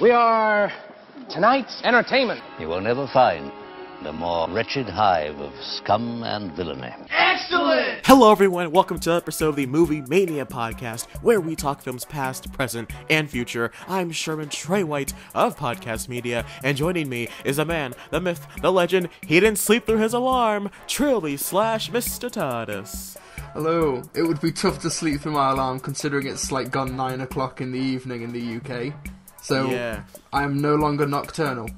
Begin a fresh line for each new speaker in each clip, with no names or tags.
We are tonight's entertainment.
You will never find a more wretched hive of scum and villainy.
Excellent!
Hello everyone, welcome to an episode of the Movie Mania podcast, where we talk films past, present, and future. I'm Sherman Tre of Podcast Media, and joining me is the man, the myth, the legend, he didn't sleep through his alarm, Trilbee / Mr. TARDIS.
Hello. It would be tough to sleep through my alarm considering it's like gone 9 o'clock in the evening in the UK. So, yeah. I'm no longer nocturnal.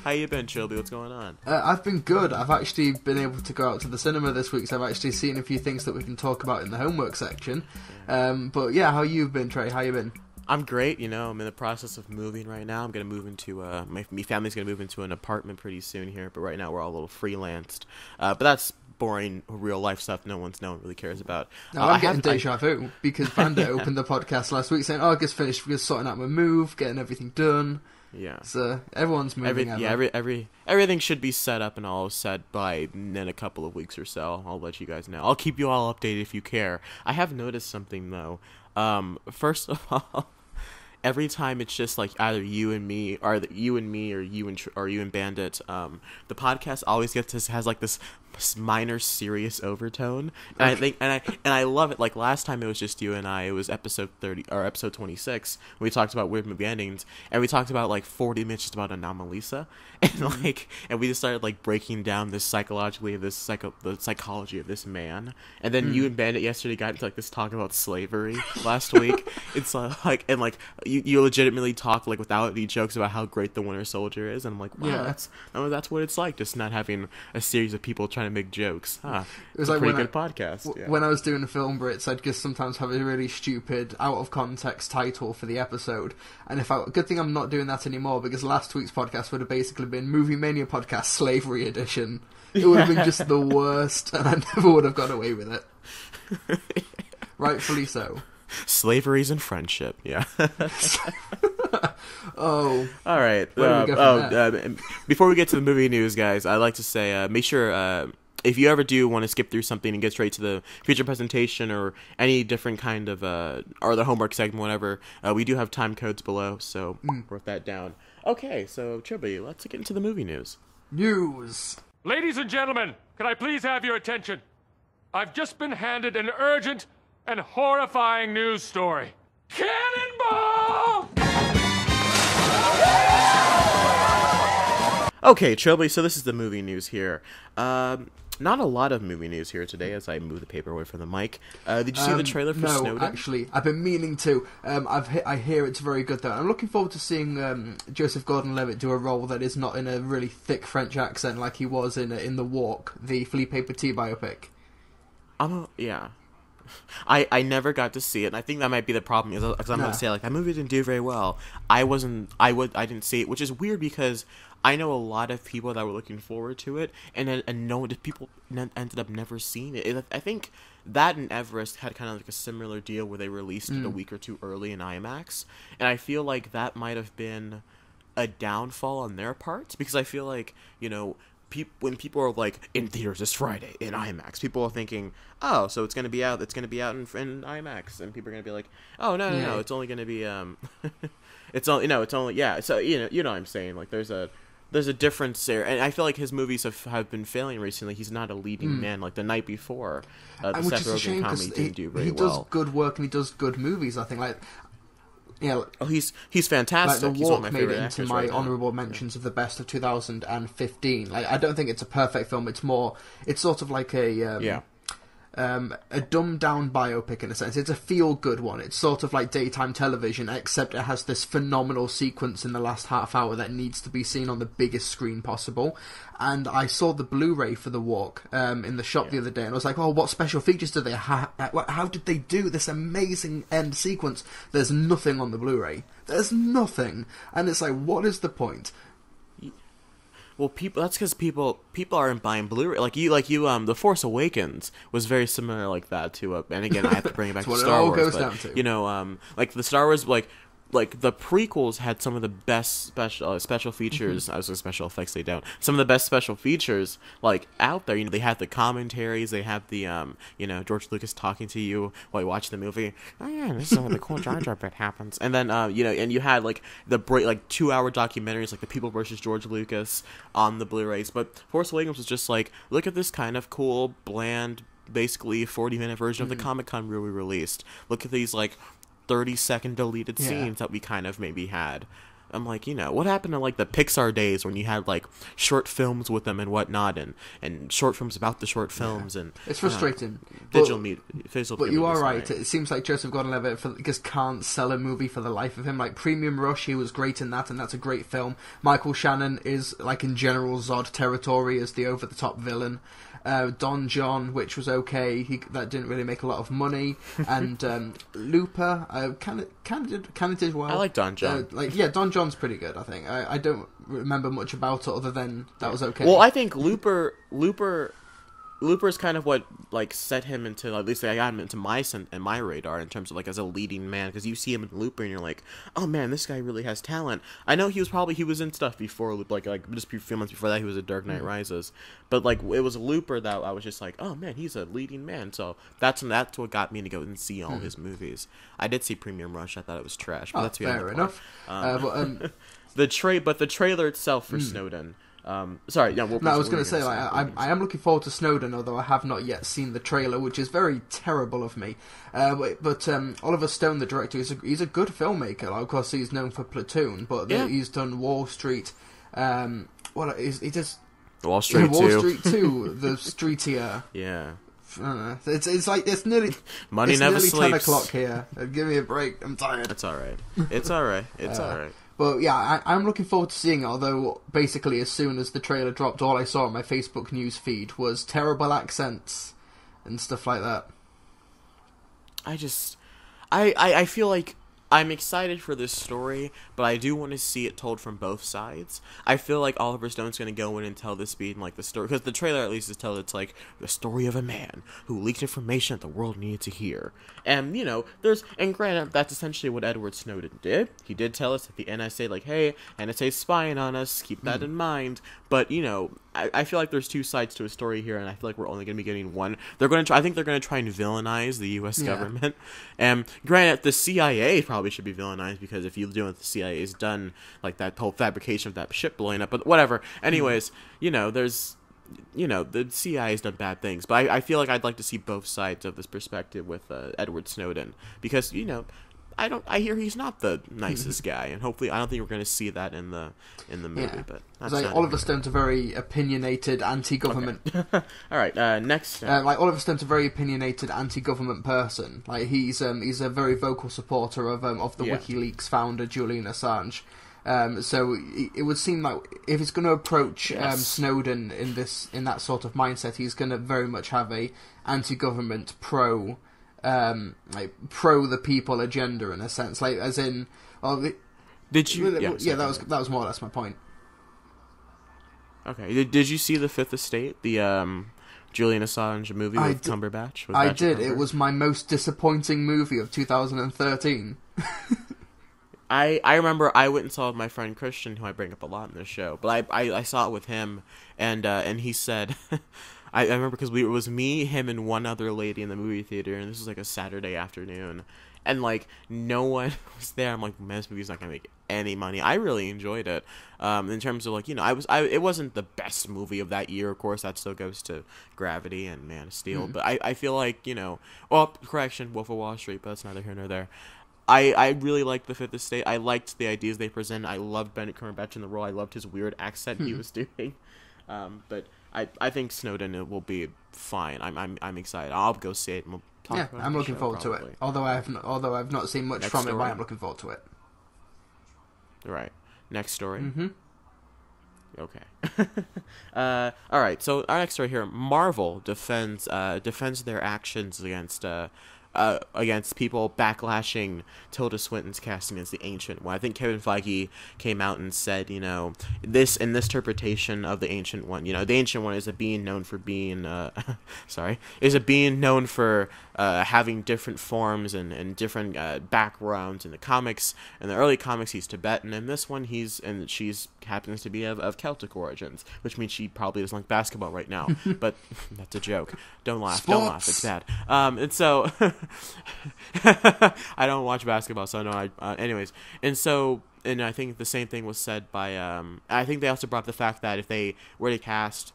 How you been, Trilbee? What's going on?
I've been good. I've actually been able to go out to the cinema this week, so I've actually seen a few things that we can talk about in the homework section. But yeah, how you been, Trey? How you been?
I'm great, I'm in the process of moving right now. I'm going to move into, my family's going to move into an apartment pretty soon here, but right now we're all a little freelanced. But that's boring real life stuff no one really cares about.
No, I'm getting deja vu because Bandit opened the podcast last week saying, I just finished sorting out my move, getting everything done.
Yeah.
So everyone's moving.
Everything should be set up and all set by in a couple of weeks or so. I'll let you guys know. I'll keep you all updated if you care. I have noticed something though. First of all, every time it's just like either you and me, or you and Bandit, the podcast always has like this minor serious overtone, and I love it. Like last time it was just you and I. It was episode 30 or episode 26. We talked about weird movie endings, and we talked about like 40 minutes just about Anomalisa, and we just started like breaking down this psychologically of this the psychology of this man. And then you and Bandit yesterday got into like this talk about slavery last week. It's you legitimately talk like without any jokes about how great the Winter Soldier is, and I'm like, wow, that's what it's like, just not having a series of people trying to make jokes. It was like a pretty good podcast. Yeah.
When I was doing the film Brits, I'd just sometimes have a really stupid, out of context title for the episode, and good thing I'm not doing that anymore, because last week's podcast would have basically been Movie Mania Podcast Slavery Edition. It would have been just the worst, and I never would have got away with it. Rightfully so.
Slaveries and friendship, yeah.
Oh.
All right. Before we get to the movie news, guys, I'd like to say, make sure, if you ever do want to skip through something and get straight to the feature presentation or any different kind of, or the homework segment, whatever, we do have time codes below, so wrote that down. Okay, so, Trilbee, let's get into the movie news.
News.
Ladies and gentlemen, can I please have your attention? I've just been handed an urgent and horrifying news story. Cannonball!
Okay, Trilbee, so this is the movie news here. Not a lot of movie news here today as I move the paper away from the mic. Did you see the trailer for Snowden?
No, actually, I've been meaning to. I hear it's very good, though. I'm looking forward to seeing Joseph Gordon-Levitt do a role that is not in a really thick French accent like he was in The Walk, the Philippe Petit biopic.
Yeah. I never got to see it, and I think that might be the problem, because I'm going to say, like, that movie didn't do very well. I didn't see it, which is weird, because I know a lot of people that were looking forward to it, and no people ended up never seeing it. I think that and Everest had kind of like a similar deal where they released it a week or two early in IMAX, and I feel like that might have been a downfall on their part, because I feel like, when people are like, in theaters this Friday in IMAX, people are thinking, oh, so it's gonna be out in IMAX, and people are gonna be like, oh no, it's only gonna be it's only so what I'm saying, like there's a difference there, and I feel like his movies have been failing recently. He's not a leading man. Like The Night Before, the Seth Rogen comedy didn't do very well.
He does good work and he does good movies, I think.
He's fantastic.
Like The Walk made it into my honourable mentions of the best of 2015. Like, I don't think it's a perfect film. It's sort of like a dumbed down biopic in a sense. It's a feel good one. It's sort of like daytime television, except it has this phenomenal sequence in the last half hour that needs to be seen on the biggest screen possible. And I saw the Blu-ray for The Walk in the shop the other day, and I was like, oh, what special features do they have? How did they do this amazing end sequence? There's nothing on the Blu-ray. There's nothing. And it's like, what is the point?
Well, that's because people aren't buying Blu-ray. Like you, The Force Awakens was very similar like that to, and again, I have to bring it back to Star Wars.
That's what it all goes down to.
Like the Star Wars, like, like the prequels had some of the best special features. I was saying special effects, they don't. Some of the best special features like out there. You know, they had the commentaries, they have the you know, George Lucas talking to you while you watch the movie. Oh yeah, this is where the cool Jar Jar bit happens. And then you know, and you had like the 2-hour documentaries like The People versus George Lucas on the Blu-rays. But Force Awakens was just like, look at this kind of cool, bland, basically 40-minute version of the Comic-Con we released. Look at these like 30-second deleted scenes that we kind of maybe had. I'm like, you know, what happened to like the Pixar days when you had like short films with them and whatnot, and short films about the short films, and
it's frustrating.
Visual media. But
you are right. It seems like Joseph Gordon-Levitt just can't sell a movie for the life of him. Like Premium Rush, he was great in that, and that's a great film. Michael Shannon is like in general Zod territory as the over-the-top villain. Don John, which was okay, that didn't really make a lot of money, and Looper kind of did well.
I like Don John.
Don John's pretty good. I think I don't remember much about it other than that was okay.
Well, I think Looper's kind of what like set him into, at least I got him into my radar in terms of like as a leading man, because you see him in Looper and you're like, oh man, this guy really has talent. I know he was in stuff before, like just a few months before that he was at Dark Knight Rises, but like it was Looper that I was just like, oh man, he's a leading man. So that's what got me to go and see all his movies. I did see Premium Rush. I thought it was trash, but that's
fair enough.
The trailer itself for Snowden. Sorry, yeah.
I was going to say, I am looking forward to Snowden, although I have not yet seen the trailer, which is very terrible of me. But Oliver Stone, the director, he's a good filmmaker. Like, of course, he's known for Platoon, but he's done Wall Street. He does
Wall Street 2.
Wall Street 2, the streetier.
Yeah.
It's like it's nearly
money never
nearly
sleeps.
10 o'clock here. Give me a break. I'm tired.
It's all right. It's all right. It's all right.
But yeah, I'm looking forward to seeing it, although basically as soon as the trailer dropped, all I saw on my Facebook news feed was terrible accents and stuff like that.
I feel like I'm excited for this story, but I do want to see it told from both sides. I feel like Oliver Stone's going to go in and tell this being like the story, because the trailer at least is it's like the story of a man who leaked information that the world needed to hear. And, you know, and granted, that's essentially what Edward Snowden did. He did tell us that the NSA, like, hey, NSA's spying on us, keep that in mind. But, you know, I feel like there's two sides to a story here, and I feel like we're only going to be getting one. I think they're going to try and villainize the U.S. government. And granted, the CIA probably should be villainized, because if you do what the CIA's done, like that whole fabrication of that ship blowing up, but whatever. Anyways, you know, the CIA's done bad things, but I feel like I'd like to see both sides of this perspective with Edward Snowden, because, you know, I hear he's not the nicest guy, and hopefully I don't think we're going to see that in the movie.
Yeah.
But that's
like Oliver Stone's a very opinionated anti-government.
Okay. All right, next.
Like Oliver Stone's a very opinionated anti-government person. Like he's a very vocal supporter of the WikiLeaks founder Julian Assange. So it would seem like if he's going to approach Snowden in that sort of mindset, he's going to very much have a anti-government pro the people agenda, in a sense, like as in.
Did you?
Yeah, that was more or less my point.
Okay. Did you see The Fifth Estate, the Julian Assange movie with Cumberbatch?
I did. It was my most disappointing movie of 2013.
I remember I went and saw it with my friend Christian, who I bring up a lot in this show, but I saw it with him, and he said. I remember because it was me, him, and one other lady in the movie theater, and this was like a Saturday afternoon, and like no one was there. I'm like, man, this movie's not gonna make any money. I really enjoyed it. In terms of like, you know, it wasn't the best movie of that year, of course. That still goes to Gravity and Man of Steel, but I feel like, you know, well, correction, Wolf of Wall Street, but that's neither here nor there. I really liked The Fifth Estate. I liked the ideas they presented. I loved Benedict Cumberbatch in the role. I loved his weird accent he was doing. But I think Snowden will be fine. I'm excited. I'll go see it. And we'll talk about
I'm looking forward to it. Although I've not seen much from it, but I'm looking forward to it.
Right. Next story. Okay. All right. So our next story here: Marvel defends their actions against against people backlashing Tilda Swinton's casting as the Ancient One. I think Kevin Feige came out and said, this interpretation of the Ancient One, the Ancient One is a being known for being, having different forms and different backgrounds in the comics. In the early comics, he's Tibetan, and this one she's happens to be of Celtic origins, which means she probably doesn't like basketball right now. But that's a joke. Don't laugh.
Sports.
Don't laugh. It's bad. And so I don't watch basketball, so no. Anyways, and I think the same thing was said by. I think they also brought up the fact that if they were to cast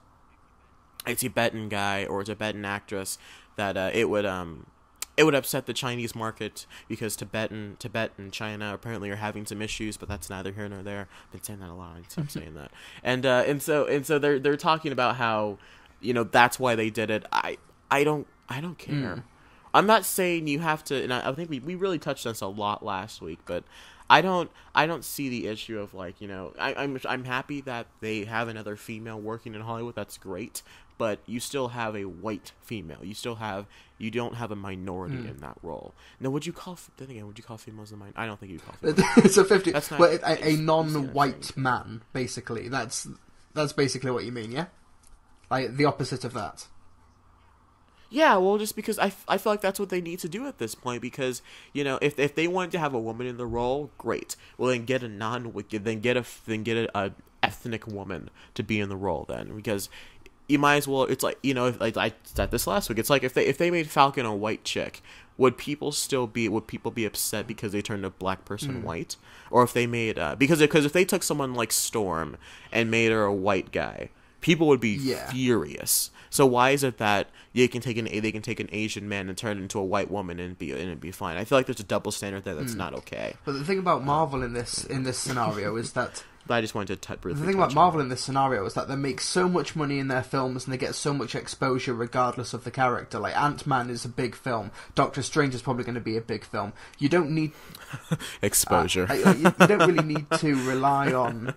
a Tibetan guy or a Tibetan actress, that it would upset the Chinese market, because Tibet and China apparently are having some issues, but that's neither here nor there. I've been saying that a lot. I need to stop saying that. And so they're talking about how that's why they did it. I don't care. I'm not saying you have to, and I think we really touched on this a lot last week, but I don't see the issue of I'm happy that they have another female working in Hollywood. That's great. But you still have a white female. You don't have a minority in that role. Now, would you call females a minority? I don't think you'd call females.
It's a 50. Well, a non-white man, basically. That's basically what you mean, yeah? Like the opposite of that.
Yeah, well, just because I feel like that's what they need to do at this point, because if they wanted to have a woman in the role, great. Well, then get a ethnic woman to be in the role then, because you might as well. It's like I said this last week. It's like if they made Falcon a white chick, would people be upset because they turned a black person white, or if they made because if they took someone like Storm and made her a white guy, people would be furious. So why is it that they can take an Asian man and turn it into a white woman and be fine? I feel like there's a double standard there that's not okay.
But the thing about Marvel in this scenario is that.
But I just wanted to briefly.
The thing about Marvel in this scenario is that they make so much money in their films and they get so much exposure regardless of the character. Like Ant-Man is a big film. Doctor Strange is probably going to be a big film. You don't need
exposure.
You don't really need to rely on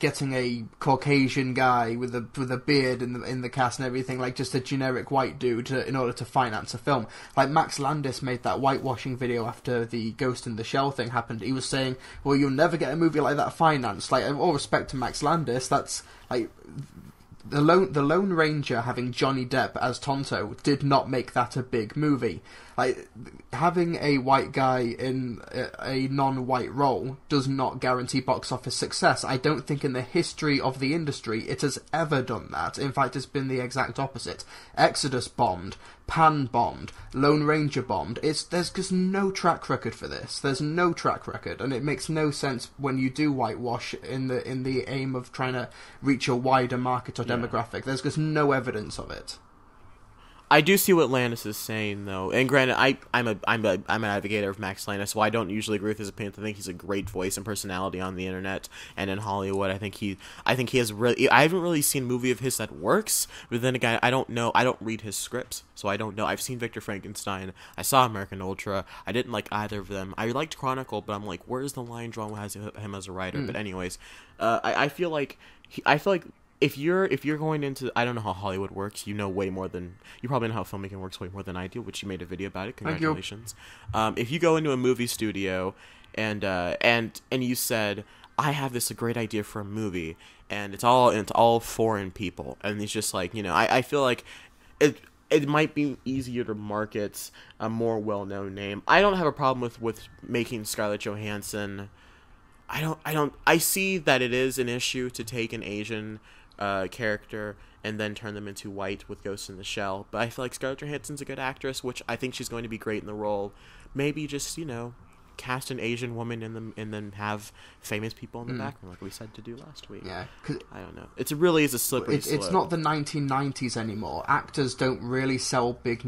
getting a Caucasian guy with a beard in the cast and everything, like just a generic white dude in order to finance a film. Like Max Landis made that whitewashing video after the Ghost in the Shell thing happened. He was saying, "Well, you'll never get a movie like that financed." Like, all respect to Max Landis, that's like the Lone Ranger having Johnny Depp as Tonto did not make that a big movie. Like, having a white guy in a non-white role does not guarantee box office success. I don't think in the history of the industry it has ever done that. In fact, it's been the exact opposite. Exodus bombed, Pan bombed, Lone Ranger bombed. There's just no track record for this. There's no track record, and it makes no sense when you do whitewash in the aim of trying to reach a wider market or demographic. There's just no evidence of it.
I do see what Landis is saying, though, and granted, I'm an advocate of Max Landis, so I don't usually agree with his opinion. I think he's a great voice and personality on the internet and in Hollywood. I think he has really. I haven't really seen a movie of his that works, but then again, I don't know. I don't read his scripts, so I don't know. I've seen Victor Frankenstein. I saw American Ultra. I didn't like either of them. I liked Chronicle, but I'm like, where's the line drawn as him as a writer? But anyways, I feel like If you're going into, I don't know how Hollywood works. You know way more than, you probably know how filmmaking works way more than I do, which you made a video about it. Congratulations. If you go into a movie studio and you said, I have this great idea for a movie, and it's all foreign people, and it's just like, I feel like it might be easier to market a more well-known name. I don't have a problem with making Scarlett Johansson. I see that it is an issue to take an Asian character and then turn them into white with Ghost in the Shell, but I feel like Scarlett Johansson's a good actress, which I think she's going to be great in the role. Maybe just cast an Asian woman and then have famous people in the background, like we said to do last week. Yeah, I don't know. It really is a slippery slope. It's
not the 1990s anymore. Actors don't really sell big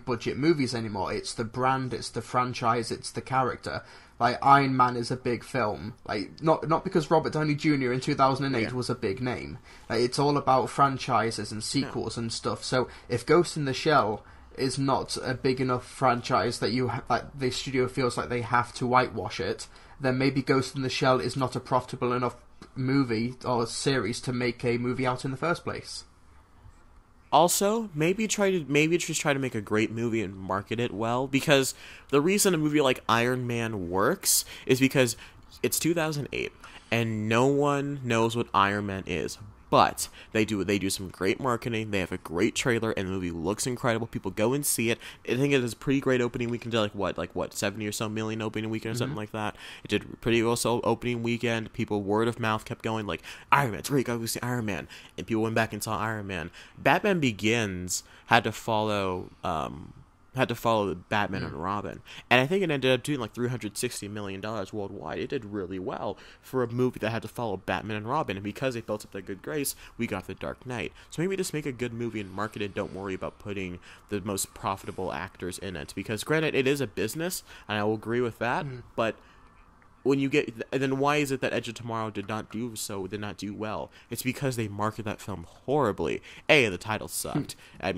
budget movies anymore. It's the brand, it's the franchise, it's the character. Like, Iron Man is a big film. Like, not because Robert Downey Jr. in 2008 was a big name. Like, it's all about franchises and sequels and stuff. So, if Ghost in the Shell is not a big enough franchise that the studio feels like they have to whitewash it, then maybe Ghost in the Shell is not a profitable enough movie or series to make a movie out in the first place.
Also, maybe just try to make a great movie and market it well, because the reason a movie like Iron Man works is because it's 2008 and no one knows what Iron Man is. But they do some great marketing. They have a great trailer, and the movie looks incredible. People go and see it. I think it has a pretty great opening weekend. Like what 70 or so million opening weekend or something like that. It did pretty well. So opening weekend, people word of mouth kept going like Iron Man's great. Go see Iron Man, and people went back and saw Iron Man. Batman Begins had to follow Batman and Robin, and I think it ended up doing like $360 million worldwide. It did really well for a movie that had to follow Batman and Robin, and because they built up that good grace, we got The Dark Knight. So maybe just make a good movie and market it. Don't worry about putting the most profitable actors in it, because granted, it is a business, and I will agree with that, but when you get, then why is it that Edge of Tomorrow did not do well? It's because they marketed that film horribly. The title sucked, but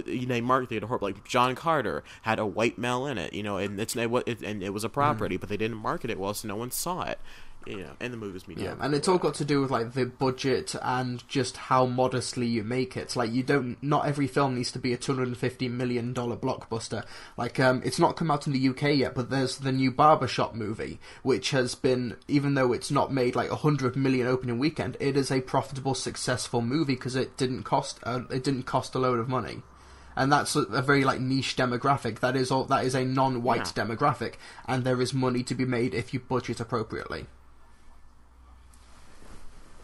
they marketed it horribly. Like John Carter had a white male in it, and it was a property, but they didn't market it well, so no one saw it. And the movie's mediocre.
Yeah, and it's all got to do with like the budget and just how modestly you make it. Like not every film needs to be a $250 million blockbuster. Like it's not come out in the UK yet, but there's the new Barbershop movie, which has been, even though it's not made like 100 million opening weekend, it is a profitable, successful movie because it didn't cost a load of money. And that's a very like niche demographic. That is a non-white demographic, and there is money to be made if you budget appropriately.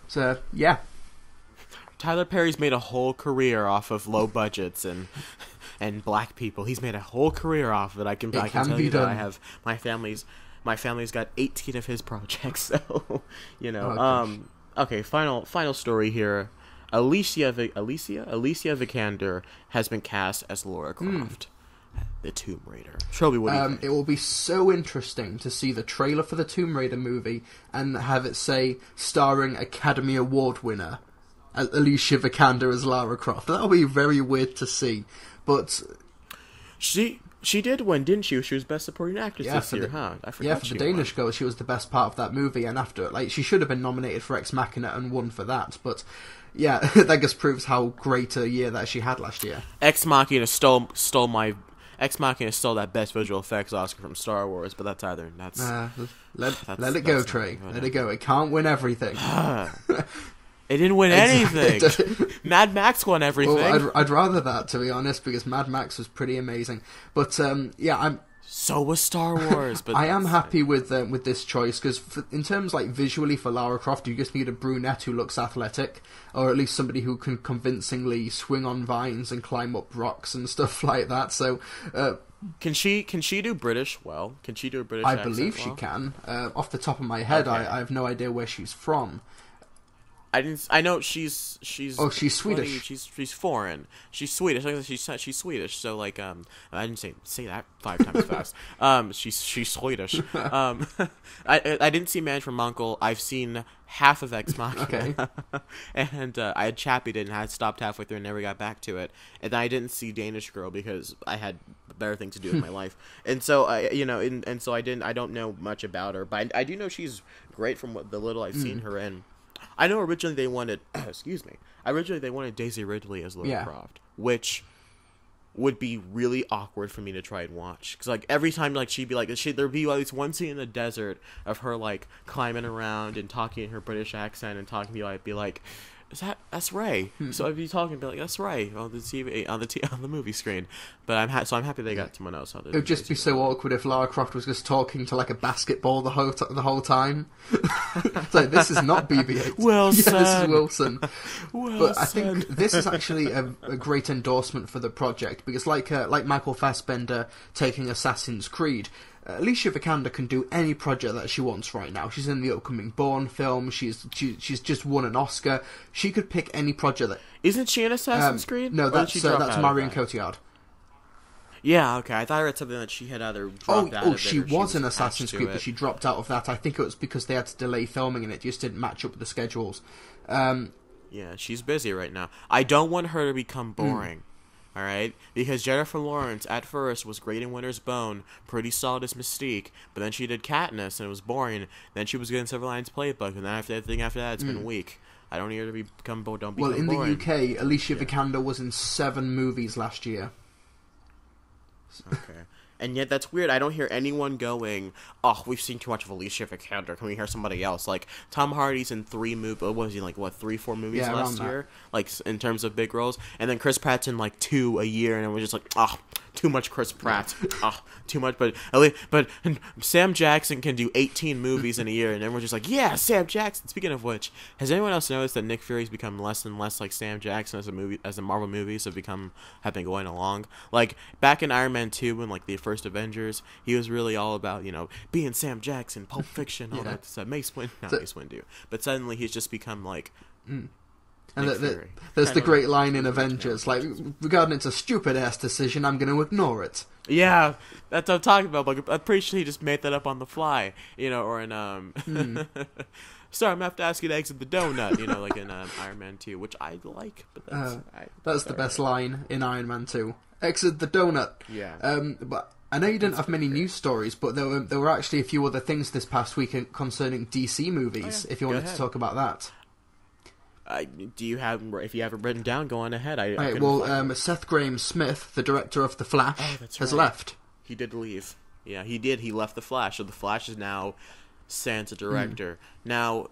So, yeah.
Tyler Perry's made a whole career off of low budgets and black people. He's made a whole career off of it. I can tell you that I have my family's got 18 of his projects. So, okay, final story here. Alicia Vikander has been cast as Lara Croft, the Tomb Raider. Trilbee, what do you think?
It will be so interesting to see the trailer for the Tomb Raider movie and have it say starring Academy Award winner Alicia Vikander as Lara Croft. That'll be very weird to see, but
she did win, didn't she? She was Best Supporting Actress this year, huh? I forgot.
Yeah, for the Danish Girl, she was the best part of that movie, and after, like, she should have been nominated for Ex Machina and won for that, but yeah, that just proves how great a year that she had last year.
Ex Machina stole that Best Visual Effects Oscar from Star Wars, but let it go, Trey. Let it go. It can't win everything. It didn't win anything. Mad Max won everything.
Well, I'd rather that, to be honest, because Mad Max was pretty amazing. But
so was Star Wars. But
I am happy with this choice because in terms like visually for Lara Croft, you just need a brunette who looks athletic, or at least somebody who can convincingly swing on vines and climb up rocks and stuff like that. So.
Can she do British well? Can she do a British accent?
I believe she can. Off the top of my head, okay. I have no idea where she's from.
I know she's.
Oh, she's Swedish.
She's foreign. She's Swedish. She's Swedish. So like I didn't say that 5 times fast. She's Swedish. I didn't see Man from U.N.C.L.E. I've seen half of Ex Machina. Okay. And I had chappied it and I had stopped halfway through and never got back to it. And then I didn't see Danish Girl because I had better things to do in my life. And so so I don't know much about her, but I do know she's great from what the little I've seen her in. I know originally they wanted Daisy Ridley as Lara Croft, which would be really awkward for me to try and watch. Because like every time like she'd be like, there'd be at least one scene in the desert of her like climbing around and talking in her British accent and talking to me. I'd be like, that's Ray. So I'd be talking, be like, that's Ray on the TV on the movie screen. But I'm happy they got someone else.
It would just be so awkward if Lara Croft was just talking to like a basketball the whole time. It's like, this is not BB-8.
Wilson.
Yeah, this is Wilson. But I think this is actually a great endorsement for the project because like Michael Fassbender taking Assassin's Creed. Alicia Vikander can do any project that she wants right now. She's in the upcoming Bourne film. She's just won an Oscar. She could pick any project that.
Isn't she in Assassin's Creed?
No, that's Marion Cotillard.
Yeah, okay. I thought I read something that she had either dropped out of it.
She was in Assassin's Creed, but she dropped out of that. I think it was because they had to delay filming and it just didn't match up with the schedules.
Yeah, she's busy right now. I don't want her to become boring. All right, because Jennifer Lawrence at first was great in Winter's Bone, pretty solid as Mystique, but then she did Katniss and it was boring. Then she was good in Silver Linings Playbook, and then after that, it's been weak. I don't need her to become boring.
Well, in the UK, Alicia Vikander was in 7 movies last year.
Okay. And yet that's weird. I don't hear anyone going, "Oh, we've seen too much of Alicia Vikander. Can we hear somebody else?" Like Tom Hardy's in 3 movies. What was he like? What 3-4 movies last year? Like in terms of big roles. And then Chris Pratt's in like 2 a year, and it was just like, "Oh, too much Chris Pratt. Oh, too much." But Sam Jackson can do 18 movies in a year, and everyone's just like, "Yeah, Sam Jackson." Speaking of which, has anyone else noticed that Nick Fury's become less and less like Sam Jackson as the Marvel movies have been going along? Like back in Iron Man 2, when like the first Avengers, he was really all about, being Sam Jackson, Pulp Fiction, all that stuff. Mace Windu. But suddenly he's just become like
and there's the great line in Avengers, like, regarding it's a stupid ass decision, I'm going to ignore it.
Yeah, that's what I'm talking about. Like, I'm pretty sure he just made that up on the fly, or in sorry, I'm gonna have to ask you to exit the donut, like in Iron Man 2, which I like, but
that's the best line in Iron Man 2. Exit the donut.
Yeah.
But I know you didn't have many news stories, but there were actually a few other things this past week concerning DC movies. If you wanted to talk about that.
If you have it written down, go on ahead.
Seth Grahame-Smith, the director of The Flash, has left.
He did leave. Yeah, he did. He left The Flash, so The Flash is now sans a director. Now,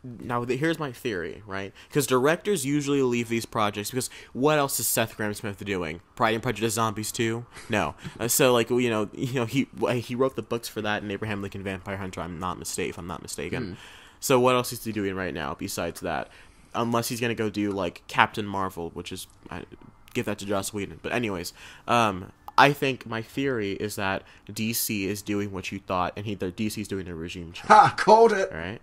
here's my theory, right? Because directors usually leave these projects because what else is Seth Grahame-Smith doing? Pride and Prejudice Zombies 2? No. So, like, he wrote the books for that and Abraham Lincoln Vampire Hunter, if I'm not mistaken. So what else is he doing right now besides that? Unless he's going to go do, like, Captain Marvel, which is... give that to Joss Whedon. But anyways, I think my theory is that DC is doing what you thought, and DC is doing a regime change.
Ha! Called it!
All right?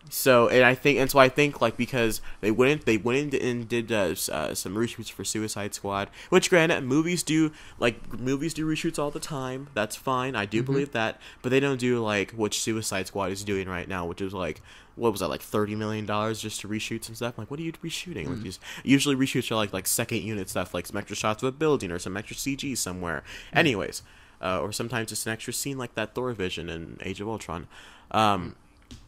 So I think like because they went and did some reshoots for Suicide Squad, which granted movies do reshoots all the time. That's fine, I do believe that, but they don't do like what Suicide Squad is doing right now, which is like, what was that, like $30 million just to reshoot some stuff? Like, what are you reshooting? Like, usually reshoots are like second unit stuff, like some extra shots of a building or some extra CG somewhere. Anyways, or sometimes just an extra scene like that Thor vision in Age of Ultron.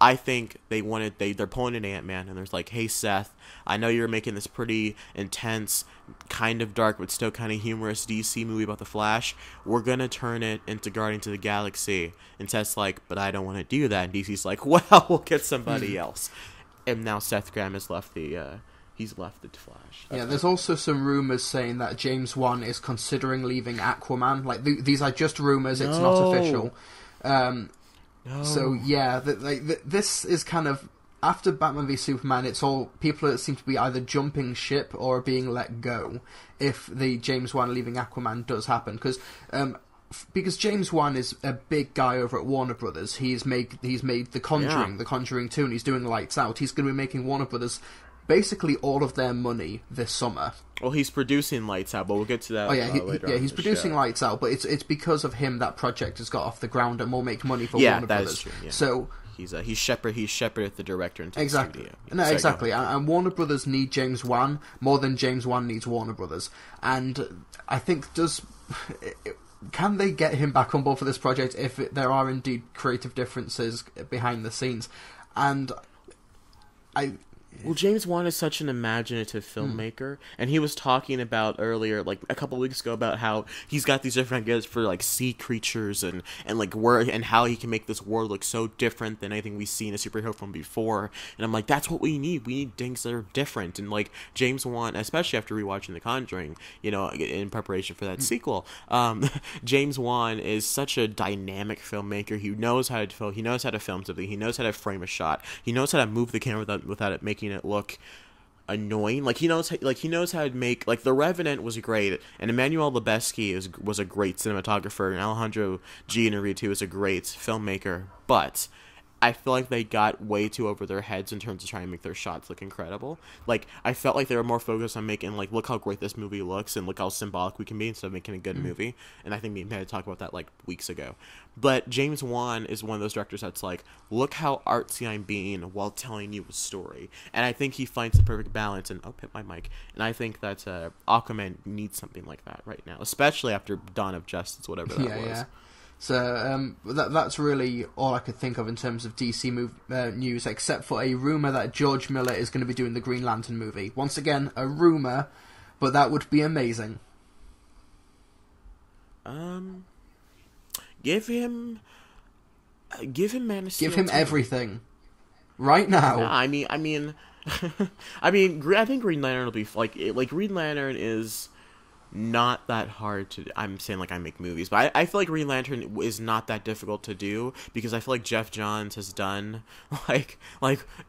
I think they're pulling an Ant-Man, and there's like, "Hey Seth, I know you're making this pretty intense, kind of dark but still kind of humorous DC movie about the Flash. We're gonna turn it into Guardians of the Galaxy." And Seth's like, "But I don't want to do that." And DC's like, "Well, we'll get somebody else." And now Seth Grahame has left the Flash.
Yeah, there's also some rumors saying that James Wan is considering leaving Aquaman. Like, these are just rumors; it's not official.
No.
So yeah, this is kind of, after Batman v Superman, it's all people that seem to be either jumping ship or being let go if the James Wan leaving Aquaman does happen, because James Wan is a big guy over at Warner Brothers. He's made The Conjuring, The Conjuring 2, and he's doing Lights Out. He's going to be making Warner Brothers basically all of their money this summer.
Well, he's producing Lights Out, but we'll get to that later on.
He's producing Lights Out, but it's because of him that project has got off the ground and will make money for Warner Brothers.
Is true, yeah.
So
he's shepherded the director into
exactly.
the studio.
No, exactly. And Warner Brothers need James Wan more than James Wan needs Warner Brothers. And I think can they get him back on board for this project if there are indeed creative differences behind the scenes? And
Well, James Wan is such an imaginative filmmaker, and he was talking about earlier, like a couple of weeks ago, about how he's got these different ideas for like sea creatures and like and how he can make this world look so different than anything we've seen a superhero film before. And I'm like, that's what we need. We need things that are different. And like James Wan, especially after rewatching The Conjuring, in preparation for that sequel, James Wan is such a dynamic filmmaker. He knows how to film. He knows how to film something. He knows how to frame a shot. He knows how to move the camera without it making it look annoying. Like he knows how to make, like, The Revenant was great, and Emmanuel Lubezki was a great cinematographer, and Alejandro G. Inarritu is a great filmmaker, but I feel like they got way too over their heads in terms of trying to make their shots look incredible. Like, I felt like they were more focused on making, like, look how great this movie looks and look how symbolic we can be instead of making a good movie. And I think we had to talk about that, like, weeks ago. But James Wan is one of those directors that's like, look how artsy I'm being while telling you a story. And I think he finds the perfect balance. And, hit my mic. And I think that Aquaman needs something like that right now, especially after Dawn of Justice, whatever that was.
Yeah. So that's really all I could think of in terms of DC news, except for a rumour that George Miller is going to be doing the Green Lantern movie. Once again, a rumour, but that would be amazing.
Give him Man of Steel.
Give him everything. Right now.
Yeah, I mean, I think Green Lantern will be like Green Lantern is not that hard to. I'm saying like I make movies, but I feel like Green Lantern is not that difficult to do because I feel like Jeff Johns has done like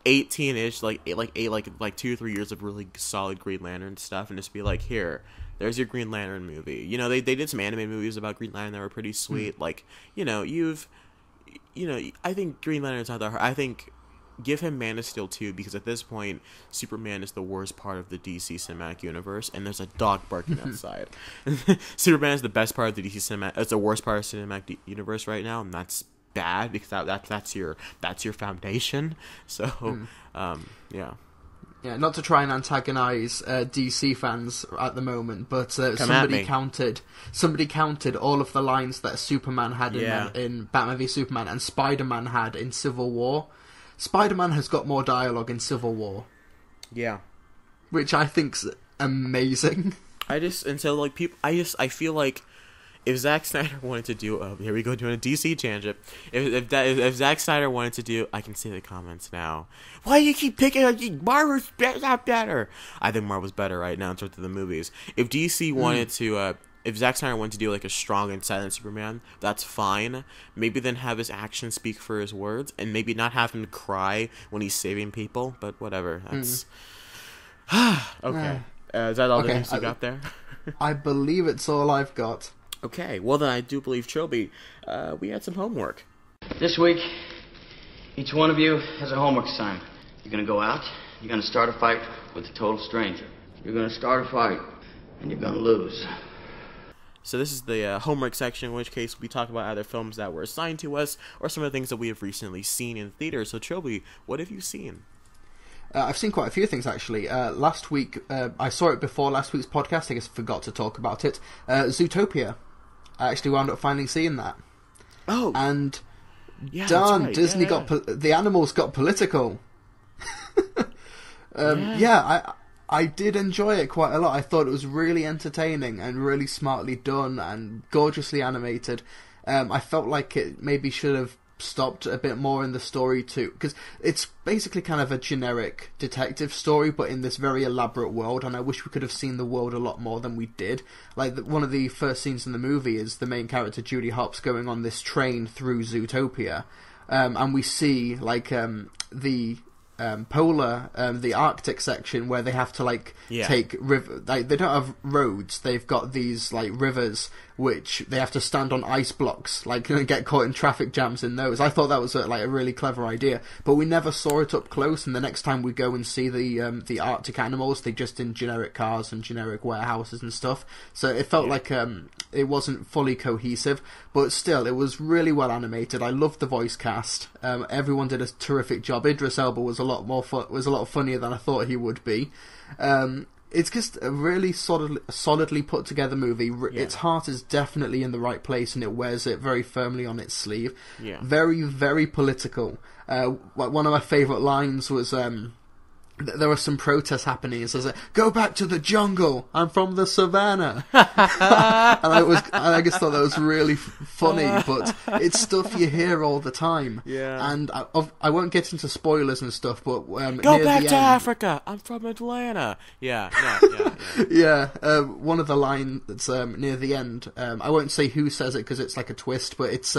18-ish, like 2 or 3 years of really solid Green Lantern stuff, and just be like, here, there's your Green Lantern movie. You know, they did some anime movies about Green Lantern that were pretty sweet. Like, I think Green Lantern's not that hard. I think give him Man of Steel 2 because at this point, Superman is the worst part of the DC cinematic universe, and there's a dog barking outside. Superman is the best part of the DC cinematic. It's the worst part of the cinematic universe right now, and that's bad because that's your foundation. So, yeah.
Yeah, not to try and antagonize DC fans at the moment, but somebody counted all of the lines that Superman had in Batman v Superman and Spider-Man had in Civil War. Spider-Man has got more dialogue in Civil War. Yeah. Which I think's amazing.
I feel like if Zack Snyder wanted to do, here we go doing a DC tangent. If Zack Snyder wanted to do, I can see the comments now. Why do you keep picking up Marvel's not better? I think Marvel's better right now in terms of the movies. If DC wanted to, if Zack Snyder wanted to do like a strong and silent Superman, that's fine. Maybe then have his actions speak for his words, and maybe not have him cry when he's saving people. But whatever. That's okay. Is that all the news you got there?
I believe it's all I've got.
Okay, well then I do believe, Trilbee, we had some homework.
This week, each one of you has a homework assignment. You're going to go out, you're going to start a fight with a total stranger. You're going to start a fight, and you're going to lose.
So this is the homework section, in which case we talk about either films that were assigned to us, or some of the things that we have recently seen in theaters. So Trilbee, what have you seen?
I've seen quite a few things, actually. Last week, I saw it before last week's podcast, I guess I forgot to talk about it. Zootopia. I actually wound up finally seeing that.
Oh.
And
yeah,
darn,
right.
Disney the animals got political. I did enjoy it quite a lot. I thought it was really entertaining and really smartly done and gorgeously animated. I felt like it maybe should have stopped a bit more in the story too, because it's basically kind of a generic detective story but in this very elaborate world, and I wish we could have seen the world a lot more than we did. Like one of the first scenes in the movie is the main character Judy Hopps going on this train through Zootopia, and we see like the polar, the Arctic section where they have to take river. Like they don't have roads; they've got these like rivers which they have to stand on ice blocks, like and get caught in traffic jams in those. I thought that was a really clever idea, but we never saw it up close. And the next time we go and see the Arctic animals, they're just in generic cars and generic warehouses and stuff. So it felt like it wasn't fully cohesive, but still, it was really well animated. I loved the voice cast. Everyone did a terrific job. Idris Elba was a lot funnier than I thought he would be. It's just a really solidly put together movie. Its heart is definitely in the right place, and it wears it very firmly on its sleeve. Yeah. Very, very political. One of my favourite lines was there were some protests happening. So it was like, "Go back to the jungle. I'm from the savannah." and I just thought that was really funny. But it's stuff you hear all the time. Yeah. And I won't get into spoilers and stuff. But
go back to Africa. I'm from Atlanta. Yeah.
One of the lines that's near the end. I won't say who says it because it's like a twist. But it's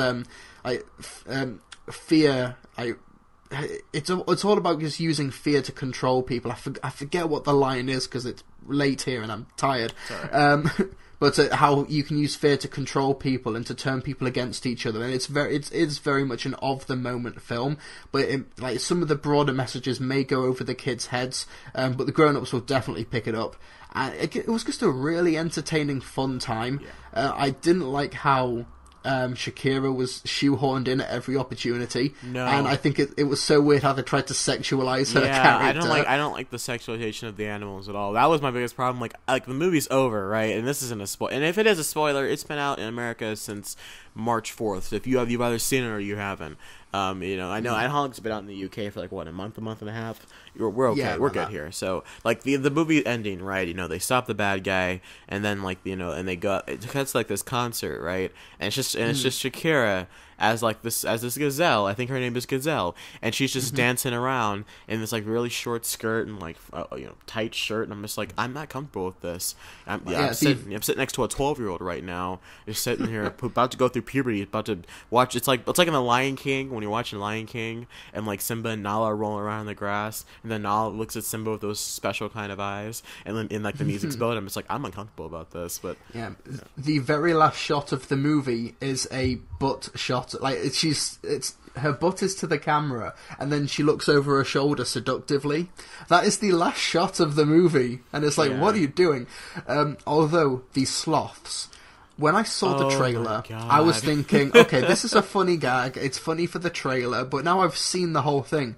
fear. It's all about just using fear to control people. I forget what the line is because it's late here and I'm tired. But how you can use fear to control people and to turn people against each other, and it's very much an of the moment film. But some of the broader messages may go over the kids' heads, but the grown-ups will definitely pick it up. And it was just a really entertaining, fun time. I didn't like how Shakira was shoehorned in at every opportunity. No. And I think it was so weird how they tried to sexualize her character.
I don't like the sexualization of the animals at all. That was my biggest problem. Like the movie's over, right? And this isn't a spoiler. And if it is a spoiler, it's been out in America since March 4th. So if you've either seen it or you haven't. You know, I know Honks been out in the UK for like what, a month and a half. We're okay.
Yeah,
we're good here. So like the movie ending, right? You know, they stop the bad guy, and then like you know, and they go. It cuts like this concert, right? And it's just Shakira as this gazelle. I think her name is Gazelle, and she's just dancing around in this like really short skirt and like you know, tight shirt. And I'm just like, I'm not comfortable with this. I'm sitting next to a 12-year-old right now, just sitting here about to go through puberty, about to watch. It's like in The Lion King when you're watching Lion King and like Simba and Nala are rolling around in the grass, and then Nala looks at Simba with those special kind of eyes, and then in like the music's building, I'm just like, I'm uncomfortable about this. But
the very last shot of the movie is a butt shot. Like her butt is to the camera, and then she looks over her shoulder seductively. That is the last shot of the movie, and it's like, what are you doing? Although these sloths. When I saw the trailer, I was thinking, okay, this is a funny gag. It's funny for the trailer, but now I've seen the whole thing.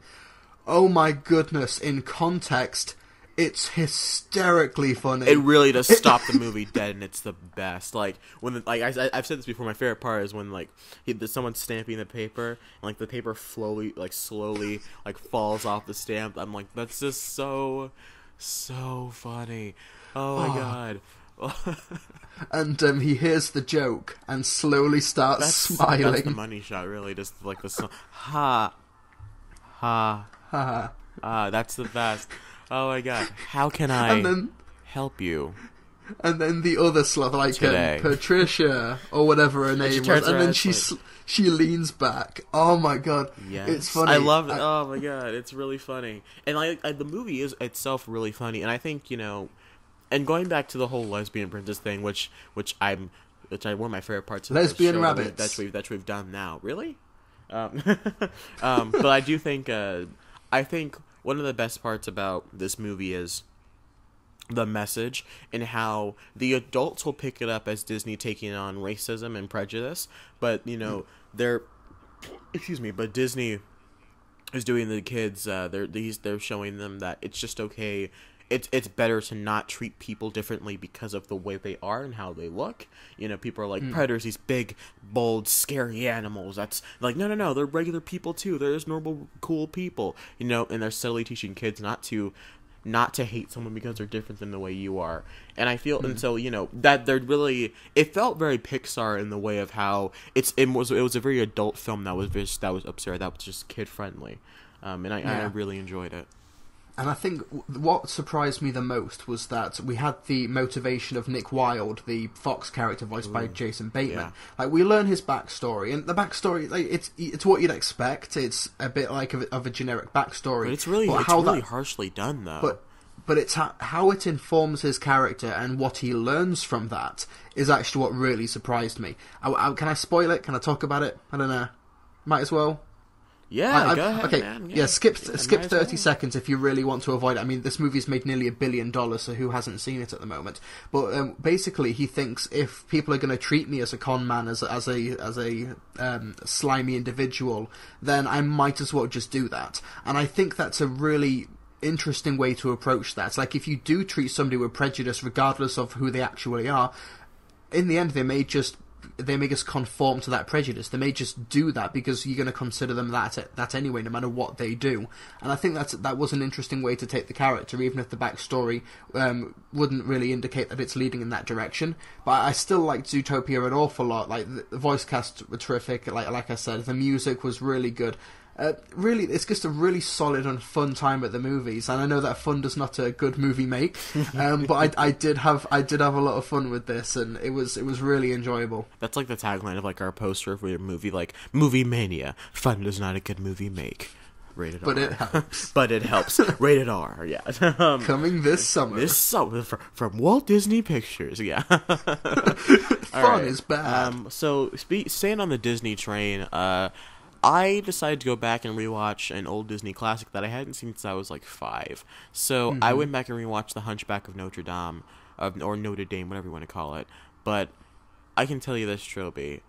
Oh my goodness! In context, it's hysterically funny.
It really does stop the movie dead, and it's the best. Like when, I've said this before. My favorite part is when like someone's stamping the paper, and like the paper slowly falls off the stamp. I'm like, that's just so funny. Oh my god.
And he hears the joke and slowly starts smiling.
That's the money shot, really. Just like the ha. That's the best. Oh my god. How can I help you?
And then the other sloth, like Patricia or whatever her name was, and then she leans back. Oh my god, yes. It's funny.
I love it. Oh my god, it's really funny. And the movie is itself really funny. And I think, you know, and going back to the whole lesbian princess thing, which one of my favorite parts of
lesbian rabbits
that we've done now. Really? But I do think I think one of the best parts about this movie is the message and how the adults will pick it up as Disney taking on racism and prejudice, but you know but Disney is doing the kids. They're showing them that it's just okay. It's better to not treat people differently because of the way they are and how they look. You know, people are like, predators, these big, bold, scary animals. That's like, no, they're regular people too. They're just normal, cool people. You know, and they're subtly teaching kids not to hate someone because they're different than the way you are. And I feel, and so, you know, that they're really, it felt very Pixar in the way of how it was a very adult film that was absurd, that was just kid friendly. And I really enjoyed it.
And I think what surprised me the most was that we had the motivation of Nick Wilde, the Fox character voiced by Jason Bateman. Yeah. Like, we learn his backstory, and the backstory, like, it's what you'd expect. It's a bit like of a generic backstory.
But it's really harshly done, though.
But it's how it informs his character and what he learns from that is actually what really surprised me. Can I spoil it? Can I talk about it? I don't know. Might as well.
Yeah, go ahead,
okay,
man.
Yeah, skip 30 seconds if you really want to avoid it. I mean, this movie's made nearly $1 billion, so who hasn't seen it at the moment? But basically, he thinks if people are going to treat me as a con man, as a slimy individual, then I might as well just do that. And I think that's a really interesting way to approach that. It's like, if you do treat somebody with prejudice, regardless of who they actually are, in the end, they may just conform to that prejudice. They may just do that because you're going to consider them that anyway, no matter what they do. And I think that was an interesting way to take the character, even if the backstory wouldn't really indicate that it's leading in that direction. But I still liked Zootopia an awful lot. Like, the voice cast were terrific. Like I said, the music was really good. Really, it's just a really solid and fun time at the movies, and I know that fun does not a good movie make, but I did have a lot of fun with this, and it was really enjoyable.
That's like the tagline of like our poster for your movie, like movie Mania. Fun does not a good movie make. Rated
but
R.
It helps.
But it helps. Rated R. Yeah.
Coming this summer.
This summer from Walt Disney Pictures. Yeah.
Fun is bad.
So staying on the Disney train. I decided to go back and rewatch an old Disney classic that I hadn't seen since I was like 5. So I went back and rewatched The Hunchback of Notre Dame, or Notre Dame, whatever you want to call it. But I can tell you this, Trilbee,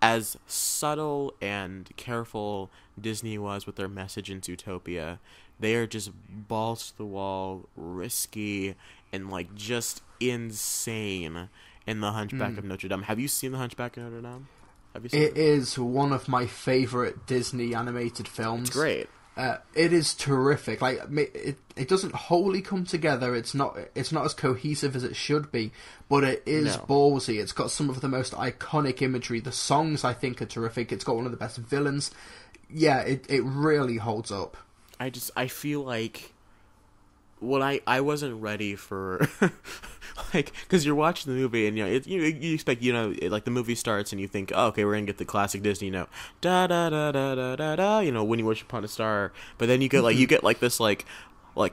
as subtle and careful Disney was with their message in Zootopia, they are just balls to the wall, risky, and like just insane in The Hunchback of Notre Dame. Have you seen The Hunchback of Notre Dame? Have you seen
it? It is one of my favorite Disney animated films.
It's great.
It is terrific. Like it doesn't wholly come together. It's not as cohesive as it should be, but it is ballsy. It's got some of the most iconic imagery. The songs, I think, are terrific. It's got one of the best villains. Yeah, it really holds up.
I feel like when I wasn't ready for like, because you're watching the movie and you expect, like the movie starts and you think, oh, okay, we're gonna get the classic Disney, da da da da da da da, When You Wish Upon a Star, but then you get this like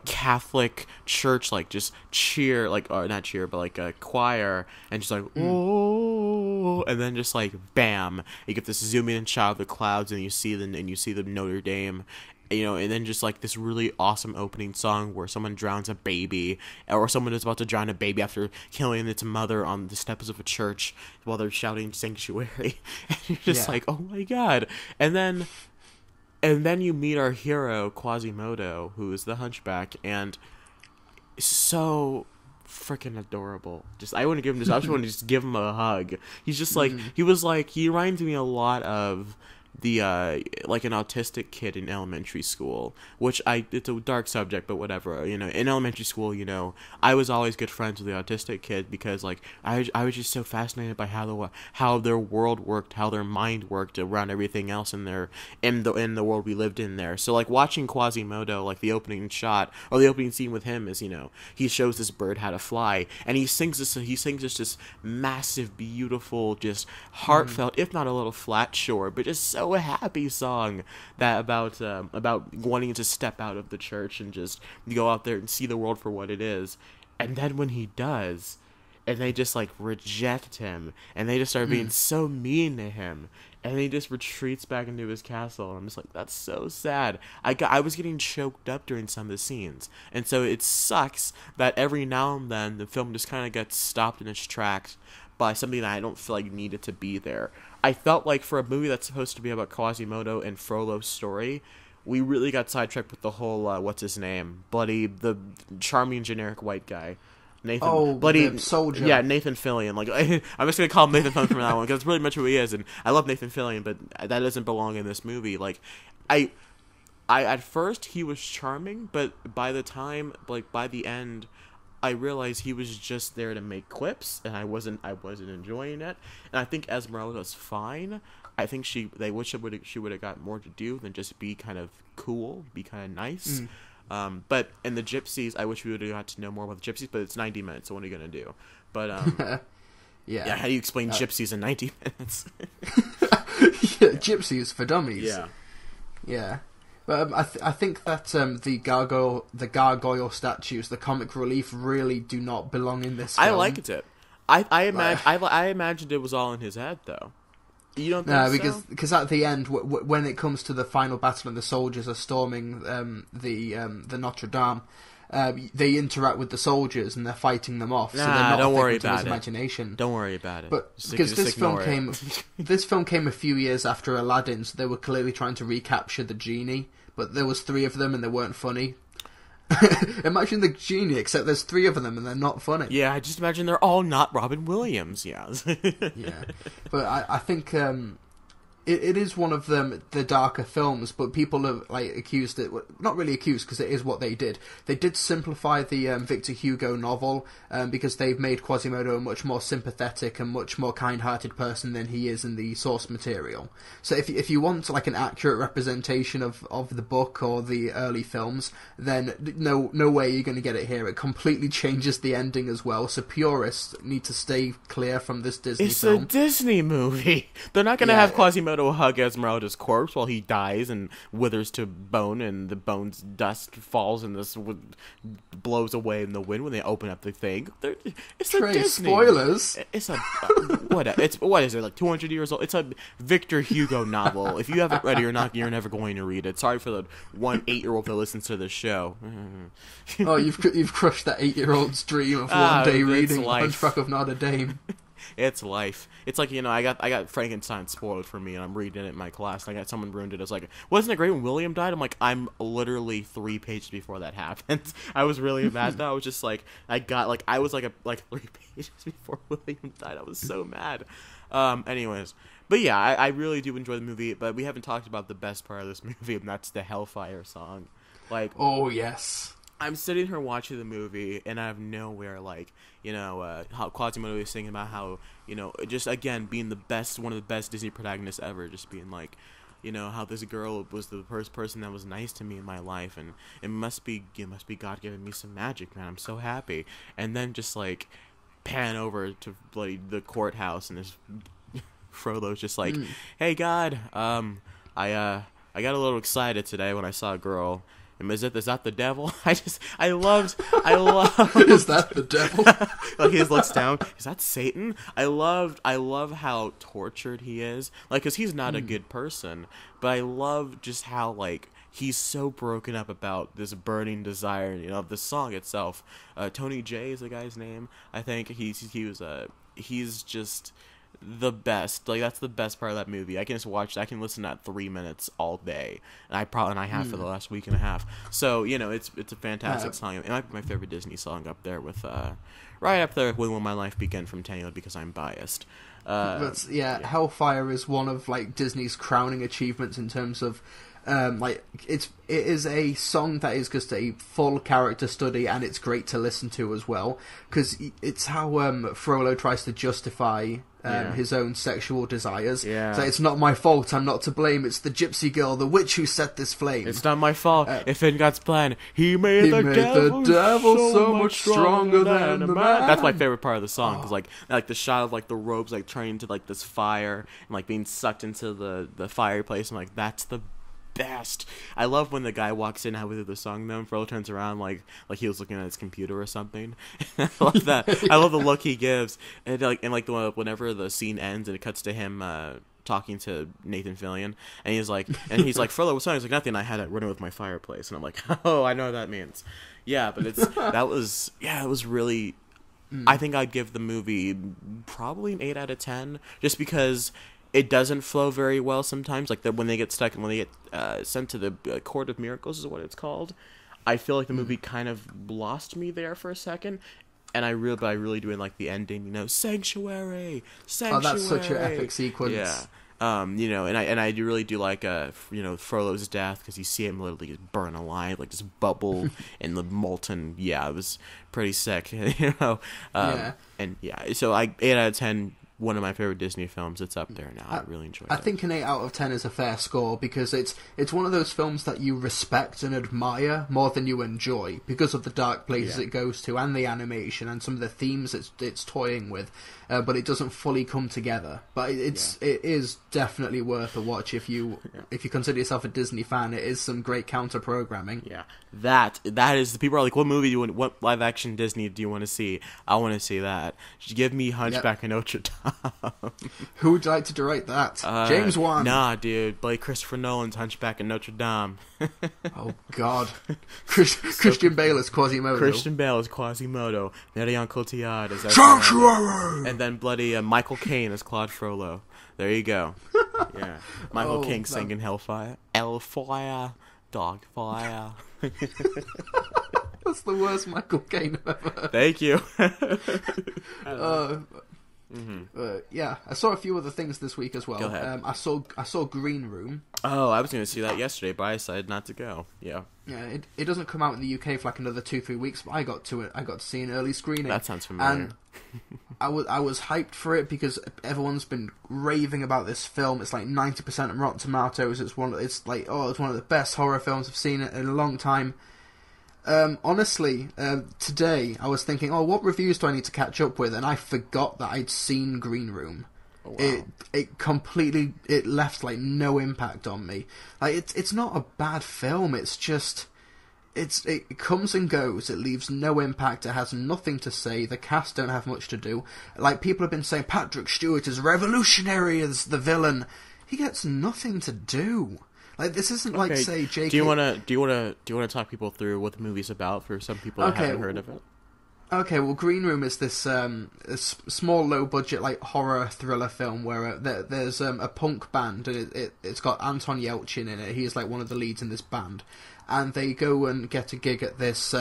Catholic church, like just cheer, or not cheer, but like a choir, and just like oh, and then just like bam, you get this zooming in shot of the clouds, and you see the Notre Dame. And then just like this really awesome opening song where someone drowns a baby, or someone is about to drown a baby after killing its mother on the steps of a church while they're shouting sanctuary. And you're just like, oh my god. And then you meet our hero, Quasimodo, who is the Hunchback, and so freaking adorable. I want to give him I just want to just give him a hug. He's just like, he reminds me a lot of the like an autistic kid in elementary school, which it's a dark subject, but whatever. In elementary school, I was always good friends with the autistic kid because like I was just so fascinated by how their world worked, how their mind worked around everything else in the world we lived in there. So like watching Quasimodo, like the opening shot or the opening scene with him is, he shows this bird how to fly, and he sings this massive, beautiful, just heartfelt, if not a little flat short, but just so happy song that about wanting to step out of the church and just go out there and see the world for what it is. And then when he does, and they just like reject him, and they just start being so mean to him, and he just retreats back into his castle, and I'm just like, that's so sad. I was getting choked up during some of the scenes, and so it sucks that every now and then the film just kind of gets stopped in its tracks by something that I don't feel like needed to be there. I felt like for a movie that's supposed to be about Quasimodo and Frollo's story, we really got sidetracked with the whole, what's his name? The charming generic white guy. Nathan,
the soldier.
Yeah, Nathan Fillion. Like, I'm just gonna call him Nathan Fillion from that one because it's really much who he is, and I love Nathan Fillion, but that doesn't belong in this movie. Like, I at first he was charming, but by the end, I realized he was just there to make quips, and I wasn't enjoying it. And I think Esmeralda's fine. I think she would have got more to do than just be kind of cool, be kind of nice. But in the Gypsies, I wish we would have got to know more about the Gypsies. But it's 90 minutes, so what are you gonna do? But yeah. How do you explain Gypsies in 90 minutes?
Gypsies for dummies. Yeah. But I think that the gargoyle statues, the comic relief, really do not belong in this film.
I liked it. I imagined it was all in his head, though. You don't think
so? Because at the end, when it comes to the final battle and the soldiers are storming the Notre Dame, they interact with the soldiers and they're fighting them off. So they're not
don't worry
about
his
imagination.
Don't worry about it.
But because this film came a few years after Aladdin, so they were clearly trying to recapture the genie. But there was 3 of them and they weren't funny. Imagine the genie, except there's 3 of them and they're not funny.
Yeah, I just imagine they're all not Robin Williams. Yeah.
Yeah, but I think it is one of the darker films, but people have accused it. Not really accused, because it is what they did. They did simplify the Victor Hugo novel because they've made Quasimodo a much more sympathetic and much more kind-hearted person than he is in the source material. So if you want an accurate representation of the book or the early films, then no way you're going to get it here. It completely changes the ending as well. So purists need to stay clear from this Disney film.
It's a Disney movie. They're not going to have Quasimodo hug Esmeralda's corpse while he dies and withers to bone, and the bone's dust falls and this blows away in the wind when they open up the thing. It's a Disney.
Spoilers.
It's a what is it, like 200 years old? It's a Victor Hugo novel. If you haven't read it, you're never going to read it. Sorry for the 8-year-old that listens to this show.
Oh, you've crushed that 8-year-old's dream of one day reading Hunchback of Notre Dame.
It's life. It's like, I got Frankenstein spoiled for me, and I'm reading it in my class, and I got someone ruined it. I was like, wasn't it great when William died? I'm like, I'm literally 3 pages before that happened. I was really mad. I was just like, I was 3 pages before William died. I was so mad. Anyways, But yeah, I really do enjoy the movie, but we haven't talked about the best part of this movie, and that's the Hellfire song. Like,
oh yes,
I'm sitting here watching the movie, and out of nowhere, like, how Quasimodo is singing about how, just again being one of the best Disney protagonists ever, just being like, how this girl was the first person that was nice to me in my life, and it must be God giving me some magic, man. I'm so happy. And then just like pan over to bloody the courthouse, and there's Frollo's just like, "Hey God, I got a little excited today when I saw a girl. And is that the devil?" I love.
Is that the devil?
Like, he just looks down. Is that Satan? I love how tortured he is. Like, cause he's not a good person, but I love just how like he's so broken up about this burning desire. The song itself. Tony J is the guy's name. I think he's just the best. Like, that's the best part of that movie. I can listen to that 3 minutes all day, and I have for the last week and a half. So it's a fantastic song. It might be my favorite Disney song, up there with right up there with When My Life Began from Taylor, because I'm biased.
Hellfire is one of like Disney's crowning achievements in terms of it is a song that is just a full character study, and it's great to listen to as well, because it's how Frollo tries to justify his own sexual desires.
Yeah.
So it's not my fault, I'm not to blame, it's the gypsy girl, the witch who set this flame.
It's not my fault. If in God's plan, he made the devil so much stronger than the man. That's my favorite part of the song, because like the shot of like the robes like turning into like this fire and like being sucked into the fireplace, and like that's the best. I love when the guy walks in halfway through the song, though, and Frollo turns around like he was looking at his computer or something. I love that. I love the look he gives, and whenever the scene ends and it cuts to him talking to Nathan Fillion, and he's like, Frollo, what's wrong? He's like, nothing. I had it running with my fireplace, and I'm like, oh, I know what that means. Yeah, but it was really. I think I'd give the movie probably an 8 out of 10, just because it doesn't flow very well sometimes. Like when they get stuck and when they get sent to the Court of Miracles is what it's called. I feel like the movie kind of lost me there for a second, and I really do like the ending. Sanctuary.
Oh, that's such an epic sequence.
Yeah. And I really do like Frollo's death, because you see him literally just burn alive, like just bubble in the molten. Yeah, it was pretty sick. And yeah, so 8 out of 10. One of my favorite Disney films. It's up there now. I really enjoyed it.
I think an 8 out of 10 is a fair score, because it's one of those films that you respect and admire more than you enjoy, because of the dark places it goes to, and the animation, and some of the themes it's toying with, but it doesn't fully come together. But it is definitely worth a watch if you consider yourself a Disney fan. It is some great counter programming.
Yeah, that is. The people are like, what live action Disney do you want to see? I want to see that. Just give me Hunchback and Notre.
Who would you like to direct that? James Wan.
Nah, dude. Like Christopher Nolan's Hunchback and Notre Dame.
Oh, God. Christian Bale as Quasimodo.
Christian Bale as Quasimodo. Marion Cotillard as
Sanctuary!
And then bloody Michael Caine as Claude Frollo. There you go. Yeah. Michael Caine singing Hellfire. Hellfire. Dogfire.
That's the worst Michael Caine I've ever heard.
Thank you.
Yeah, I saw a few other things this week as well.
Go ahead.
I saw Green Room.
Oh, I was going to see that yesterday, but I decided not to go. Yeah.
Yeah, it doesn't come out in the UK for like another 2-3 weeks, but I got to see an early screening.
That sounds familiar.
And I was hyped for it because everyone's been raving about this film. It's like 90% on Rotten Tomatoes. It's one of the best horror films I've seen in a long time. Honestly, today I was thinking, what reviews do I need to catch up with? And I forgot that I'd seen Green Room. Oh, wow. It completely left like no impact on me. Like it's not a bad film. It's just it comes and goes. It leaves no impact. It has nothing to say. The cast don't have much to do. Like people have been saying, Patrick Stewart is revolutionary as the villain. He gets nothing to do. Like this isn't like say J.K.
Do you want to talk people through what the movie's about for some people that haven't heard of it?
Okay, well, Green Room is this small, low-budget like horror thriller film where there's a punk band, and it's got Anton Yelchin in it. He's like one of the leads in this band, and they go and get a gig at this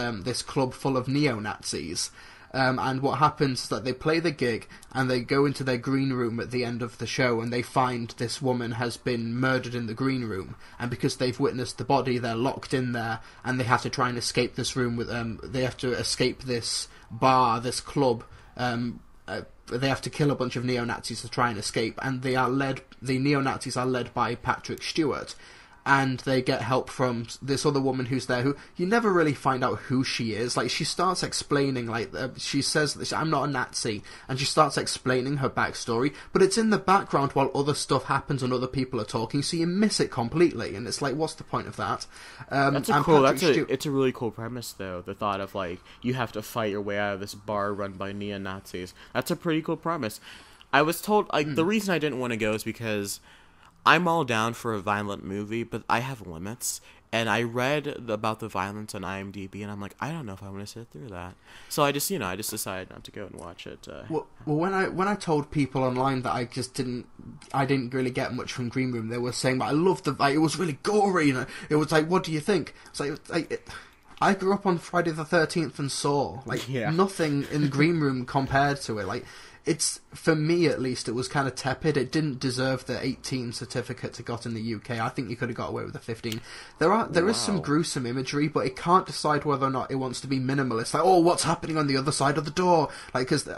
club full of neo-Nazis. And what happens is that they play the gig and they go into their green room at the end of the show and they find this woman has been murdered in the green room. And because they've witnessed the body, they're locked in there and they have to try and escape this room. They have to escape this bar, this club. They have to kill a bunch of neo-Nazis to try and escape. And the neo-Nazis are led by Patrick Stewart. And they get help from this other woman who's there, who you never really find out who she is. Like, she starts explaining, she says that I'm not a Nazi, and she starts explaining her backstory, but it's in the background while other stuff happens and other people are talking, so you miss it completely, and it's like, what's the point of that?
It's a really cool premise, though, the thought of, like, you have to fight your way out of this bar run by neo-Nazis. That's a pretty cool premise. I was told, the reason I didn't want to go is because I'm all down for a violent movie, but I have limits. And I read about the violence on IMDb, and I'm like, I don't know if I want to sit through that. So I just decided not to go and watch it.
Well, when I told people online that I didn't really get much from Green Room, they were saying, but I loved it was really gory, and it was like, what do you think? It's like, I grew up on Friday the 13th and Saw, nothing in Green Room compared to it. Like, it's, for me at least, it was kind of tepid. It didn't deserve the 18 certificate it got in the UK. I think you could have got away with the 15. There is some gruesome imagery, but it can't decide whether or not it wants to be minimalist. Like, oh, what's happening on the other side of the door? Like, because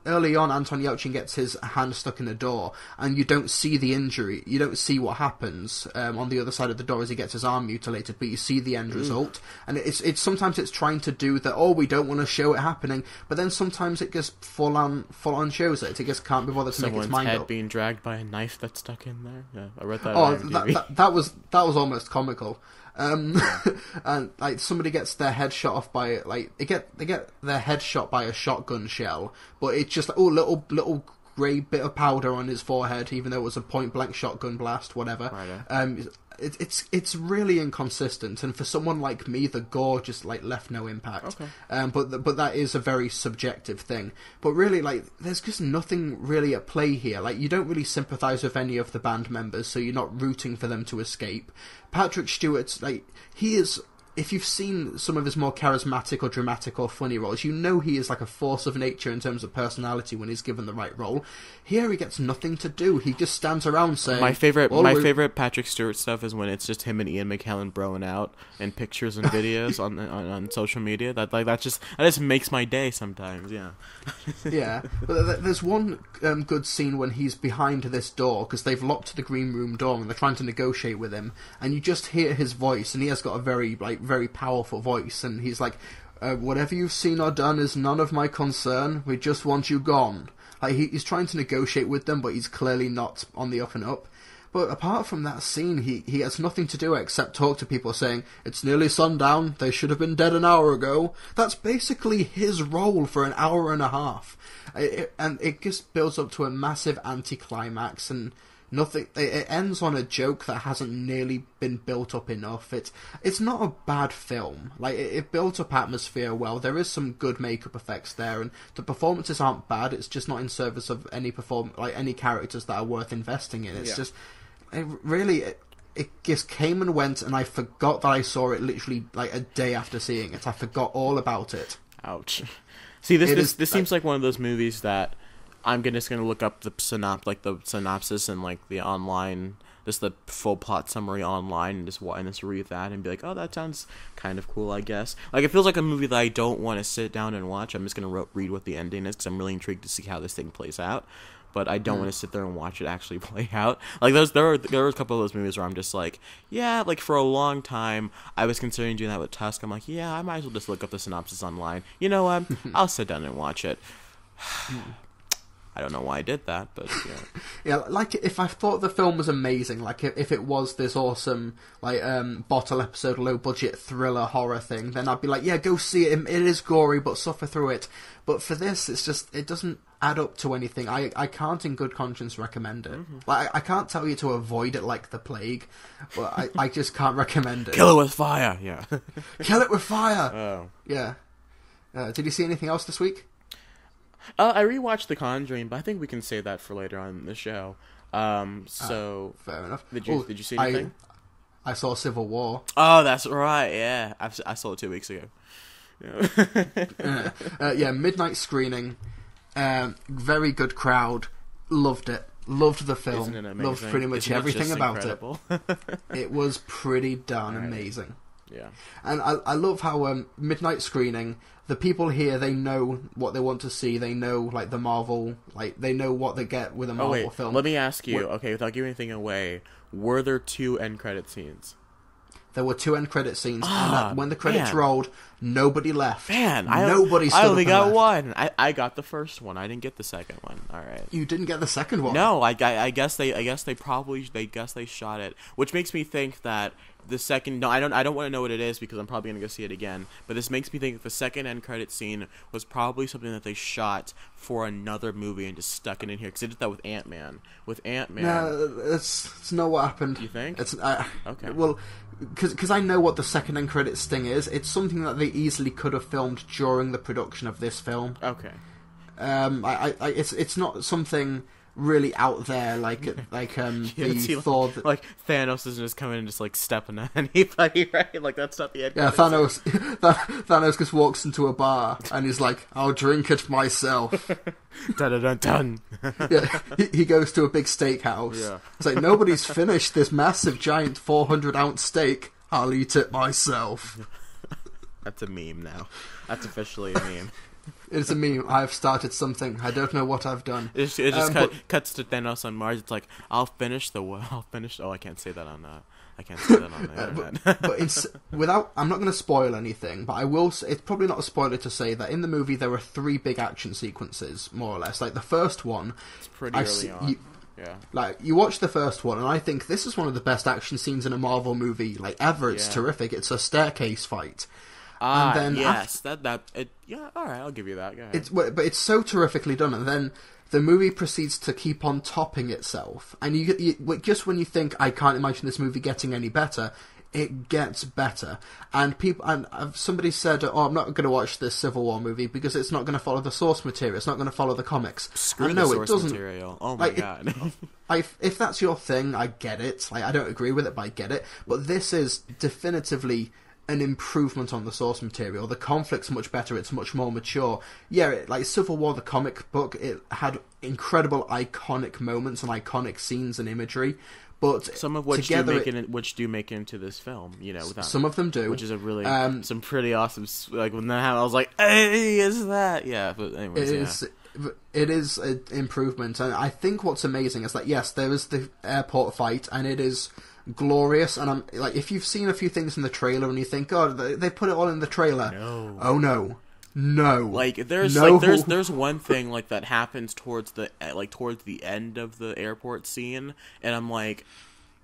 early on, Anton Yelchin gets his hand stuck in a door, and you don't see the injury. You don't see what happens on the other side of the door as he gets his arm mutilated, but you see the end result. And it's sometimes it's trying to do that, oh, we don't want to show it happening, but then sometimes it just full on shows it. It just can't be bothered to make its mind up.
Someone's head being dragged by a knife that's stuck in there. Yeah, I read that.
That was almost comical. And like, somebody gets their head shot off by, like, they get their head shot by a shotgun shell, but it's just like, oh, little grey bit of powder on his forehead, even though it was a point blank shotgun blast, whatever. Right. It's really inconsistent, and for someone like me, the gore just like left no impact. Okay. But that is a very subjective thing. But really, like, there's just nothing really at play here. Like, you don't really sympathise with any of the band members, so you're not rooting for them to escape. Patrick Stewart's, like, he is. If you've seen some of his more charismatic or dramatic or funny roles, you know he is like a force of nature in terms of personality when he's given the right role. Here he gets nothing to do. He just stands around saying... My
favorite Patrick Stewart stuff is when it's just him and Ian McKellen broing out in pictures and videos on social media. That just makes my day sometimes, yeah.
Yeah, but there's one good scene when he's behind this door, because they've locked the green room door and they're trying to negotiate with him, and you just hear his voice, and he has got a very powerful voice, and he's like, whatever you've seen or done is none of my concern, we just want you gone. Like, he's trying to negotiate with them, but he's clearly not on the up and up. But apart from that scene, he has nothing to do except talk to people saying, it's nearly sundown, they should have been dead an hour ago. That's basically his role for an hour and a half. And it just builds up to a massive anticlimax, and nothing. It ends on a joke that hasn't nearly been built up enough. It's not a bad film. Like, it built up atmosphere well. There is some good makeup effects there, and the performances aren't bad. It's just not in service of any any characters that are worth investing in. It's just it just came and went, and I forgot that I saw it literally like a day after seeing it. I forgot all about it.
Ouch. See, this seems like one of those movies that I'm just gonna look up the synopsis and like the online, just the full plot summary online, and just read that and be like, oh, that sounds kind of cool, I guess. Like, it feels like a movie that I don't want to sit down and watch. I'm just gonna read what the ending is because I'm really intrigued to see how this thing plays out. But I don't want to sit there and watch it actually play out. Like, there were a couple of those movies where I'm just like, yeah, like, for a long time, I was considering doing that with Tusk. I'm like, yeah, I might as well just look up the synopsis online. You know what? I'll sit down and watch it. I don't know why I did that, but yeah.
Yeah, like, if I thought the film was amazing, like if it was this awesome, like, bottle episode, low budget thriller horror thing, then I'd be like, yeah, go see it. It is gory, but suffer through it. But for this, it's just, it doesn't add up to anything. I can't in good conscience recommend it. Mm-hmm. Like, I can't tell you to avoid it like the plague, but I just can't recommend it.
Kill it with fire, yeah.
Kill it with fire!
Oh.
Yeah. Did you see anything else this week?
I rewatched The Conjuring, but I think we can save that for later on in the show. So
fair enough.
Did you see anything?
I saw Civil War.
Oh, that's right. Yeah, I saw it 2 weeks ago.
Midnight screening. Very good crowd. Loved it. Loved the film.
Isn't it amazing?
Loved pretty much everything about
incredible?
it. It was pretty darn amazing.
Yeah.
And I love how midnight screening, the people here, they know what they want to see. They know, like, the Marvel, like, they know what they get with a Marvel film.
Let me ask you, okay, without giving anything away, were there 2 end credit scenes?
There were 2 end credit scenes, and when the credits rolled, nobody left.
Nobody
stood
I only
up and
got
left.
one. I got the first one. I didn't get the second one. All right.
You didn't get the second one?
No, I guess they shot it, which makes me think that the second. No, I don't want to know what it is because I'm probably gonna go see it again. But this makes me think that the second end credit scene was probably something that they shot for another movie and just stuck it in here because they did that with Ant-Man.
No, it's not what happened.
You think?
It's
okay.
Well, because I know what the second end credit sting is. It's something that they easily could have filmed during the production of this film.
Okay.
It's not something really out there like Thor.
Like Thanos isn't just coming and just like stepping on anybody, right? Like that's not the end.
Yeah, Thanos just walks into a bar and he's like, "I'll drink it myself."
Dun dun dun dun.
Yeah, he goes to a big steakhouse. Yeah. It's like, nobody's finished this massive, giant 400-ounce steak. I'll eat it myself.
That's a meme now. That's officially a meme.
It's a meme. I've started something. I don't know what I've done.
It just cuts to Thanos on Mars. It's like, I'll finish. Oh, I can't say that on. I can't say that on the internet.
I'm not going to spoil anything, but I will. It's probably not a spoiler to say that in the movie there are 3 big action sequences, more or less. Like the first one,
it's pretty early on. Yeah.
Like, you watch the first one, and I think this is one of the best action scenes in a Marvel movie, like, ever. It's terrific. It's a staircase fight.
And then yes, all right, I'll give you that. Go ahead.
But it's so terrifically done, and then the movie proceeds to keep on topping itself. And you just when you think, I can't imagine this movie getting any better, it gets better. And somebody said, "Oh, I'm not going to watch this Civil War movie because it's not going to follow the source material. It's not going to follow the comics."
Screw the source material. Oh my god.
If that's your thing, I get it. Like, I don't agree with it, but I get it. But this is definitively an improvement on the source material. The conflict's much better. It's much more mature. Yeah, like Civil War, the comic book, it had incredible iconic moments and iconic scenes and imagery. But
some of which do make it into this film,
some of them do,
which is a really some pretty awesome. Like when that happened, I was like, "Hey, is that?" Yeah, but anyways,
it is an improvement, and I think what's amazing is that yes, there is the airport fight, and it is glorious. And I'm like, if you've seen a few things in the trailer and you think, "God, they put it all in the trailer," oh no.
Like there's one thing like that happens towards the end of the airport scene, and I'm like,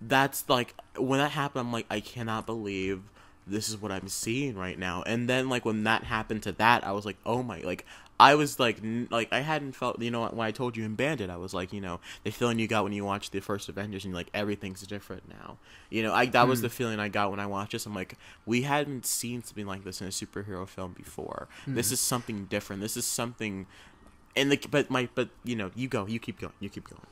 that's like when that happened, I'm like, I cannot believe this is what I'm seeing right now. And then like when that happened to that, I was like, oh my, like I was like I hadn't felt, when I told you in Bandit, I was like, the feeling you got when you watch the first Avengers and like everything's different now. That was the feeling I got when I watched this. I'm like, we hadn't seen something like this in a superhero film before. This is something different. This is something. And you keep going.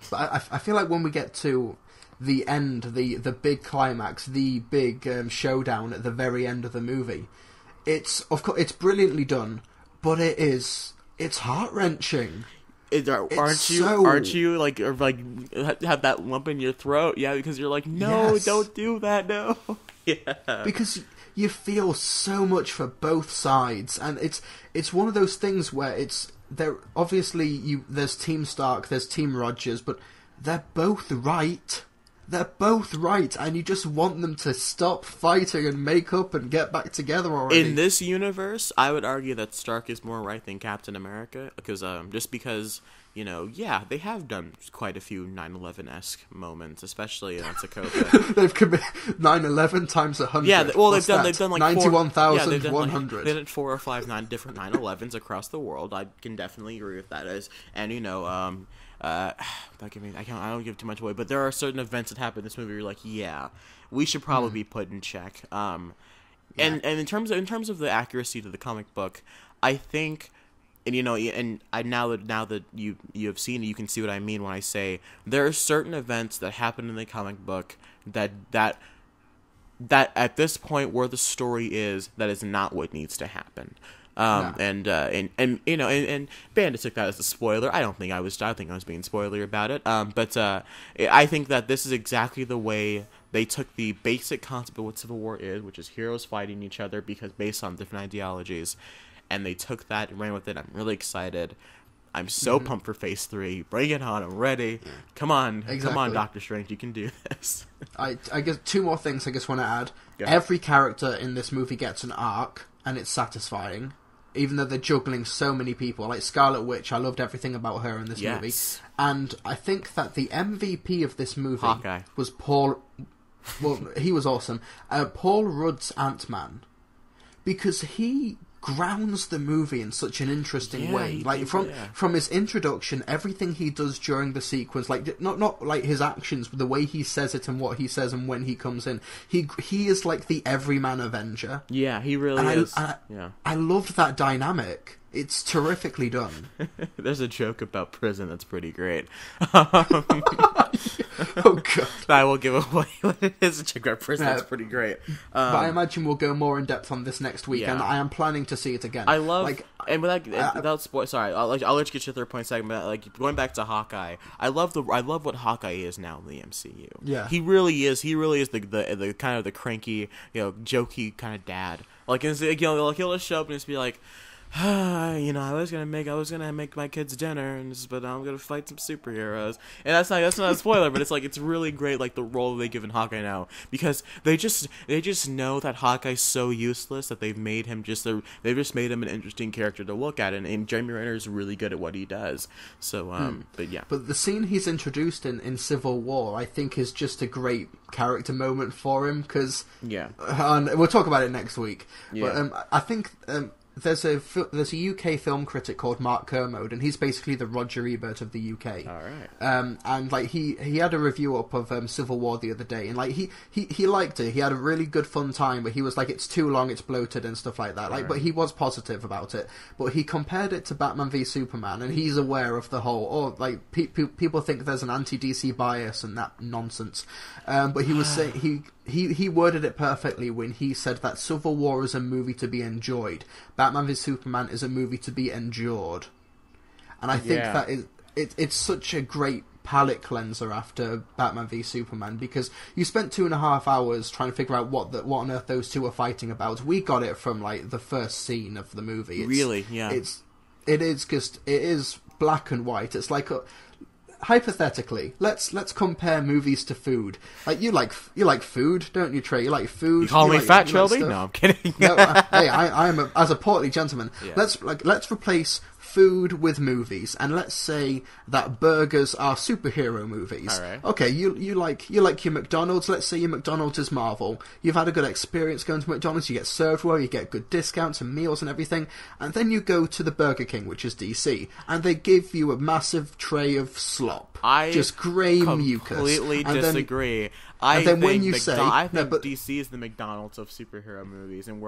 But I feel like when we get to the end, the big climax, the big showdown at the very end of the movie, it's brilliantly done, but it's heart-wrenching.
Aren't you like have that lump in your throat? Yeah, because you're like, no, yes. Don't do that, no. Yeah,
because you feel so much for both sides, and it's one of those things where there's Team Stark, there's Team Rogers, but they're both right. They're both right, and you just want them to stop fighting and make up and get back together already.
In this universe, I would argue that Stark is more right than Captain America, because they have done quite a few 9/11-esque moments, especially in Sokovia.
They've committed 9/11 times 100.
Yeah, well, they've done like
91,100.
They did 4 or 5 different 9/11s across the world. I can definitely agree with that. I don't give too much away, but there are certain events that happen in this movie where you're like, yeah, we should probably be put in check. And in terms of the accuracy to the comic book, I think, and now that you have seen it, you can see what I mean when I say there are certain events that happen in the comic book that that at this point where the story is, that is not what needs to happen. And you know, and Bandit took that as a spoiler. I think I was being spoilery about it. But I think that this is exactly the way they took the basic concept of what Civil War is, which is heroes fighting each other because based on different ideologies, and they took that and ran with it. I'm really excited. I'm so pumped for Phase 3. Bring it on. I'm ready. Come on. Exactly. Come on, Doctor Strange. You can do this.
I guess two more things I just want to add. Every character in this movie gets an arc, and it's satisfying. Even though they're juggling so many people. Like Scarlet Witch, I loved everything about her in this movie. And I think that the MVP of this movie was Paul... Well, he was awesome. Paul Rudd's Ant-Man. Because he grounds the movie in such an interesting way. Like from his introduction, everything he does during the sequence, like not like his actions, but the way he says it and what he says and when he comes in, he is like the everyman Avenger.
Yeah, he really is.
I loved that dynamic. It's terrifically done.
There's a joke about prison that's pretty great.
Oh, God.
I will give away what it is. A joke about prison that's pretty great.
But I imagine we'll go more in depth on this next week, and I am planning to see it again.
I love... and without spoil... Sorry, I'll let you get your third point second, but like, going back to Hawkeye, I love what Hawkeye is now in the MCU.
Yeah.
He really is the kind of the cranky, jokey kind of dad. Like, he'll just show up and just be like... I was gonna make my kids dinner, but I'm gonna fight some superheroes, and that's not a spoiler, but it's really great, like the role they give in Hawkeye now, because they just know that Hawkeye's so useless that they've made him an interesting character to look at, and Jeremy Renner is really good at what he does. So, but the
scene he's introduced in Civil War, I think, is just a great character moment for him, because and we'll talk about it next week. But I think. There's a UK film critic called Mark Kermode, and he's basically the Roger Ebert of the UK.
All right.
And like he had a review up of Civil War the other day, and like he liked it. He had a really good fun time, but he was like, it's too long, it's bloated and stuff like that. Like, but he was positive about it. But he compared it to Batman v Superman, and he's aware of the whole. People think there's an anti-DC bias and that nonsense. But he was saying he worded it perfectly when he said that Civil War is a movie to be enjoyed. Batman v Superman is a movie to be endured. And I think that it's such a great palate cleanser after Batman v Superman, because you spent 2.5 hours trying to figure out what on earth those two are fighting about. We got it from like the first scene of the movie. It is black and white. It's like hypothetically, let's compare movies to food. Like you like food, don't you, Trey? You like food.
You call me fat, Trilbee? No, I'm kidding.
No, hey, I am as a portly gentleman. Yeah. Let's replace food with movies, and let's say that burgers are superhero movies.
All right.
Okay, you like your McDonald's. Let's say your McDonald's is Marvel. You've had a good experience going to McDonald's. You get served well. You get good discounts and meals and everything. And then you go to the Burger King, which is DC, and they give you a massive tray of slop, just grey mucus.
I completely disagree. I think DC is the McDonald's of superhero movies, and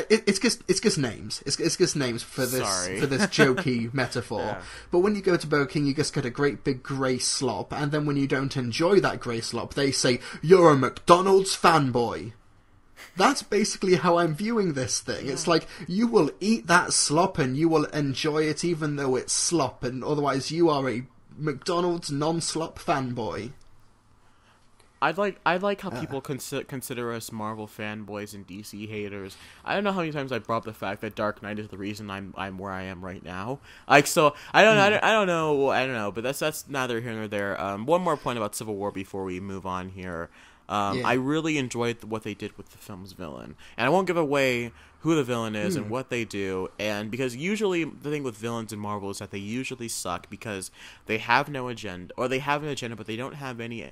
it's just names. It's just names for this jokey metaphor. Yeah. But when you go to Burger King, you just get a great big grey slop, and then when you don't enjoy that grey slop, they say you're a McDonald's fanboy. That's basically how I'm viewing this thing. Yeah. It's like, you will eat that slop and you will enjoy it even though it's slop, and otherwise you are a McDonald's non-slop fanboy.
I like how people consider us Marvel fanboys and DC haters. I don't know how many times I brought up the fact that Dark Knight is the reason I'm where I am right now. Like, so I don't know, but that's neither here nor there. One more point about Civil War before we move on here. I really enjoyed what they did with the film's villain, and I won't give away who the villain is and what they do, and because usually the thing with villains in Marvel is that they usually suck because they have no agenda, or they have an agenda but they don't have any.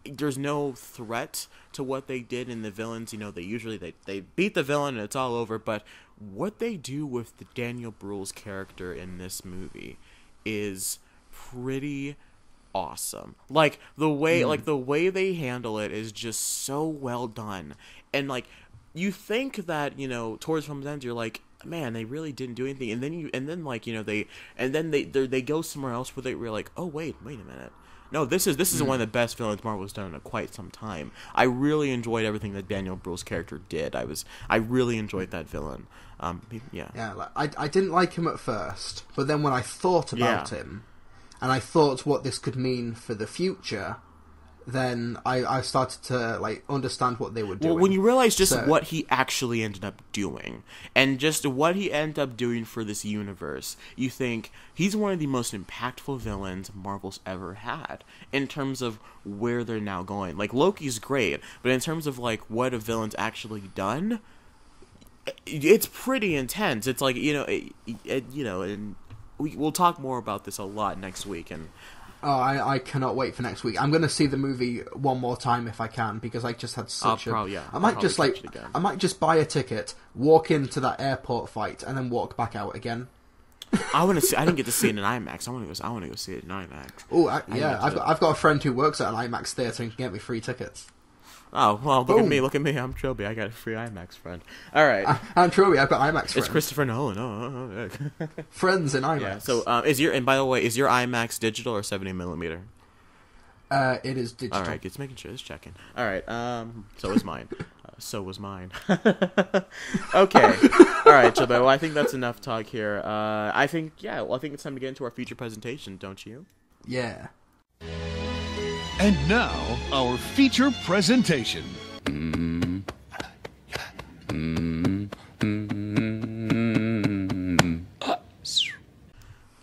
There's no threat to what they did in the villains. They usually they beat the villain and it's all over. But what they do with the Daniel Bruhl's character in this movie is pretty awesome. Like the way they handle it is just so well done. And like, you think that towards film's end you're like, man, they really didn't do anything, and then they go somewhere else with it where you're like, oh wait a minute. No, this is one of the best villains Marvel's done in quite some time. I really enjoyed everything that Daniel Bruhl's character did. I really enjoyed that villain.
Yeah, I didn't like him at first, but then when I thought about him, and I thought what this could mean for the future, then I started to understand what they were doing.
Well, when you realize just what he actually ended up doing, and just what he ended up doing for this universe, you think he's one of the most impactful villains Marvel's ever had in terms of where they're now going. Loki's great, but in terms of what a villain's actually done, it's pretty intense. It's and we'll talk more about this a lot next week. And
I cannot wait for next week. I'm going to see the movie one more time if I can, because I just had such I might just buy a ticket, walk into that airport fight, and then walk back out again.
I want to see. I didn't get to see it in IMAX. I want to go see it in IMAX.
Oh, I've got a friend who works at an IMAX theater and can get me free tickets.
Oh, well, look at me, I'm Trilbee. I got a free IMAX friend. All right.
I'm Trilbee, I've got IMAX friends.
It's Christopher Nolan. Oh.
Friends in IMAX.
Yeah, so, by the way, is your IMAX digital or 70mm?
It is digital.
All right, just making sure, just checking. All right, so is mine. So was mine. Okay. All right, Trilbee, well, I think that's enough talk here. I think it's time to get into our feature presentation, don't you?
Yeah.
And now, our feature presentation.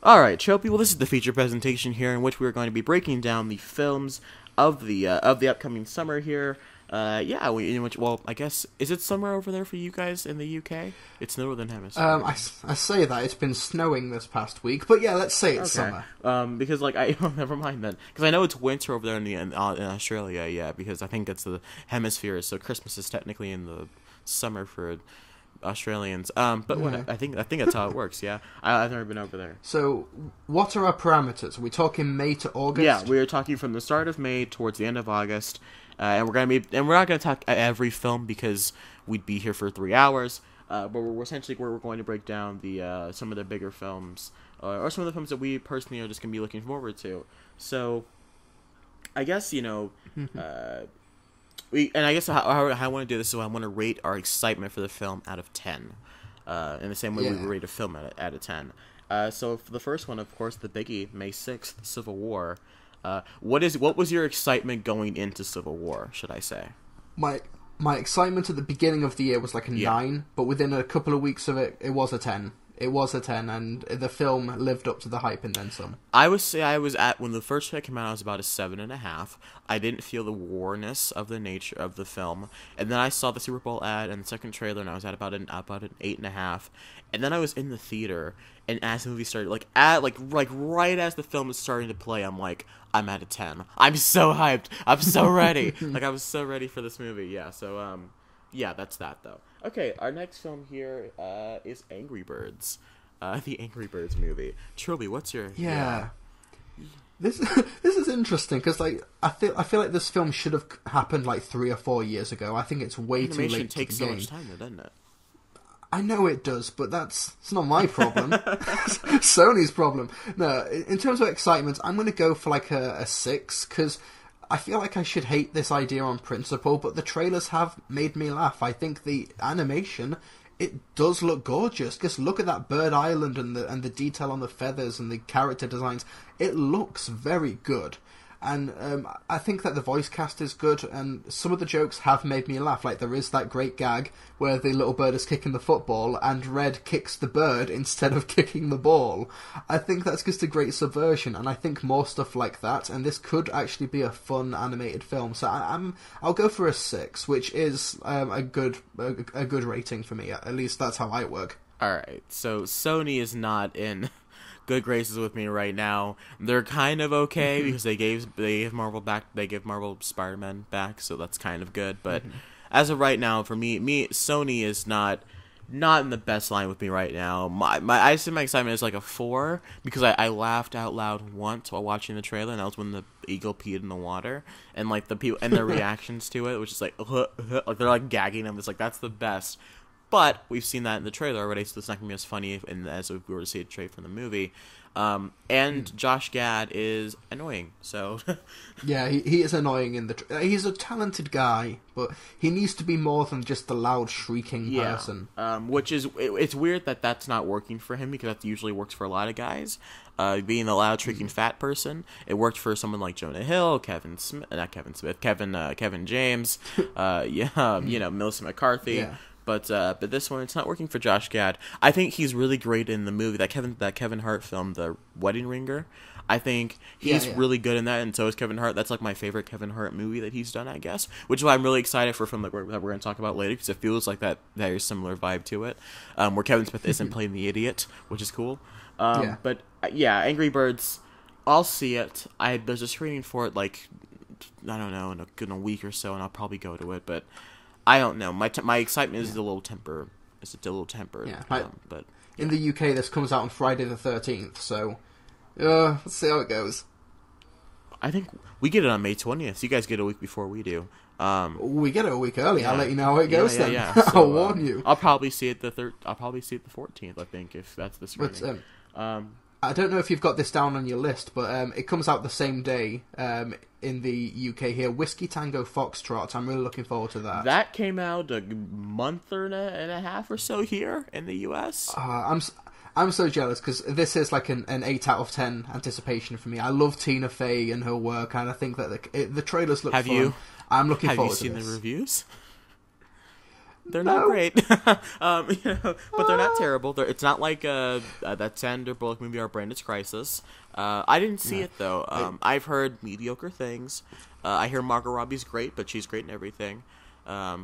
Alright, Trophy, well, this is the feature presentation here in which we're going to be breaking down the films of the upcoming summer here. I guess, is it summer over there for you guys in the UK? It's Northern Hemisphere.
I say that, it's been snowing this past week, but yeah, let's say it's summer.
Because, never mind then. Because I know it's winter over there in Australia, yeah, because I think it's the hemisphere, so Christmas is technically in the summer for Australians. But I think that's how it works, yeah. I've never been over there.
So, what are our parameters? Are we talking May to August?
Yeah, we are talking from the start of May towards the end of August. And we're not gonna talk every film because we'd be here for 3 hours. But we're going to break down the some of the bigger films, or some of the films that we personally are just gonna be looking forward to. So, I guess how I want to do this is I want to rate our excitement for the film out of 10, in the same way we would rate a film out of 10. So for the first one, of course, the biggie, May 6th, Civil War. What was your excitement going into Civil War, should I say?
My excitement at the beginning of the year was like a 9, but within a couple of weeks of it, it was a 10. It was a 10, and the film lived up to the hype and then some.
I would say when the first trailer came out, I was about a 7.5. I didn't feel the warness of the nature of the film, and then I saw the Super Bowl ad and the second trailer, and I was at about an 8.5. And then I was in the theater, and as the movie started, right as the film was starting to play, I'm at a 10. I'm so hyped. I'm so ready. I was so ready for this movie. Yeah. So that's that though. Okay, our next film here is Angry Birds, the Angry Birds movie. Trilby, what's your
This is interesting because I feel like this film should have happened 3 or 4 years ago. I think it's way too late.
Animation takes so much time, though, doesn't it?
I know it does, but it's not my problem. Sony's problem. No, in terms of excitement, I'm going to go for a 6 because I feel like I should hate this idea on principle, but the trailers have made me laugh. I think the animation, it does look gorgeous. Just look at that bird island and the detail on the feathers and the character designs. It looks very good. And I think that the voice cast is good, and some of the jokes have made me laugh. There is that great gag where the little bird is kicking the football, and Red kicks the bird instead of kicking the ball. I think that's just a great subversion, and I think more stuff like that, and this could actually be a fun animated film. So I'll go for a 6, which is a good rating for me. At least that's how I work.
All right, so Sony is not in good graces with me right now. They're kind of okay because they gave Marvel back. They give Marvel Spider-Man back, so that's kind of good. But as of right now, for me, Sony is not in the best line with me right now. I say my excitement is a 4 because I laughed out loud once while watching the trailer, and that was when the eagle peed in the water, and the people and their reactions to it, which is they're gagging. I'm just that's the best. But we've seen that in the trailer already, so it's not going to be as funny as if we were to see a trailer from the movie. And Josh Gad is annoying, so...
Yeah, he is annoying he's a talented guy, but he needs to be more than just the loud, shrieking person.
Which is... It's weird that that's not working for him, because that usually works for a lot of guys. Being the loud, shrieking, fat person. It worked for someone like Jonah Hill, Kevin James, Melissa McCarthy. Yeah. But this one, it's not working for Josh Gad. I think he's really great in the movie, that Kevin Hart film, The Wedding Ringer. I think he's really good in that, and so is Kevin Hart. That's like my favorite Kevin Hart movie that he's done, I guess. Which is why I'm really excited for a film that we're going to talk about later, because it feels like that very similar vibe to it, where Kevin Smith isn't playing the idiot, which is cool. But Angry Birds, I'll see it. There's a screening for it, like, I don't know, in a week or so, and I'll probably go to it, but... I don't know. My excitement is a little tempered. Yeah, but
in the UK, this comes out on Friday the 13th. So, let's see how it goes.
I think we get it on May 20th. You guys get it a week before we do.
We get it a week early. I'll let you know how it goes then.
Yeah. So,
I'll warn you.
I'll probably see it the 14th. I think, if that's the screening.
But, I don't know if you've got this down on your list, but it comes out the same day in the UK here. Whiskey Tango Foxtrot. I'm really looking forward to that.
That came out a month and a half or so here in the US.
I'm so jealous, because this is like an 8 out of 10 anticipation for me. I love Tina Fey and her work, and I think that the trailers look fun. I'm looking forward to this.
Have you seen the reviews? They're not great, but they're not terrible. It's not like that Sandra Bullock movie, Our Brandit's Crisis. I didn't see it, though. I've heard mediocre things. I hear Margot Robbie's great, but she's great in everything. I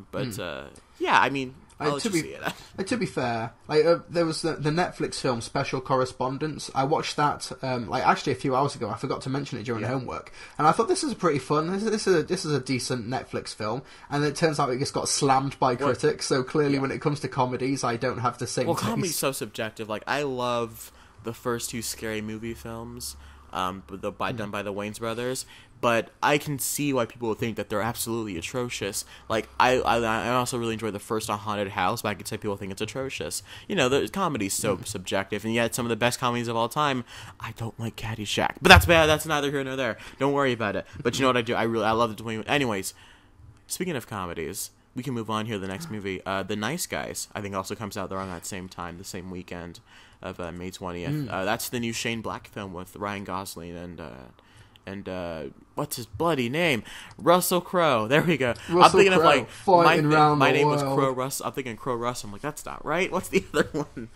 mean...
To be fair, there was the Netflix film Special Correspondence. I watched that actually a few hours ago. I forgot to mention it during homework, and I thought this is pretty fun. This is a decent Netflix film, and it turns out it just got slammed by critics. So clearly, when it comes to comedies, I don't have the same.
Well, comedy's so subjective. Like, I love the first two Scary Movie films, done by the Wayans brothers. But I can see why people would think that they're absolutely atrocious. Like, I also really enjoy the first on Haunted House, but I could say people think it's atrocious. The comedy's so subjective, and yet some of the best comedies of all time, I don't like Caddyshack. But that's bad, that's neither here nor there. Don't worry about it. But you know what I do? I love the 20... Anyways, speaking of comedies, we can move on here to the next movie. The Nice Guys, I think, also comes out there on that same time, the same weekend of May 20th. That's the new Shane Black film with Ryan Gosling and what's his bloody name? Russell Crowe. There we go. I'm thinking of like my name was Crow Russ. I'm thinking Crow Russ. I'm like, that's not right. What's the other one?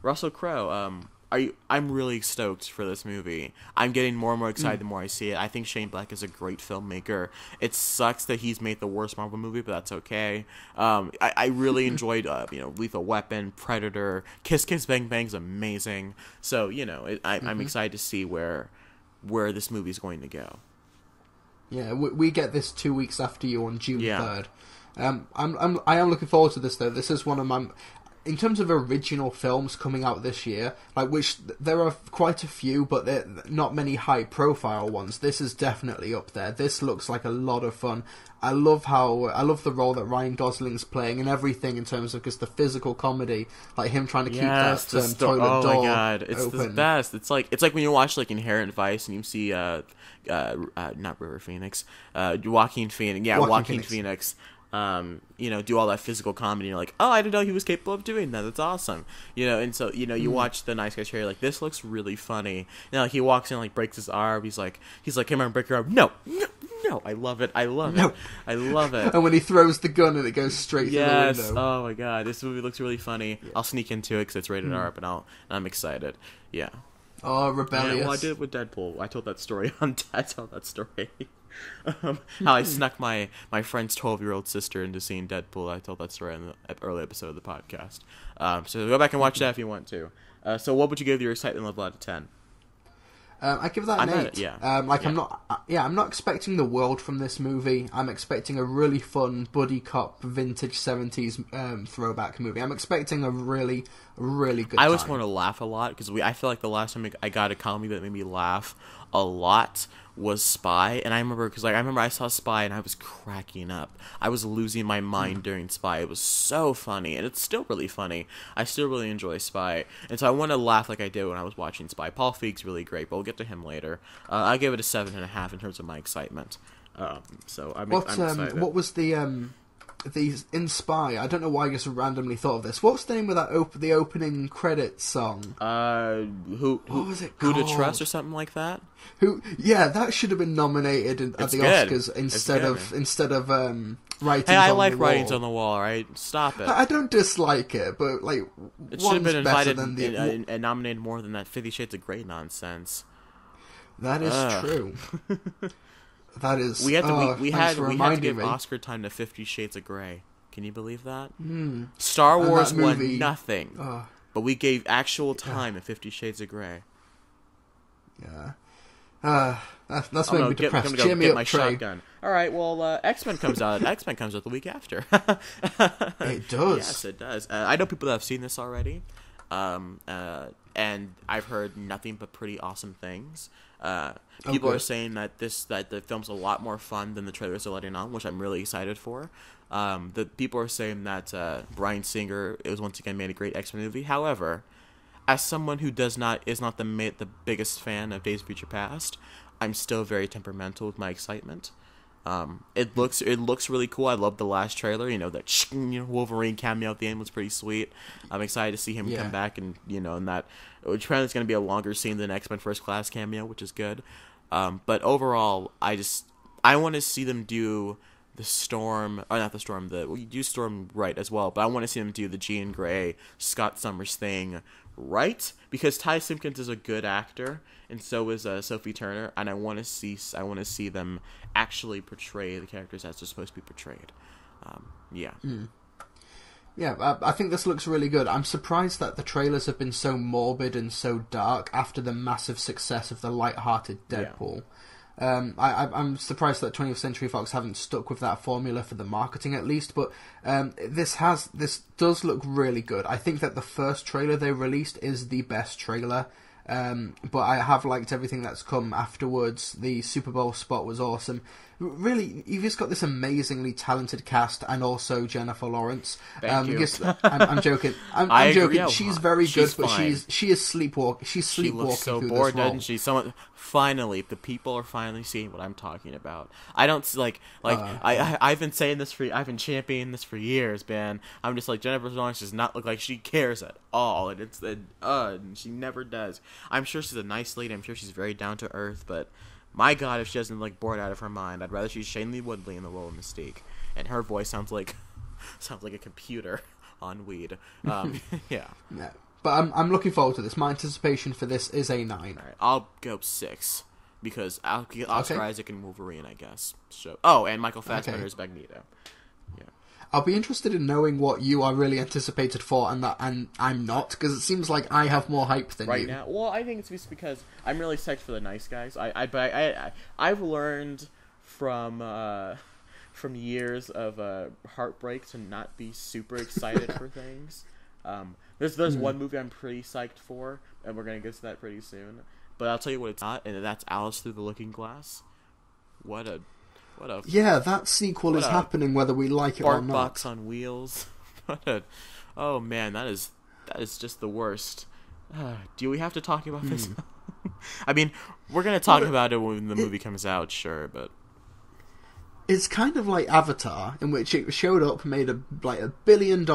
Russell Crowe. I'm really stoked for this movie. I'm getting more and more excited the more I see it. I think Shane Black is a great filmmaker. It sucks that he's made the worst Marvel movie, but that's okay. I really enjoyed Lethal Weapon, Predator, Kiss Kiss Bang Bang's amazing. So I'm excited to see where this movie's going to go.
Yeah, we get this 2 weeks after you on June 3rd. I am looking forward to this, though. This is one of my... In terms of original films coming out this year, which there are quite a few, but they're not many high-profile ones. This is definitely up there. This looks like a lot of fun. I love the role that Ryan Gosling's playing and everything in terms of just the physical comedy, like him trying to keep that toilet door open. Oh my god,
it's the best. It's like when you watch like Inherent Vice and you see not River Phoenix, Joaquin Phoenix. Yeah, Joaquin Phoenix. Do all that physical comedy, and you're like, oh, I didn't know he was capable of doing that. That's awesome. And so, you watch the Nice Guys trailer, like, this looks really funny. He walks in, like, breaks his arm. He's like, come on, break your arm. No, I love it. I love it.
And when he throws the gun and it goes straight through the window.
Oh my god, this movie looks really funny. Yeah. I'll sneak into it because it's rated R, but I'm excited. Yeah.
Oh, rebellious.
Yeah, well, I did it with Deadpool. I told that story how I snuck my friend's 12-year-old sister into seeing Deadpool. I told that story in the early episode of the podcast. So go back and watch that if you want to. So what would you give your excitement level out of 10?
I give that an 8. I'm not expecting the world from this movie. I'm expecting a really fun buddy cop vintage 70s throwback movie. I'm expecting a really really good
I
time.
always want to laugh a lot, because I feel like the last time I got a comedy that made me laugh a lot was Spy. And I remember, because I saw Spy and I was cracking up. I was losing my mind during Spy. It was so funny, and it's still really funny. I still really enjoy Spy, and so I want to laugh like I did when I was watching Spy. Paul Feig's really great, but we'll get to him later. I give it a 7.5 in terms of my excitement. So I'm excited.
What was the in Spy? I don't know why I just randomly thought of this. What's the name of that the opening credits song?
What
was it
Who to
called?
Trust or something like that?
Yeah, that should have been nominated at the
good.
Oscars instead of Writings
Hey, I
on
like
the Wall.
Writings on the Wall, right? Stop it.
I don't dislike it, but like
It should have been
better
invited
than the
and nominated more than that 50 Shades of Grey nonsense.
That is true. That is.
We had to give
me.
Oscar time to 50 Shades of Grey. Can you believe that? Star Wars won nothing, but we gave actual time to 50 Shades of Grey.
Yeah. That's made me depressed.
I'm gonna
Cheer
go
me
get
up,
my
Trey.
shotgun. All right, well, X-Men comes out. X-Men comes out the week after.
It does.
Yes, it does. I know people that have seen this already, and I've heard nothing but pretty awesome things. People are saying that the film's a lot more fun than the trailers are letting on, which I'm really excited for. The people are saying that Bryan Singer is once again made a great X-Men movie. However, as someone who is not the biggest fan of Days of Future Past, I'm still very temperamental with my excitement. It looks really cool. I love the last trailer. That Wolverine cameo at the end was pretty sweet. I'm excited to see him come back, and and that which apparently it's going to be a longer scene than X-Men First Class cameo, which is good. But overall, I want to see them do the Storm, or not the Storm. You do Storm right as well, but I want to see them do the Jean Grey, Scott Summers thing right, because Ty Simpkins is a good actor, and so is Sophie Turner, and I want to see them actually portray the characters as they're supposed to be portrayed.
Yeah, I think this looks really good. I'm surprised that the trailers have been so morbid and so dark after the massive success of the light-hearted Deadpool. I'm surprised that 20th Century Fox haven't stuck with that formula for the marketing at least, but this does look really good. I think that the first trailer they released is the best trailer, but I have liked everything that's come afterwards. The Super Bowl spot was awesome. Really, you've just got this amazingly talented cast, and also Jennifer Lawrence.
Thank you.
I'm joking. I'm joking.
Yeah,
she's very good, but
fine.
she is sleepwalking. She's sleepwalking.
She looks so
through
bored,
this role.
doesn't she? Finally, the people are finally seeing what I'm talking about. I don't I've been saying this I've been championing this for years, man. I'm just like, Jennifer Lawrence does not look like she cares at all, and she never does. I'm sure she's a nice lady. I'm sure she's very down to earth, but my God, if she doesn't look bored out of her mind, I'd rather she's Shailene Woodley in the role of Mystique, and her voice sounds like a computer on weed. Yeah.
But I'm looking forward to this. My anticipation for this is a 9.
All right, I'll go 6 because I'll get Oscar Isaac and Wolverine, I guess. So, and Michael Fassbender is Magneto. Yeah.
I'll be interested in knowing what you are really anticipated for, and I'm not, because it seems like I have more hype than you.
Right now, well, I think it's just because I'm really psyched for the Nice Guys. I've learned from years of heartbreak to not be super excited for things. There's one movie I'm pretty psyched for, and we're gonna get to that pretty soon. But I'll tell you what it's not, and that's Alice Through the Looking Glass. What a
that sequel is happening whether we like it or
Fart
not.
box on wheels. Oh man, that is just the worst. Do we have to talk about this? I mean, we're gonna talk about it when the movie comes out, sure, but
it's kind of like Avatar, in which it showed up, made $1 billion,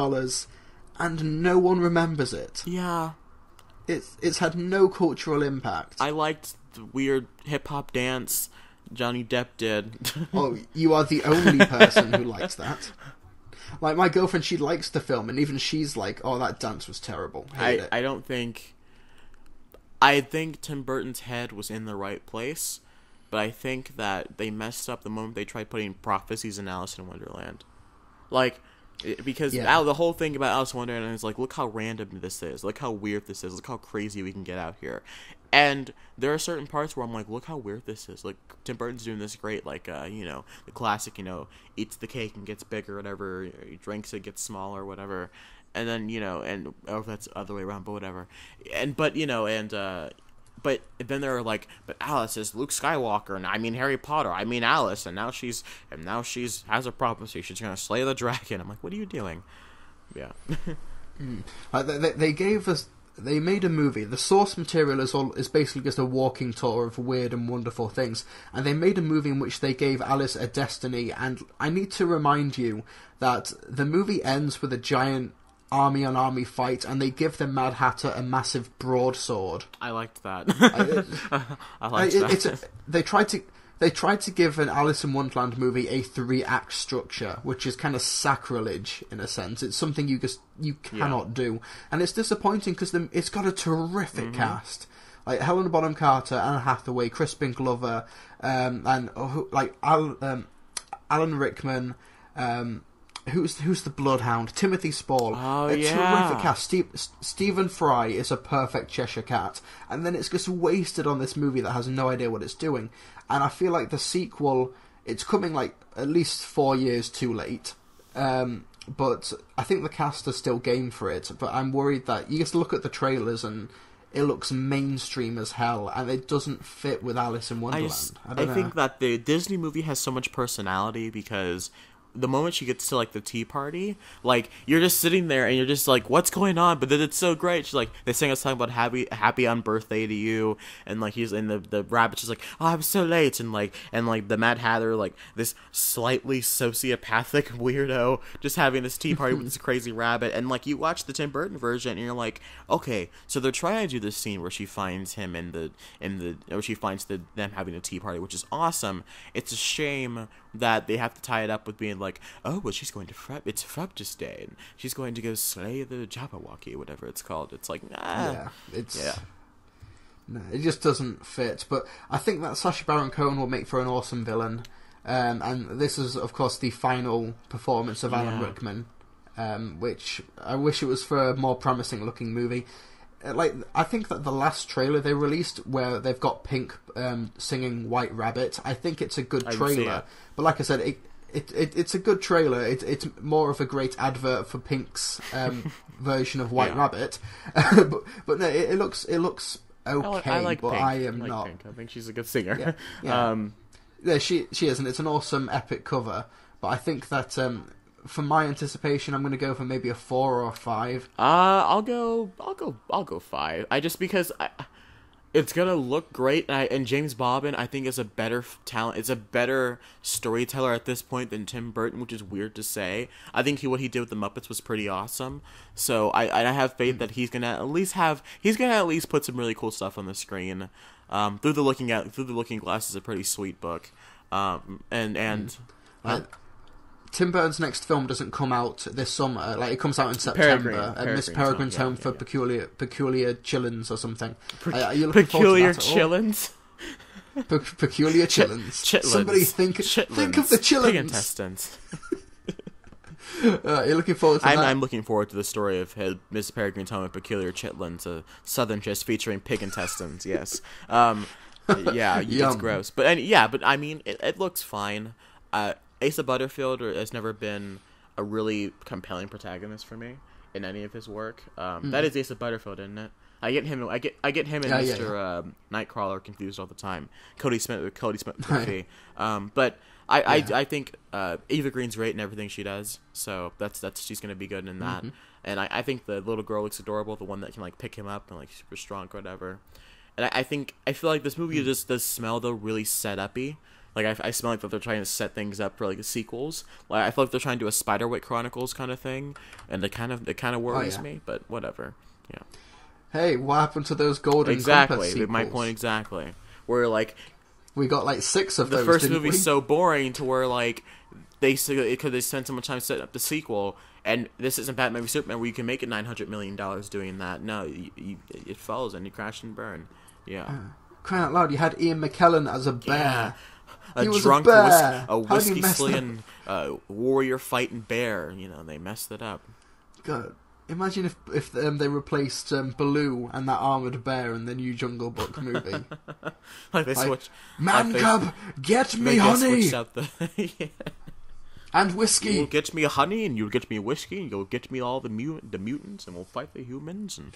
and no one remembers it.
Yeah,
it's had no cultural impact.
I liked the weird hip hop dance Johnny Depp did.
Oh, you are the only person who likes that. Like, my girlfriend, she likes the film, and even she's like, "Oh, that dance was terrible."
I don't think. I think Tim Burton's head was in the right place, but I think that they messed up the moment they tried putting prophecies in Alice in Wonderland. Because the whole thing about Alice in Wonderland is like, look how random this is, look how weird this is, look how crazy we can get out here. And there are certain parts where I'm like, look how weird this is. Like, Tim Burton's doing this great, the classic, eats the cake and gets bigger, whatever, he drinks it, gets smaller, whatever. and then or if that's the other way around, but whatever. But then they're like, but Alice is Luke Skywalker, and I mean Harry Potter, I mean Alice, and now she's has a prophecy. She's gonna slay the dragon. I'm like, what are you doing? Yeah.
They made a movie. The source material is basically just a walking tour of weird and wonderful things. And they made a movie in which they gave Alice a destiny. And I need to remind you that the movie ends with a giant army-on-army fight, and they give the Mad Hatter a massive broadsword.
I liked that. I liked that. They tried to give an Alice in Wonderland movie a 3-act structure, which is kind of sacrilege in a sense. It's something you cannot do, and it's disappointing because it's got a terrific cast, like Helena Bonham Carter, Anne Hathaway, Crispin Glover, and Alan Rickman. Who's the Bloodhound? Timothy Spall. Terrific cast. Stephen Fry is a perfect Cheshire Cat, and then it's just wasted on this movie that has no idea what it's doing. And I feel like the sequel, it's coming like at least 4 years too late. But I think the cast are still game for it. But I'm worried that you just look at the trailers and it looks mainstream as hell, and it doesn't fit with Alice in Wonderland. I think that the Disney movie has so much personality because the moment she gets to like the tea party, like you're just sitting there and you're just like, what's going on? But then it's so great. She's like, they sing a song about happy on birthday to you, and like he's in the rabbit's just like, oh, I'm so late, and the Mad Hatter, like this slightly sociopathic weirdo just having this tea party with this crazy rabbit. And like you watch the Tim Burton version and you're like, okay, so they're trying to do this scene where she finds him or she finds them having a tea party, which is awesome. It's a shame that they have to tie it up with being like, oh, well, she's going to it's Frabjous Day, and she's going to go slay the Jabberwocky, whatever it's called. It's like, nah.
No, it just doesn't fit. But I think that Sacha Baron Cohen will make for an awesome villain. And this is, of course, the final performance of Alan Rickman, which I wish it was for a more promising-looking movie. I think that the last trailer they released, where they've got Pink singing White Rabbit, I think it's a good trailer. But like I said, it's a good trailer. It's more of a great advert for Pink's version of White Rabbit. but no, it looks okay.
I like
but
Pink.
I am
like
not.
Pink. I think she's a good singer.
Yeah, she is, and it's an awesome epic cover. But I think that for my anticipation, I'm going to go for maybe a 4 or a 5.
I'll go 5. Because it's gonna look great, and James Bobbin I think is a better talent. It's a better storyteller at this point than Tim Burton, which is weird to say. I think what he did with the Muppets was pretty awesome. So I have faith that he's gonna at least put some really cool stuff on the screen. Through the Looking Glass is a pretty sweet book.
Tim Burton's next film doesn't come out this summer. Like, it comes out in September. Miss Peregrine's Home for Peculiar Chillins or something. Are you looking
Peculiar
forward to that
Chillins?
Peculiar Chillins.
Chitlins.
Somebody think of the Chillins.
Pig intestines.
You're looking forward to that?
I'm looking forward to the story of Miss Peregrine's Home and Peculiar Chitlins, a southern dish featuring pig intestines. Yes. It's gross. But I mean, it looks fine. Asa Butterfield has never been a really compelling protagonist for me in any of his work. That is Asa Butterfield, isn't it? I get him and Mr. Nightcrawler confused all the time. Cody Smith Murphy. But I think Eva Green's great in everything she does, so she's gonna be good in that. And I think the little girl looks adorable, the one that can like pick him up and like super strong or whatever. And I feel like this movie just does smell though really set-up-y. Like, I smell like that they're trying to set things up for, like, sequels. Like, I feel like they're trying to do a Spiderwick Chronicles kind of thing, and it kind of worries me, but whatever. Yeah.
Hey, what happened to those Golden Compass sequels?
My point exactly. Where, like...
We got, like, 6 of those,
The first movie's so boring to where, like, they spend so much time setting up the sequel, and this isn't Batman v Superman where you can make it $900 million doing that. No, it follows and you crash and burn. Yeah.
Crying out loud, you had Ian McKellen as a bear.
Yeah.
He was
drunk,
a
whiskey slaying, warrior fighting bear. You know, they messed it up.
God, imagine if they replaced Baloo and that armored bear in the new Jungle Book movie.
Like they switched.
Man cub, get me honey.
Yeah.
And whiskey.
You'll get me honey, and you'll get me whiskey, and you'll get me all the mutants, and we'll fight the humans. And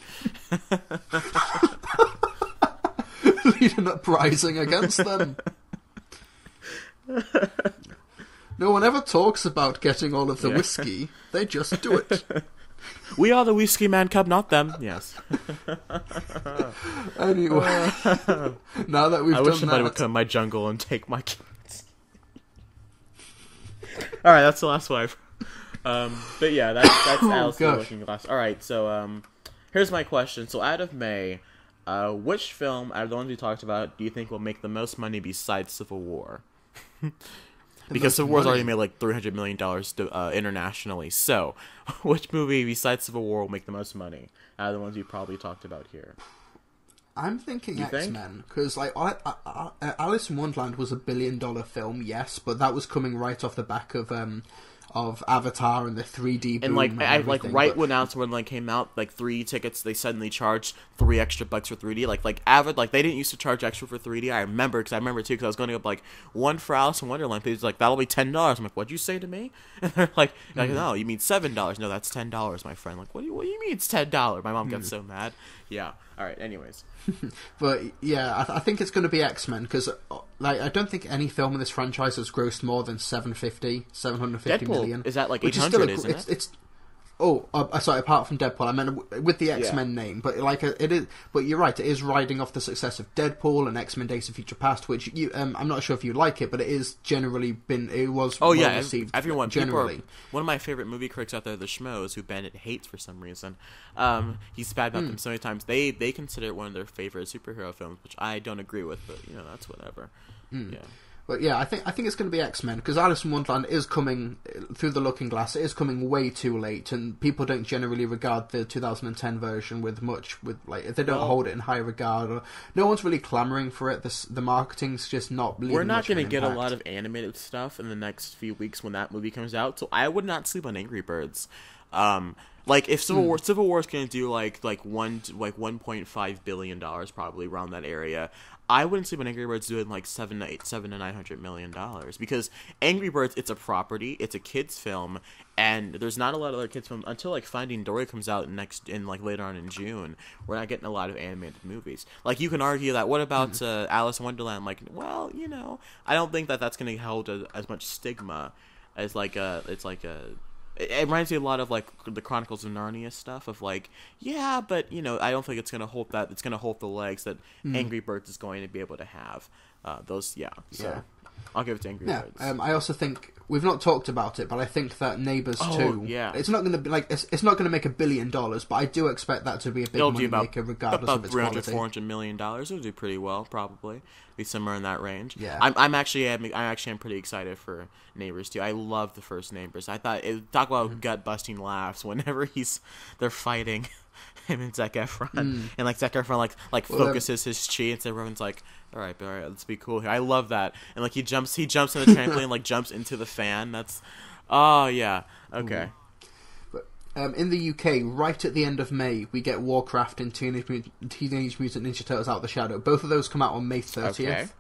lead an uprising against them. No one ever talks about getting all of the whiskey. They just do it.
We are the Whiskey Man Cub, not them. Yes.
Anyway, now that we've done that...
I wish somebody would come in my jungle and take my kids. Alright, that's the last one. But yeah, that's Alice the Looking Glass. Alright, so here's my question. So out of May, which film, out of the ones we talked about, do you think will make the most money besides Civil War? Because Civil War's already made like $300 million internationally. So, which movie besides Civil War will make the most money out of the ones we probably talked about here?
I'm thinking X-Men, because like Alice in Wonderland was $1 billion film, yes, but that was coming right off the back of Avatar and the 3D boom
and when Announcement came out, like 3 tickets, they suddenly charged $3 extra for 3D. Like Avid, like they didn't used to charge extra for 3D. I remember too, because I was going to go like one for Alice in Wonderland. They was like, that'll be $10. I'm like, what'd you say to me? And they're like, no, you mean $7? No, that's $10, my friend. Like, what do you mean it's $10? My mom gets so mad. Yeah. All right. Anyways.
But yeah, I think it's going to be X-Men, because like I don't think any film in this franchise has grossed more than 750
Deadpool
million.
Is that like 800? Isn't it?
It's sorry. Apart from Deadpool, I meant with the X-Men name. But like it is. But you're right. It is riding off the success of Deadpool and X-Men: Days of Future Past, which I'm not sure if you like it, but it is generally well received.
Everyone
generally.
One of my favorite movie critics out there, the Schmoes, who Bandit hates for some reason. He's bad about them so many times. They consider it one of their favorite superhero films, which I don't agree with, but that's whatever. Yeah.
But yeah, I think it's going to be X-Men, because Alice in Wonderland is coming through the Looking Glass. It is coming way too late, and people don't generally regard the 2010 version if they don't hold it in high regard. Or no one's really clamoring for it. The marketing's just not.
We're not going to get a lot of animated stuff in the next few weeks when that movie comes out, so I would not sleep on Angry Birds. Like if Civil War is going to do like $1.5 billion probably around that area. I wouldn't sleep on Angry Birds doing like $700 to $900 million, because Angry Birds, it's a property, it's a kids film, and there's not a lot of other kids films until like Finding Dory comes out later on in June. We're not getting a lot of animated movies. Like you can argue that what about Alice in Wonderland? Like, well, I don't think that's going to hold as much stigma as it reminds me a lot of like the Chronicles of Narnia stuff of like, yeah, but I don't think it's gonna hold that. It's gonna hold the legs that Angry Birds is going to be able to have. So I'll give it to Angry Birds.
I also think we've not talked about it, but I think that Neighbours 2.
Yeah.
It's not gonna be like it's not gonna make $1 billion, but I do expect that to be a big money maker regardless of its quality.
$400 million. It'll do pretty well, probably. Be somewhere in that range.
Yeah.
I'm pretty excited for Neighbours 2. I love the first Neighbours. I thought talk about gut busting laughs whenever they're fighting him and Zac Efron, and like Zac Efron focuses his chi, and so everyone's like, all right, let's be cool here. I love that, and like he jumps in the trampoline, like jumps into the fan. That's okay.
In the UK, right at the end of May, we get Warcraft and Teenage Mutant Ninja Turtles Out of the Shadow. Both of those come out on May 30th.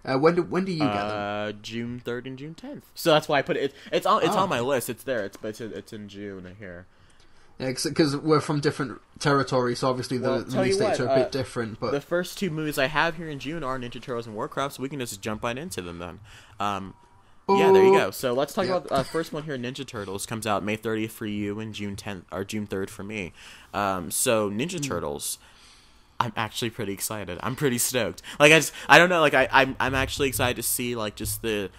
Okay. When do you get them?
June 3rd and June 10th. So that's why I put it. It's on my list. It's there. It's in June here.
Yeah, because we're from different territories, so obviously the release dates are a bit different. But
the first 2 movies I have here in June are Ninja Turtles and Warcraft, so we can just jump right into them then. Yeah, there you go. So let's talk about the first one here. Ninja Turtles comes out May 30th for you and June 10th or June 3rd for me. So Ninja Turtles, I'm actually pretty excited. I'm pretty stoked. Like I don't know. Like I'm actually excited to see like just the.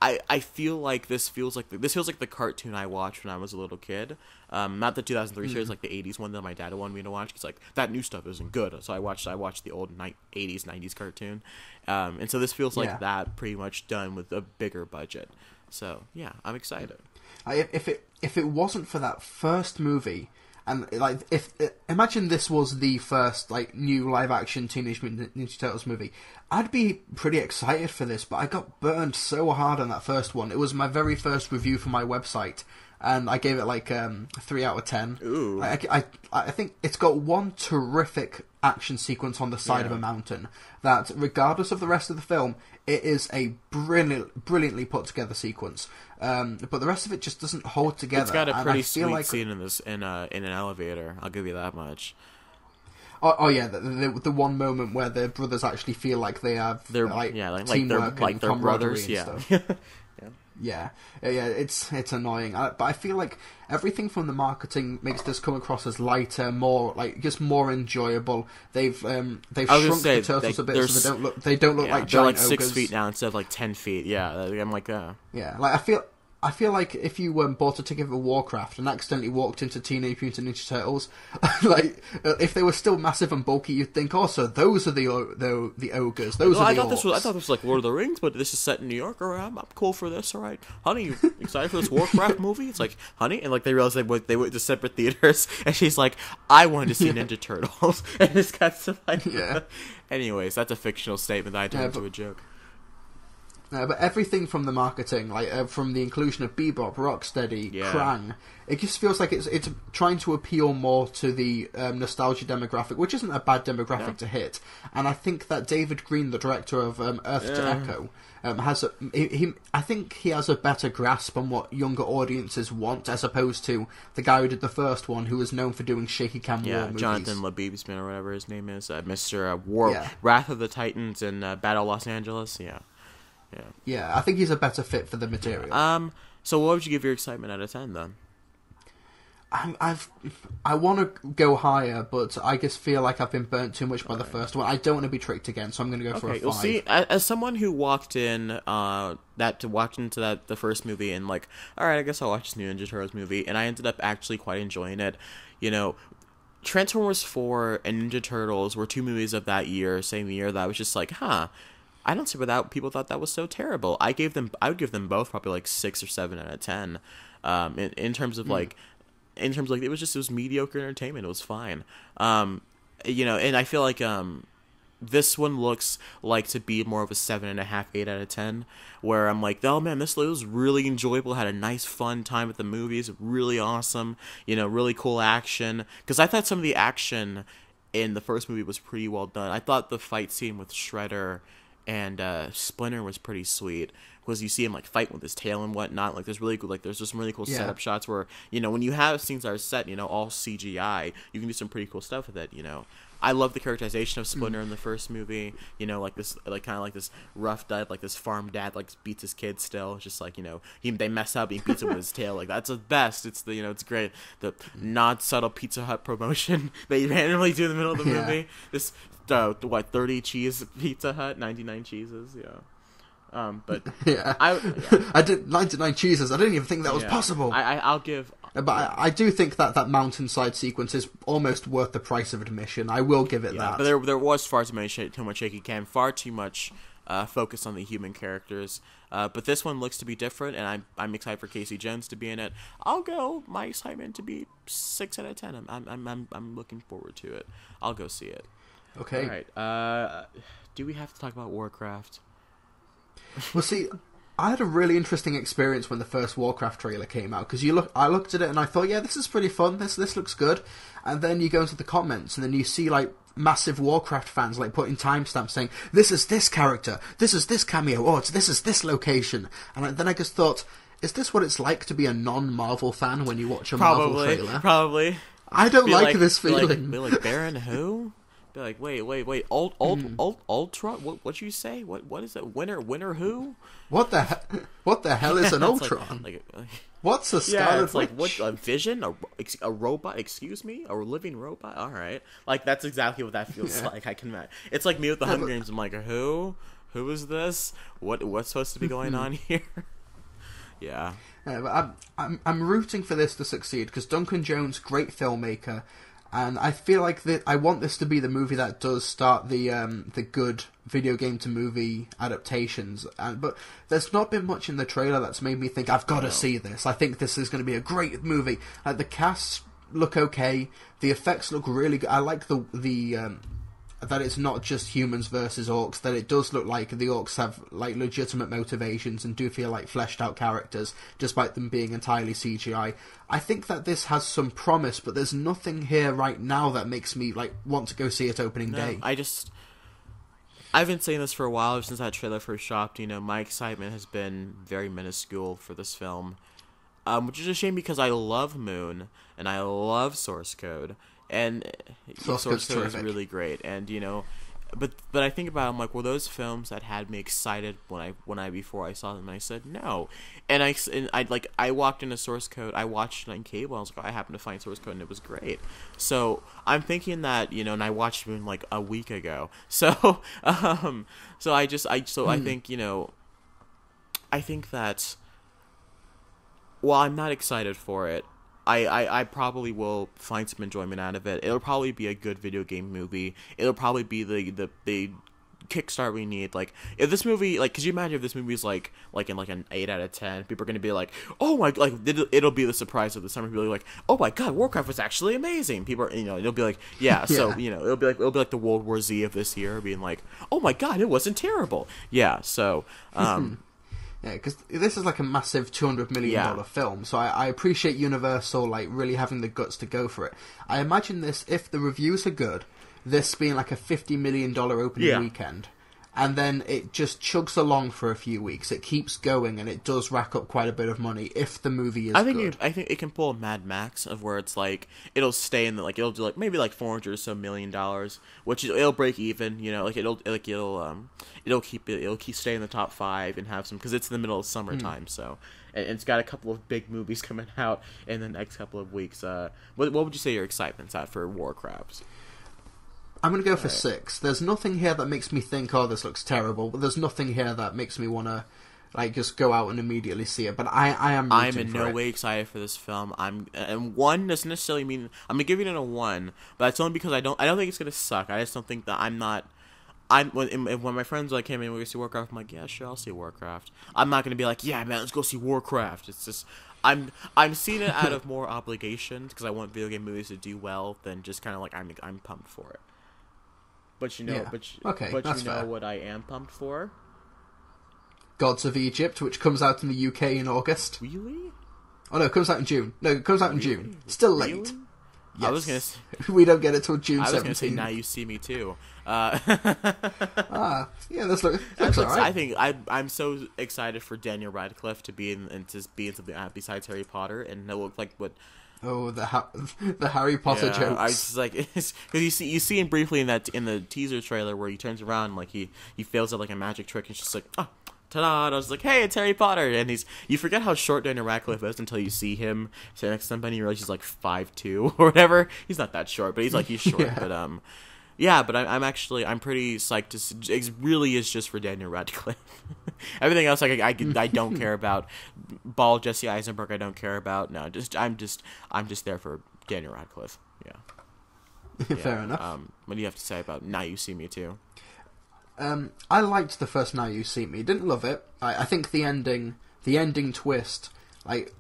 I feel like this feels like the cartoon I watched when I was a little kid. Not the 2003 series, like the 80s one that my dad wanted me to watch, because like that new stuff isn't good. So I watched the old 80s 90s cartoon, and so this feels like that pretty much done with a bigger budget. So yeah, I'm excited.
If it wasn't for that first movie, and like imagine this was the first like new live action Teenage Mutant Ninja Turtles movie, I'd be pretty excited for this. But I got burned so hard on that first one. It was my very first review for my website, and I gave it like 3 out of 10.
Ooh.
I think it's got one terrific action sequence on the side of a mountain that, regardless of the rest of the film, it is a brilliantly put together sequence. But the rest of it just doesn't hold together.
It's got a pretty sweet scene in an elevator. I'll give you that much.
Oh yeah, the one moment where the brothers actually feel like they have teamwork and camaraderie
brothers,
and stuff. Yeah, it's annoying, but I feel like everything from the marketing makes this come across as lighter, more just more enjoyable. They've shrunk the turtles a bit, so they don't look like giant
they're like
ogres.
6 feet now instead of like 10 feet. Yeah, I'm like
yeah, like I feel like if you bought a ticket for Warcraft and accidentally walked into Teenage Mutant Ninja Turtles, if they were still massive and bulky, you'd think, also those are the ogres. I thought
this was like Lord of the Rings, but this is set in New York. All right, I'm cool for this. All right, honey, you excited for this Warcraft movie? It's like, honey, and like they realized they went to separate theaters, and she's like, I wanted to see Ninja Turtles, and it's got to like. Yeah. Anyways, that's a fictional statement that I turned into a joke.
But everything from the marketing, from the inclusion of Bebop, Rocksteady, Krang, it just feels like it's trying to appeal more to the nostalgia demographic, which isn't a bad demographic to hit. And I think that David Green, the director of Earth to Echo, I think he has a better grasp on what younger audiences want, as opposed to the guy who did the first one, who was known for doing shaky cam war movies.
Jonathan Labibsman or whatever his name is, Mr. Wrath of the Titans and Battle Los Angeles.
Yeah, I think he's a better fit for the material.
So what would you give your excitement out of 10 then?
I want to go higher, but I just feel like I've been burnt too much by the first one. I don't want to be tricked again, so I'm going to go for a 5.
Well, see, as someone who walked into the first movie and like, all right, I guess I'll watch this new Ninja Turtles movie, and I ended up actually quite enjoying it. You know, Transformers 4 and Ninja Turtles were 2 movies of that year, same year, that I was just like, I don't see why people thought that was so terrible. I would give them both probably like 6 or 7 out of 10. In terms of like, it was mediocre entertainment. It was fine. And I feel like this one looks like to be more of a 7.5, 8 out of 10. Where I'm like, oh man, this was really enjoyable. Had a nice, fun time at the movies. Really awesome. Really cool action. Because I thought some of the action in the first movie was pretty well done. I thought the fight scene with Shredder and Splinter was pretty sweet, because you see him like fight with his tail and whatnot. Like there's just some really cool setup shots where when you have scenes that are set all CGI, you can do some pretty cool stuff with it. I love the characterization of Splinter in the first movie. Like this, like kind of like this rough dad, like this farm dad, like beats his kids still. It's just like they mess up, he beats him with his tail. Like that's the best. It's the it's great. The not subtle Pizza Hut promotion they randomly do in the middle of the movie. This 30 cheese Pizza Hut, 99 cheeses. But
I did 99 cheeses. I didn't even think that was possible.
I'll give.
But I do think that mountainside sequence is almost worth the price of admission. I will give it that.
But there was far too much shaky cam, far too much focus on the human characters. But this one looks to be different, and I'm excited for Casey Jones to be in it. I'll go my excitement to be 6 out of 10. I'm looking forward to it. I'll go see it.
Okay.
All right. Do we have to talk about Warcraft?
Well, see, I had a really interesting experience when the first Warcraft trailer came out, because I looked at it and I thought, yeah, this is pretty fun. This looks good. And then you go into the comments and then you see like massive Warcraft fans like putting timestamps saying, this is this character, this is this cameo, this is this location. And then I just thought, is this what it's like to be a non-Marvel fan when you watch a Marvel trailer?
Probably.
I don't like this feeling.
Be like Baron who? Be like, wait, Ultra? What you say? What is it? Winner who?
What the hell is an Ultron? What's a Scarlet Witch?
What a Vision? A robot? Excuse me? A living robot? All right, like that's exactly what that feels like. I can imagine. It's like me with the Hunger Games. I'm like, who is this? What's supposed to be going on here? Yeah.
But I'm rooting for this to succeed, because Duncan Jones, great filmmaker. And I feel like I want this to be the movie that does start the good video game to movie adaptations. But there's not been much in the trailer that's made me think I've got to see this. I think this is going to be a great movie. The casts look okay. The effects look really good. I like the that it's not just humans versus orcs, that it does look like the orcs have like legitimate motivations and do feel like fleshed out characters, despite them being entirely CGI. I think that this has some promise, but there's nothing here right now that makes me like want to go see it opening day.
I've been saying this for a while, since that trailer first dropped. You know, my excitement has been very minuscule for this film, which is a shame because I love Moon and I love Source Code. And Source Code is really great, and you know, but I think about it, I'm like, were those films that had me excited before I saw them? And I said no, and I walked into Source Code, I watched it on cable. I was like, I happened to find Source Code, and it was great. So I'm thinking that, you know, and I watched it like a week ago. So I think, you know, I think that while I'm not excited for it, I probably will find some enjoyment out of it. It'll probably be a good video game movie. It'll probably be the kickstart we need. Like, if this movie, like, could you imagine if this movie's like in like an 8 out of 10? People are gonna be like, oh my, like, it'll be the surprise of the summer. People are like, oh my god, Warcraft was actually amazing. People are, you know, it'll be like, yeah. So you know, it'll be like the World War Z of this year, being like, oh my god, it wasn't terrible. Yeah. So.
Yeah, because this is like a massive $200 million film, so I appreciate Universal like really having the guts to go for it. I imagine this, if the reviews are good, this being like a $50 million opening weekend, and then it just chugs along for a few weeks. It keeps going, and it does rack up quite a bit of money if the movie is good.
I think it can pull a Mad Max of where it's like it'll stay in the, like, it'll do like maybe like $400 or so million, which it'll break even. You know, like it'll keep staying in the top 5 and have some, because it's in the middle of summertime. So and it's got a couple of big movies coming out in the next couple of weeks. What would you say your excitement's at for Warcraft?
I'm going to go for 6. There's nothing here that makes me think, oh, this looks terrible. But there's nothing here that makes me want to, like, just go out and immediately see it. But I am rooting
I'm in no way excited for this film. And 1 doesn't necessarily mean I'm going to give it a 1, but it's only because I don't think it's going to suck. I just don't think that when my friends like came in, we go see Warcraft, I'm like, yeah, sure, I'll see Warcraft. I'm not going to be like, yeah, man, let's go see Warcraft. It's just, I'm seeing it out of more obligation because I want video game movies to do well than just kind of like I'm pumped for it. But you know, but you know fair. What I am pumped for?
Gods of Egypt, which comes out in the UK in August.
Really?
Oh no, it comes out in June. No, it comes out in June. Still late.
Really?
Yes.
I was gonna say,
we don't get it till June 17th.
I was gonna say Now You See Me Too.
Yeah, this looks alright.
I think I'm so excited for Daniel Radcliffe to be in something besides Harry Potter, and it looked like what.
Oh, the Harry Potter jokes.
I was just like, because you see him briefly in the teaser trailer where he turns around and, like, he fails at like a magic trick, and it's just like, oh, ta-da! And I was like, hey, it's Harry Potter, and you forget how short Daniel Radcliffe is until you see him stand next to somebody and you realize he's like 5'2" or whatever. He's not that short, but he's short. Yeah. But I'm pretty psyched it really is just for Daniel Radcliffe. Everything else, like, I don't care about. Bald Jesse Eisenberg, I don't care about. No, I'm just there for Daniel Radcliffe. Yeah.
Fair enough.
What do you have to say about Now You See Me Too?
I liked the first Now You See Me. Didn't love it. I think the ending twist, like,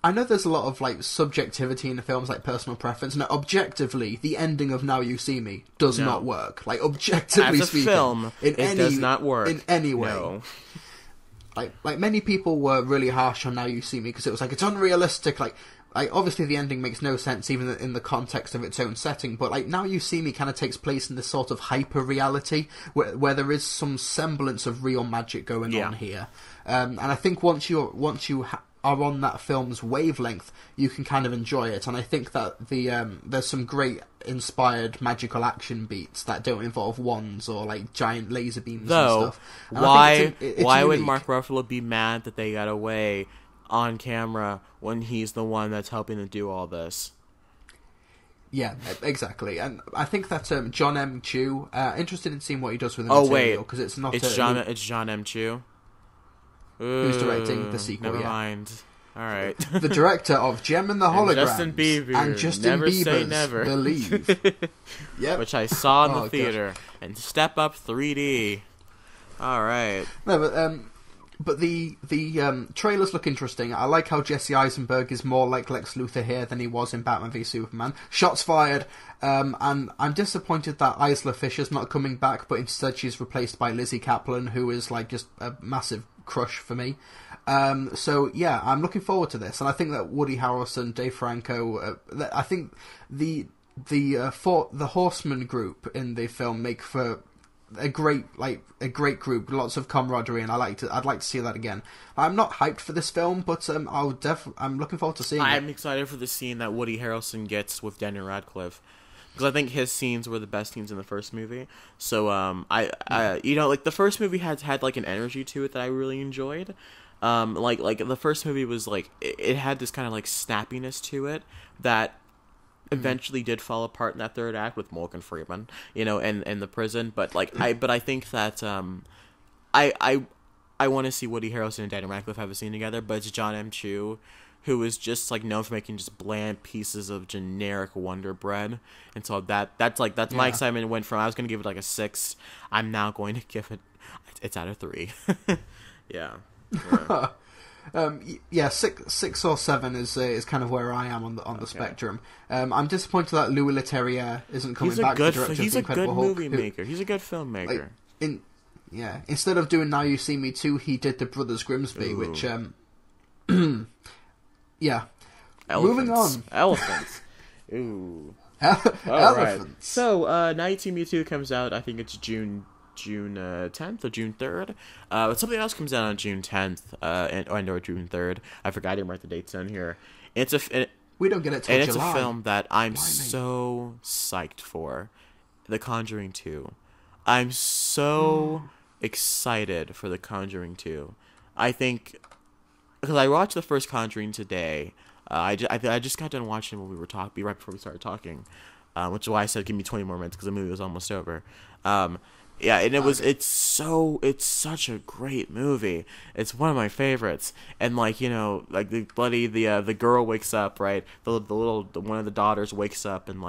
I know there's a lot of like subjectivity in the films, like personal preference. No, objectively, the ending of Now You See Me does not work. Like, objectively
as a
speaking,
film, it does not work
in any way.
No.
Like many people were really harsh on Now You See Me because it was like, it's unrealistic. Like obviously the ending makes no sense even in the context of its own setting. But like Now You See Me kind of takes place in this sort of hyper reality where there is some semblance of real magic going on here. And I think once you are on that film's wavelength, you can kind of enjoy it. And I think that there's some great inspired magical action beats that don't involve wands or like giant laser beams and stuff. And
why
it's
would
unique.
Mark Ruffalo be mad that they got away on camera when he's the one that's helping to do all this?
Yeah, exactly. And I think that John M. Chu, interested in seeing what he does with the material, because it's not
it's John M. Chu
who's directing the sequel.
Never mind. All right.
The director of Gem and the Holograms
Justin Bieber,
and Justin
Never
Bieber's
Say Never.
Believe. Yep.
Which I saw in the
God.
theater, and Step Up 3D. All right.
No, but But the trailers look interesting. I like how Jesse Eisenberg is more like Lex Luthor here than he was in Batman v Superman. Shots fired. And I'm disappointed that Isla Fisher's not coming back, but instead she's replaced by Lizzie Kaplan, who is like just a massive crush for me. So yeah, I'm looking forward to this, and I think that Woody Harrelson, Dave Franco, I think the Horseman group in the film make for a great group, lots of camaraderie, and I'd like to see that again. I'm not hyped for this film, but I'm looking forward to seeing it.
I'm excited for the scene that Woody Harrelson gets with Daniel Radcliffe, because I think his scenes were the best scenes in the first movie. So the first movie had like an energy to it that I really enjoyed. Like the first movie was like it had this kind of like snappiness to it that eventually did fall apart in that third act with Morgan Freeman, and the prison. But I think that I want to see Woody Harrelson and Daniel Radcliffe have a scene together. But it's John M. Chu, who is just like known for making just bland pieces of generic Wonder Bread, and so that's my excitement. Went from I was going to give it like a 6, I'm now going to give it's out of 3. Yeah.
Yeah, 6 or 7 is kind of where I am on the spectrum. I'm disappointed that Louis Leterrier isn't coming back.
He's a good movie maker. He's a good filmmaker.
Instead of doing Now You See Me Too, he did The Brothers Grimsby, which yeah. Moving on.
Elephants. Ooh.
Elephants.
Right. So, Now You See Me Too comes out. I think it's June 10th or June 3rd. But something else comes out on June 10th or June 3rd. I forgot I didn't write the dates down here.
We don't get it till July.
And it's a film that I'm so psyched for. The Conjuring 2. I'm so excited for The Conjuring 2. I think because I watched the first Conjuring today. I just got done watching when we were talking right before we started talking, which is why I said give me 20 more minutes because the movie was almost over. Yeah, and it's such a great movie. It's one of my favorites. And the girl wakes up, right? One of the daughters wakes up and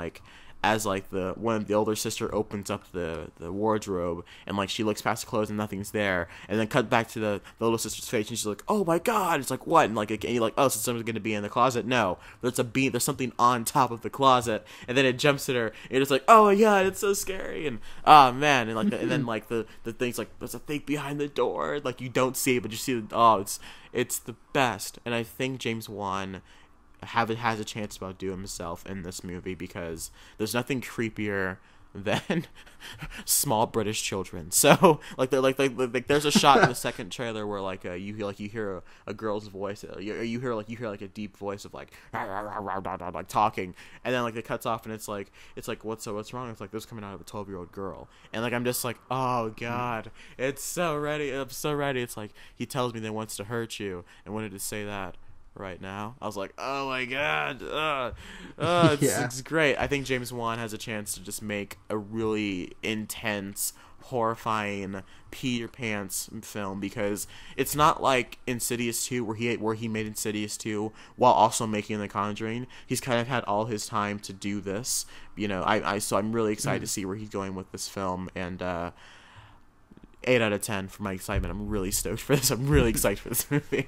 as one of the older sister opens up the wardrobe and she looks past the clothes and nothing's there, and then cut back to the little sister's face and she's like, oh my god, it's like what? And you're like, oh, so someone's gonna be in the closet? No, there's something on top of the closet, and then it jumps at her and it's like, oh my god, it's so scary, and oh man, and and then the thing's there's a thing behind the door, you don't see it but you see it's the best. And I think James Wan has a chance to outdo himself in this movie because there's nothing creepier than small British children. So there's a shot in the second trailer where you hear a girl's voice, you hear a deep voice of talking, and then it cuts off and it's what's wrong? It's this coming out of a 12-year-old girl, and I'm just like, oh god, it's so ready. I'm so ready. It's he tells me that he wants to hurt you and wanted to say that right now. I was like, oh my god, it's great. I think James Wan has a chance to just make a really intense, horrifying Peter Pants film, because it's not like Insidious 2 where he made Insidious 2 while also making The Conjuring. He's kind of had all his time to do this, so I'm really excited to see where he's going with this film, and 8 out of 10 for my excitement. I'm really stoked for this. I'm really excited for this movie.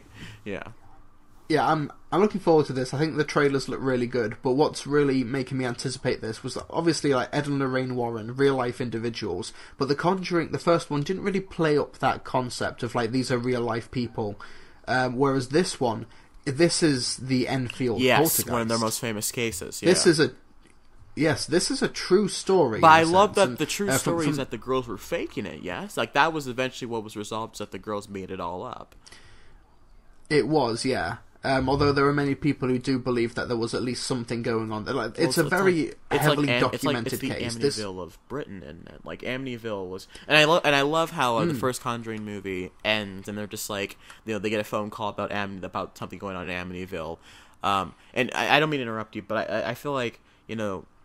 Yeah, I'm looking forward to this. I think the trailers look really good, but what's really making me anticipate this was obviously Ed and Lorraine Warren, real life individuals, but The Conjuring, the first one, didn't really play up that concept of these are real life people, whereas this one, this is the Enfield Poltergeist.
One of their most famous cases.
Yeah. This is a true story.
But I love that the true story is that the girls were faking it. Yes, that was eventually what was resolved, is that the girls made it all up.
It was, yeah. Although there are many people who do believe that there was at least something going on. It's a very heavily documented case.
It's the Amityville of Britain, isn't it? Amityville was, and I love how the first Conjuring movie ends, and they're just they get a phone call about something going on in Amityville. And I don't mean to interrupt you, but I feel like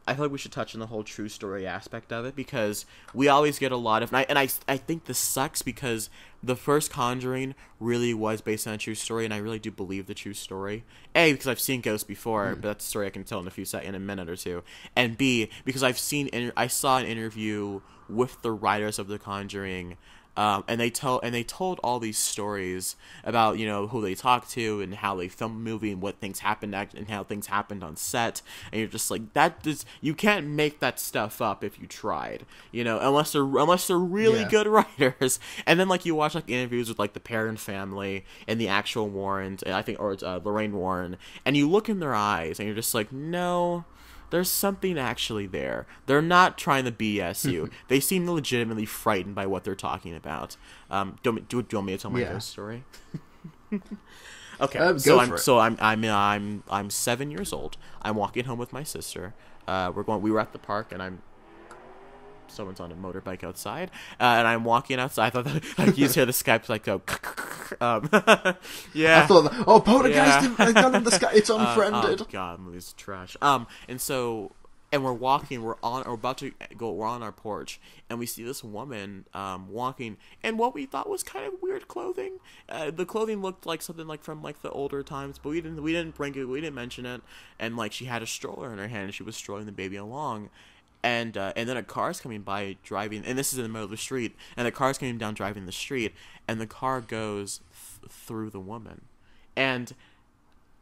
I feel like we should touch on the whole true story aspect of it, because we always get a lot of... And I think this sucks because the first Conjuring really was based on a true story, and I really do believe the true story. A, because I've seen ghosts before, but that's a story I can tell in a minute or two. And B, because I saw an interview with the writers of The Conjuring And they told all these stories about, you know, who they talked to and how they filmed the movie and what things happened and how things happened on set. And you're just like, you can't make that stuff up if you tried, you know, unless they're really good writers. And then like you watch like interviews with like the Perrin family and the actual Warrens, and I think, or Lorraine Warren, and you look in their eyes and you're just like, no, there's something actually there. They're not trying to BS you. They seem legitimately frightened by what they're talking about. Do you want me to tell my ghost story? Okay, I'm 7 years old. I'm walking home with my sister. We were at the park, and someone's on a motorbike outside, and I'm walking outside. I thought that, like, you hear the Skype like go. Yeah.
I thought, poltergeist got in the sky. It's unfriended.
Oh god, movie's trash. And we're walking. We're about to go. We're on our porch, and we see this woman walking in what we thought was kind of weird clothing. The clothing looked like something like from like the older times, but we didn't bring it. We didn't mention it. And like she had a stroller in her hand, and she was strolling the baby along. And then a car's coming by driving, and this is in the middle of the street, and the car's coming down driving the street, and the car goes through the woman, and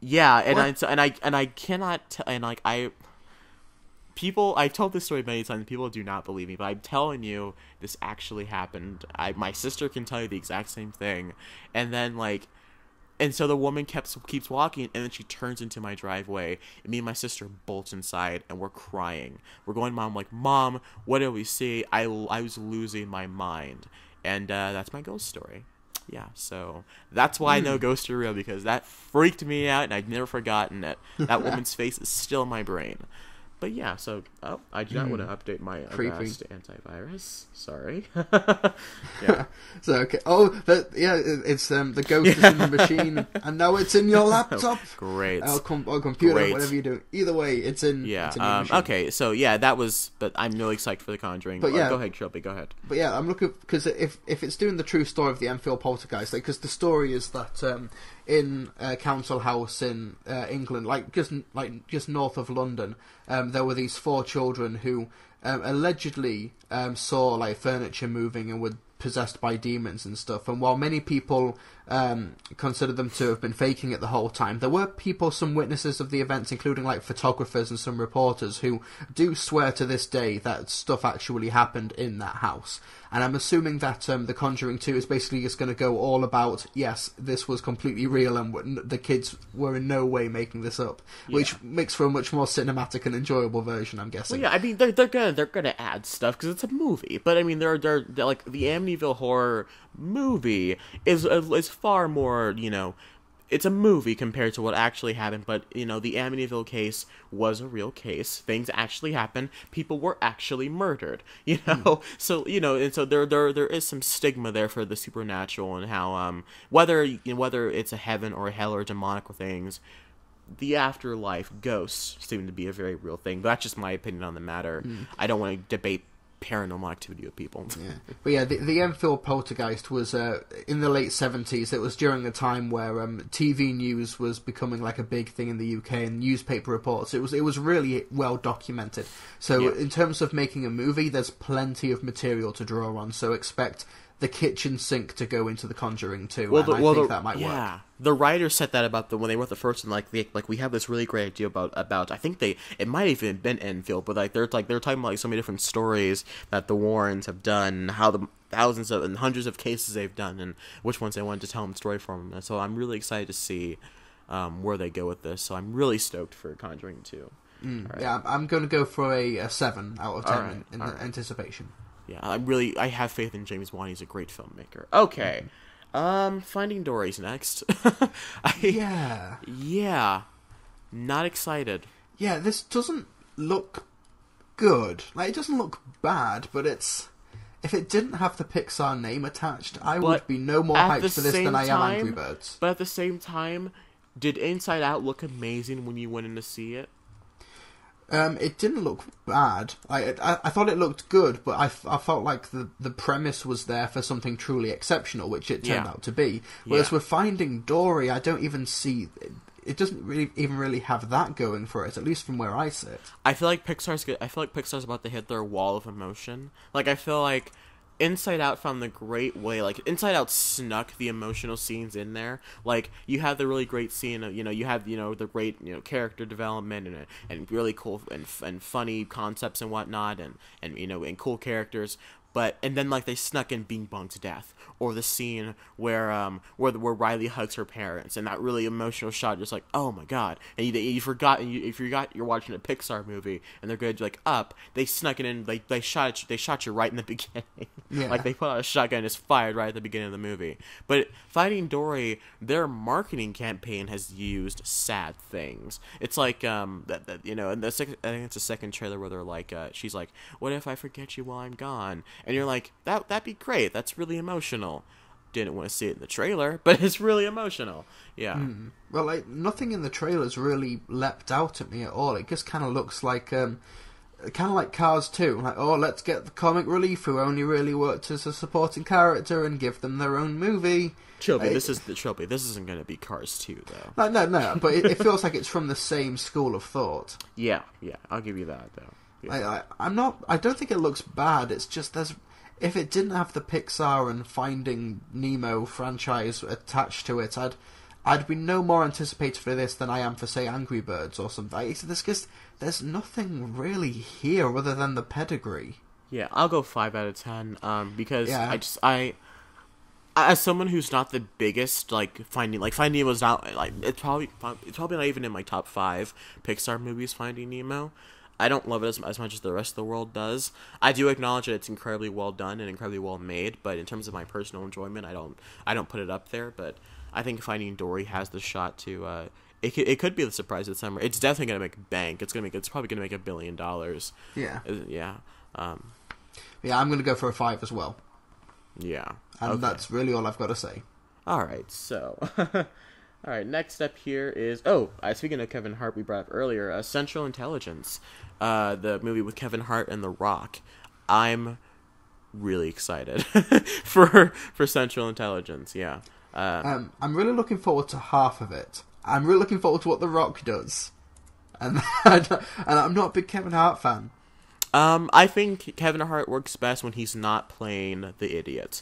I cannot I've told this story many times. People do not believe me, but I'm telling you, this actually happened. My sister can tell you the exact same thing, and then like. And so the woman keeps walking, and then she turns into my driveway, and me and my sister bolt inside, and we're crying. We're going, Mom, what did we see? I was losing my mind. And that's my ghost story. Yeah, so that's why I know ghosts are real, because that freaked me out, and I've never forgotten it. That woman's face is still in my brain. But yeah, so I do not want to update my Avast antivirus. Sorry. Yeah.
So okay. It's the ghost is in the machine, and now it's in your laptop.
Great.
Or computer, whatever you do. Either way, it's in.
Yeah.
It's in your machine.
Okay. So yeah, that was. But I'm really psyched for The Conjuring. But yeah, go ahead, Trilbee. Go ahead.
But yeah, I'm looking because if it's doing the true story of the Enfield poltergeist, because the story is that in a council house in England, just north of London, there were these 4 children who allegedly saw like furniture moving and were possessed by demons and stuff. And while many people consider them to have been faking it the whole time, there were some witnesses of the events, including like photographers and some reporters, who do swear to this day that stuff actually happened in that house. And I'm assuming that The Conjuring 2 is basically just going to go all about, yes, this was completely real and the kids were in no way making this up, which makes for a much more cinematic and enjoyable version, I'm guessing.
Well, yeah, I mean, they're gonna add stuff because it's a movie, but I mean, they're like the Amityville Horror movie is far more, you know. It's a movie compared to what actually happened, but, you know, the Amityville case was a real case. Things actually happened. People were actually murdered, you know? So, you know, and so there is some stigma there for the supernatural and how, whether it's a heaven or a hell or demonic things, the afterlife, ghosts seem to be a very real thing. But that's just my opinion on the matter. I don't want to debate paranormal activity with people.
Yeah. But yeah, the Enfield poltergeist was in the late 70s. It was during a time where TV news was becoming like a big thing in the UK, and newspaper reports. It was really well documented. So in terms of making a movie, there's plenty of material to draw on. So expect the kitchen sink to go into The Conjuring 2, I think that might work.
Yeah, the writer said that about when they wrote the first one. Like we have this really great idea about. I think it might have even been Enfield, but they're talking about like so many different stories that the Warrens have done, how the thousands of and hundreds of cases they've done, and which ones they wanted to tell them the story from. And so I'm really excited to see where they go with this. So I'm really stoked for Conjuring 2.
Right. Yeah, I'm going to go for a 7 out of 10 in anticipation.
Yeah, I have faith in James Wan. He's a great filmmaker. Okay. Finding Dory's next. Yeah. Not excited.
Yeah, this doesn't look good. Like, it doesn't look bad, but if it didn't have the Pixar name attached, I would be no more hyped for this than I am Angry Birds.
But at the same time, did Inside Out look amazing when you went in to see it?
It didn't look bad. I thought it looked good, but I felt like the premise was there for something truly exceptional, which it turned out to be. Whereas with Finding Dory, I don't even see... It doesn't really have that going for it, at least from where I sit.
I feel like Pixar's about to hit their wall of emotion. Like, I feel like Inside Out found the great way, like, Inside Out snuck the emotional scenes in there. Like, you have the really great scene of, you have, the great, character development and really cool and funny concepts and whatnot, and cool characters. And then, like, they snuck in Bing Bong's death, or the scene where Riley hugs her parents, and that really emotional shot, just like, oh my god, and you forgot you're watching a Pixar movie, and they're good, like, Up, they snuck it in, they shot you right in the beginning, like, they put out a shotgun and it's fired right at the beginning of the movie. But Finding Dory, their marketing campaign has used sad things. It's like, and I think it's the second trailer where they're like, she's like, what if I forget you while I'm gone? And you're like, that'd be great. That's really emotional. Didn't want to see it in the trailer, but it's really emotional. Yeah.
Well, like, nothing in the trailers really leapt out at me at all. It just kind of looks like, kind of like Cars 2. Like, oh, let's get the comic relief who only really worked as a supporting character and give them their own movie.
Trilbee, this isn't going to be Cars 2, though.
No, but it feels like it's from the same school of thought.
Yeah, I'll give you that, though. Yeah.
I don't think it looks bad. It's just if it didn't have the Pixar and Finding Nemo franchise attached to it, I'd be no more anticipated for this than I am for, say, Angry Birds or something. There's nothing really here other than the pedigree.
Yeah, I'll go 5 out of 10. Because I as someone who's not the biggest, Finding Nemo's not, it's probably not even in my top 5 Pixar movies, Finding Nemo. I don't love it as much as the rest of the world does. I do acknowledge that it's incredibly well done and incredibly well made, but in terms of my personal enjoyment, I don't put it up there. But I think Finding Dory has the shot to. It could be the surprise of the summer. It's definitely gonna make bank. It's probably gonna make $1 billion.
Yeah.
Yeah.
Yeah, I'm gonna go for a 5 as well.
Yeah.
And that's really all I've got to say.
All right. So. All right, next up here is... speaking of Kevin Hart we brought up earlier, Central Intelligence, the movie with Kevin Hart and The Rock. I'm really excited for Central Intelligence, yeah.
I'm really looking forward to half of it. I'm really looking forward to what The Rock does. And I'm not a big Kevin Hart fan.
I think Kevin Hart works best when he's not playing the idiot.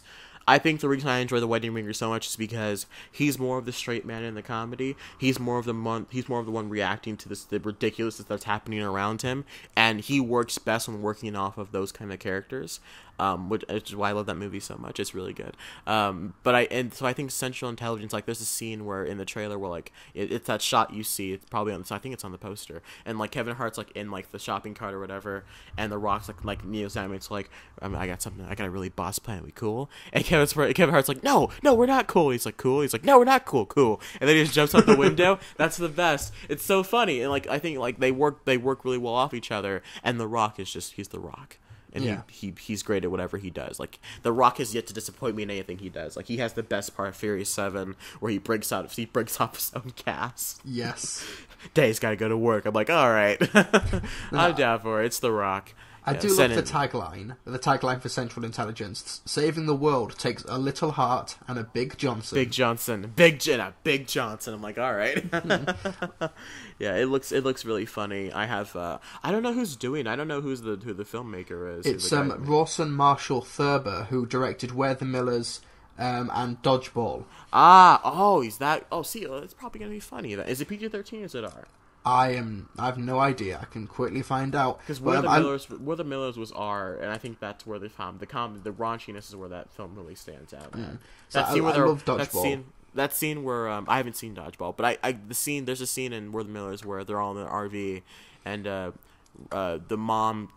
I think the reason I enjoy The Wedding Ringer so much is because he's more of the straight man in the comedy. He's more of the one reacting to the ridiculousness that's happening around him, and he works best when working off of those kind of characters. Which is why I love that movie so much. It's really good. So I think Central Intelligence, like, there's a scene where in the trailer where, like, it's that shot you see. It's probably I think it's on the poster, and, like, Kevin Hart's, like, in, like, the shopping cart or whatever, and The Rock's like Neo Samuel's like, I got a really boss plan. We cool? And Kevin Hart's like, no, we're not cool. He's like, cool. He's like, no, we're not cool. And then he just jumps out the window. That's the best. It's so funny, and, like, I think, like, they work really well off each other. And The Rock is he's The Rock. And he's great at whatever he does. Like, The Rock has yet to disappoint me in anything he does. Like, he has the best part of Furious 7 where he breaks off his own cast.
Yes.
Day's gotta go to work. I'm like, all right. I'm down for it. It's The Rock.
I do love the tagline. The tagline for Central Intelligence: "Saving the world takes a little heart and a big Johnson."
Big Johnson. Big Johnson. I'm like, all right. Yeah, it looks really funny. I don't know who's doing. I don't know who the filmmaker is.
It's Rawson Marshall Thurber, who directed Where the Millers and Dodgeball.
He's that. Oh, see, it's probably gonna be funny. Is it PG-13 or is it R?
I have no idea. I can quickly find out.
Because Where the Millers was R, and I think that's where they found the raunchiness is where that film really stands out.
So I love Dodgeball.
That scene where I haven't seen Dodgeball, but there's a scene in Where the Millers where they're all in an RV, and the mom,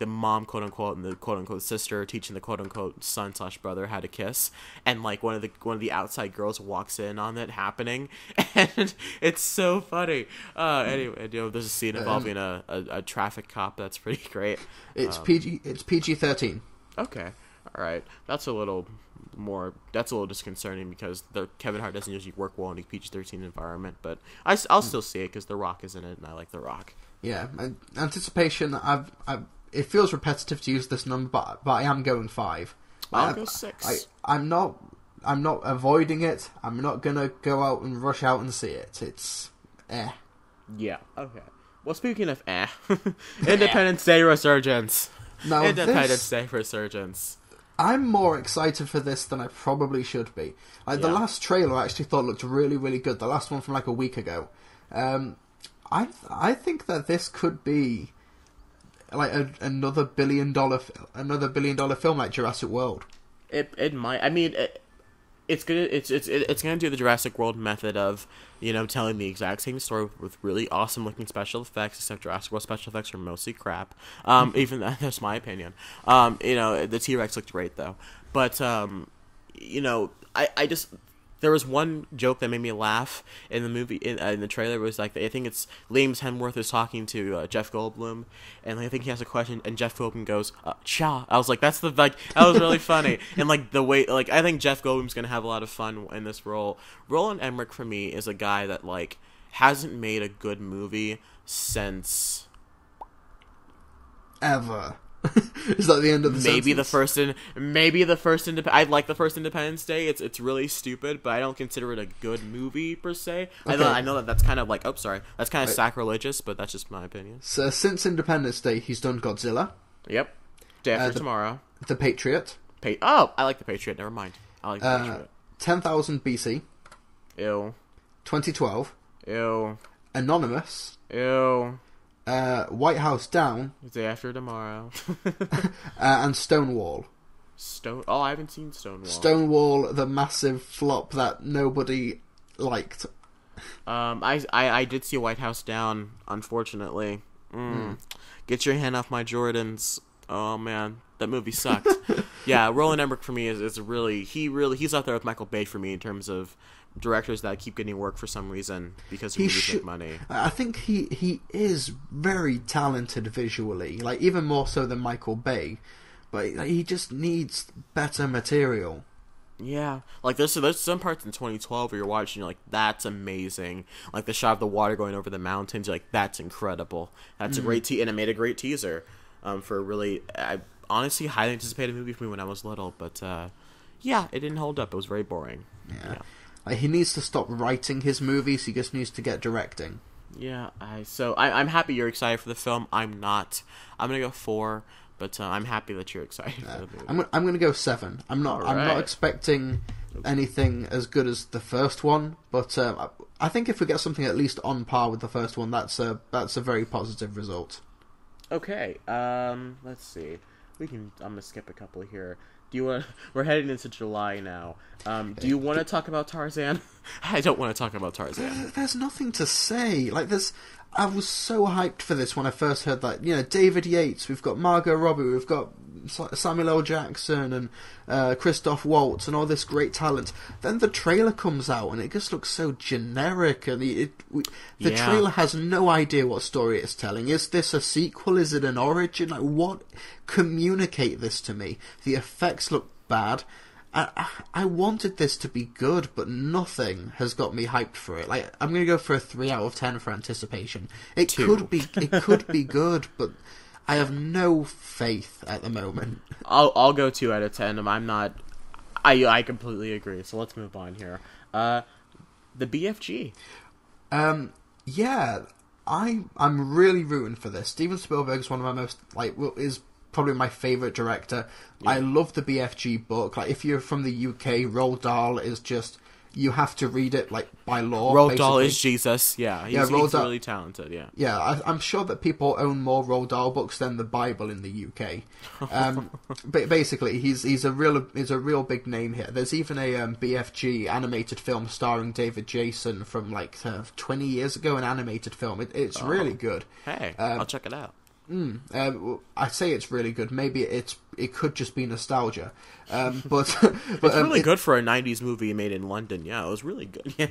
quote unquote, and the quote unquote sister teaching the quote unquote son / brother how to kiss, and like one of the outside girls walks in on it happening, and it's so funny. Anyway, there's a scene involving a traffic cop that's pretty great.
It's PG-13.
Okay, all right, that's a little disconcerting because Kevin Hart doesn't usually work well in a PG-13 environment, but I'll still see it because The Rock is in it, and I like The Rock. Yeah,
anticipation. It feels repetitive to use this number, but I am going 5.
I'll go 6.
I'm not avoiding it. I'm not gonna go out and rush out and see it. It's
Yeah. Okay. Well, speaking of Independence Day resurgence.
Now
Independence Day resurgence.
I'm more excited for this than I probably should be. Like, the last trailer I actually thought looked really, really good. The last one from like a week ago. I think that this could be like another $1 billion film like Jurassic World.
It might. I mean, it's gonna do the Jurassic World method of, you know, telling the exact same story with really awesome looking special effects. Except Jurassic World special effects are mostly crap. Even that's my opinion. You know, the T-Rex looked great though, but you know, I just. There was one joke that made me laugh in the movie, in the trailer. It was like, I think it's Liam Hemsworth is talking to Jeff Goldblum, and I think he has a question, and Jeff Goldblum goes, "Cha." I was like, that was really funny, and like the way, like I think Jeff Goldblum's gonna have a lot of fun in this role. Roland Emmerich for me is a guy that like hasn't made a good movie since
ever. Is that the end of the
maybe
sentence?
I like the first Independence Day. It's really stupid, but I don't consider it a good movie per se.
Okay.
I know that's kind of like that's kind of sacrilegious, but that's just my opinion.
So since Independence Day, he's done Godzilla.
Yep. Day After Tomorrow.
The Patriot.
I like The Patriot. Never mind. I like The Patriot.
10,000 BC.
Ew.
2012.
Ew.
Anonymous.
Ew.
White House Down.
Day After Tomorrow.
And Stonewall.
I haven't seen Stonewall.
Stonewall, the massive flop that nobody liked.
I did see White House Down, unfortunately. Get your hand off my Jordans. Oh man, that movie sucked. Yeah, Roland Emmerich for me is really he's up there with Michael Bay for me in terms of directors that keep getting work for some reason because he movies make money.
I think he is very talented visually, like even more so than Michael Bay, but he just needs better material.
Yeah, like there's some parts in 2012 where you're watching, you're like, that's amazing. Like the shot of the water going over the mountains, you're like, that's incredible. That's a great and it made a great teaser for a really, I honestly highly anticipated movie for me when I was little, but yeah, it didn't hold up. It was very boring.
Yeah. He needs to stop writing his movies. He just needs to get directing.
Yeah, I'm happy you're excited for the film. I'm not. I'm gonna go 4, but I'm happy that you're excited for the movie.
I'm gonna go 7. I'm not expecting anything as good as the first one, but I think if we get something at least on par with the first one, that's a very positive result.
Okay. Let's see. I'm gonna skip a couple here. We're heading into July now. Do you want to talk about Tarzan? I don't want to talk about Tarzan.
There's nothing to say. I was so hyped for this when I first heard that. You know, David Yates, we've got Margot Robbie, we've got Samuel L. Jackson and Christoph Waltz and all this great talent. Then the trailer comes out and it just looks so generic, and the trailer has no idea what story it's telling. Is this a sequel? Is it an origin? Like, what? Communicate this to me. The effects look bad. I wanted this to be good, but nothing has got me hyped for it. Like, I'm going to go for a 3 out of 10 for anticipation. It could be good, but I have no faith at the moment.
I'll go 2 out of 10. I'm not. I completely agree. So let's move on here. The BFG.
Yeah, I'm really rooting for this. Steven Spielberg is one of my most is probably my favourite director. Yeah. I love the BFG book. Like, if you're from the UK, Roald Dahl is just, you have to read it like by law.
Roald Dahl is Jesus. Yeah, he's really talented. Yeah,
yeah. I'm sure that people own more Roald Dahl books than the Bible in the UK. But basically, he's a real big name here. There's even a BFG animated film starring David Jason from 20 years ago. An animated film. It's really good.
Hey, I'll check it out.
I say it's really good. Maybe it could just be nostalgia, but
it's really good for a '90s movie made in London. Yeah, it was really good. Yeah,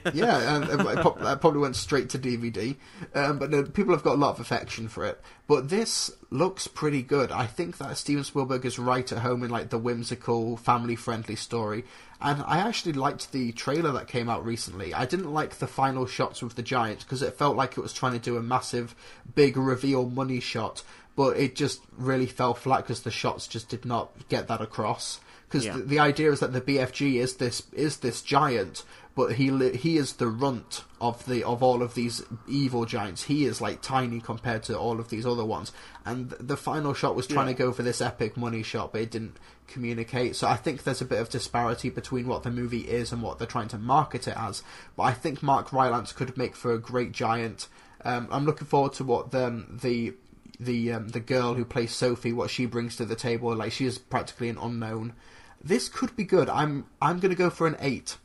that probably went straight to DVD. But no, people have got a lot of affection for it. But this looks pretty good. I think that Steven Spielberg is right at home in the whimsical, family-friendly story. And I actually liked the trailer that came out recently. I didn't like the final shots with the giant because it felt like it was trying to do a massive, big reveal money shot, but it just really fell flat because the shots just did not get that across. because the idea is that the BFG is this giant, but he is the runt of all of these evil giants. He is like tiny compared to all of these other ones. And the final shot was trying to go for this epic money shot, but it didn't communicate. So I think there's a bit of disparity between what the movie is and what they're trying to market it as. But I think Mark Rylance could make for a great giant. I'm looking forward to what the girl who plays Sophie, what she brings to the table. Like, she is practically an unknown. This could be good. I'm going to go for an 8.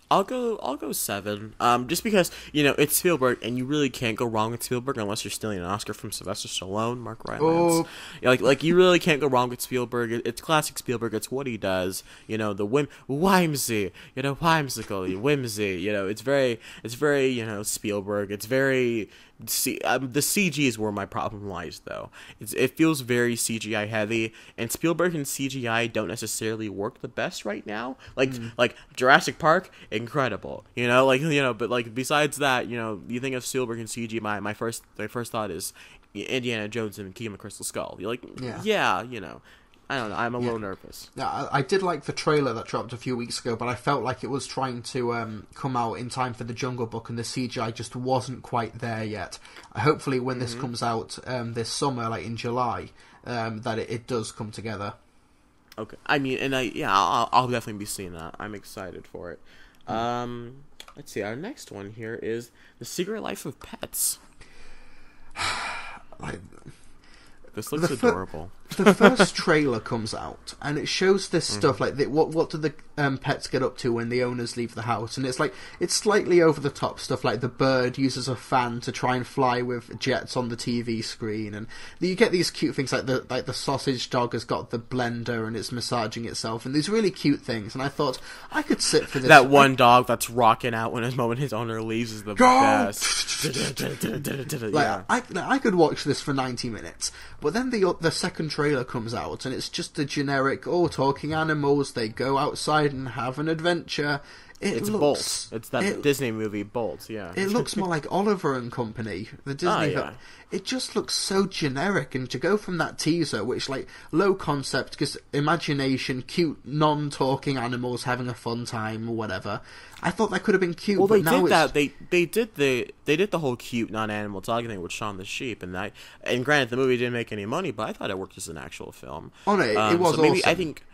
I'll go 7. Just because, it's Spielberg, and you really can't go wrong with Spielberg unless you're stealing an Oscar from Sylvester Stallone, Mark Rylance. Like you really can't go wrong with Spielberg. It's classic Spielberg. It's what he does. The whimsy, whimsical, whimsy. It's very Spielberg. It's very. The CG is where my problem lies, though. It feels very CGI heavy, and Spielberg and CGI don't necessarily work the best right now. Like Jurassic Park, incredible, but besides that, you think of Spielberg and CG, my first thought is Indiana Jones and Key and the Crystal Skull. You're like, I don't know. I'm a little nervous.
Yeah, I did like the trailer that dropped a few weeks ago, but I felt like it was trying to come out in time for the Jungle Book, and the CGI just wasn't quite there yet. Hopefully, when this comes out this summer, like in July, that it does come together.
Okay. I mean, and I'll definitely be seeing that. I'm excited for it. Let's see. Our next one here is The Secret Life of Pets. This looks adorable.
The first trailer comes out, and it shows this stuff, like, what do the pets get up to when the owners leave the house? And it's slightly over-the-top stuff, like the bird uses a fan to try and fly with jets on the TV screen, and you get these cute things, like the sausage dog has got the blender, and it's massaging itself, and these really cute things, and I thought, I could sit for this.
That one dog that's rocking out when his owner leaves is the best.
I could watch this for 90 minutes, but then the second trailer comes out, and it's just a generic, talking animals, they go outside and have an adventure.
It's Bolt. It's that Disney movie, Bolt, yeah.
It looks more like Oliver and Company, the Disney film. It just looks so generic, and to go from that teaser, which, like, low concept, because imagination, cute, non-talking animals having a fun time, or whatever, I thought that could have been cute,
well,
but now
they did the whole cute non-animal talking thing with Shaun the Sheep, and granted, the movie didn't make any money, but I thought it worked as an actual film.
Oh, no, it was
so maybe,
awesome.
I think...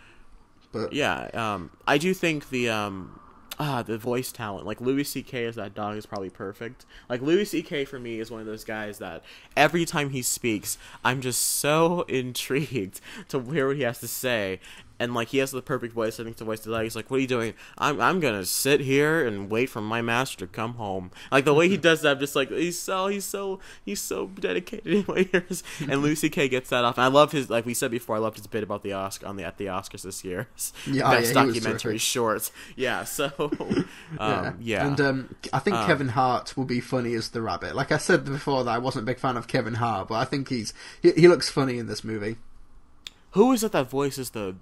But... Yeah, I do think the voice talent, like Louis C.K. as that dog is probably perfect. Like, Louis C.K. for me is one of those guys that every time he speaks, I'm just so intrigued to hear what he has to say. And, like, he has the perfect voice, I think, to voice the dog. He's like, what are you doing? I'm gonna sit here and wait for my master to come home. Like, the way he does that, I'm just like, he's so dedicated in what he hears. And Louis C.K. gets that off. And I love his, like we said before, I loved his bit about the at the Oscars this year. Best documentary shorts. Yeah, so, yeah.
And I think Kevin Hart will be funny as the rabbit. Like I said before, that I wasn't a big fan of Kevin Hart, but I think he looks funny in this movie.
Who is it that voices the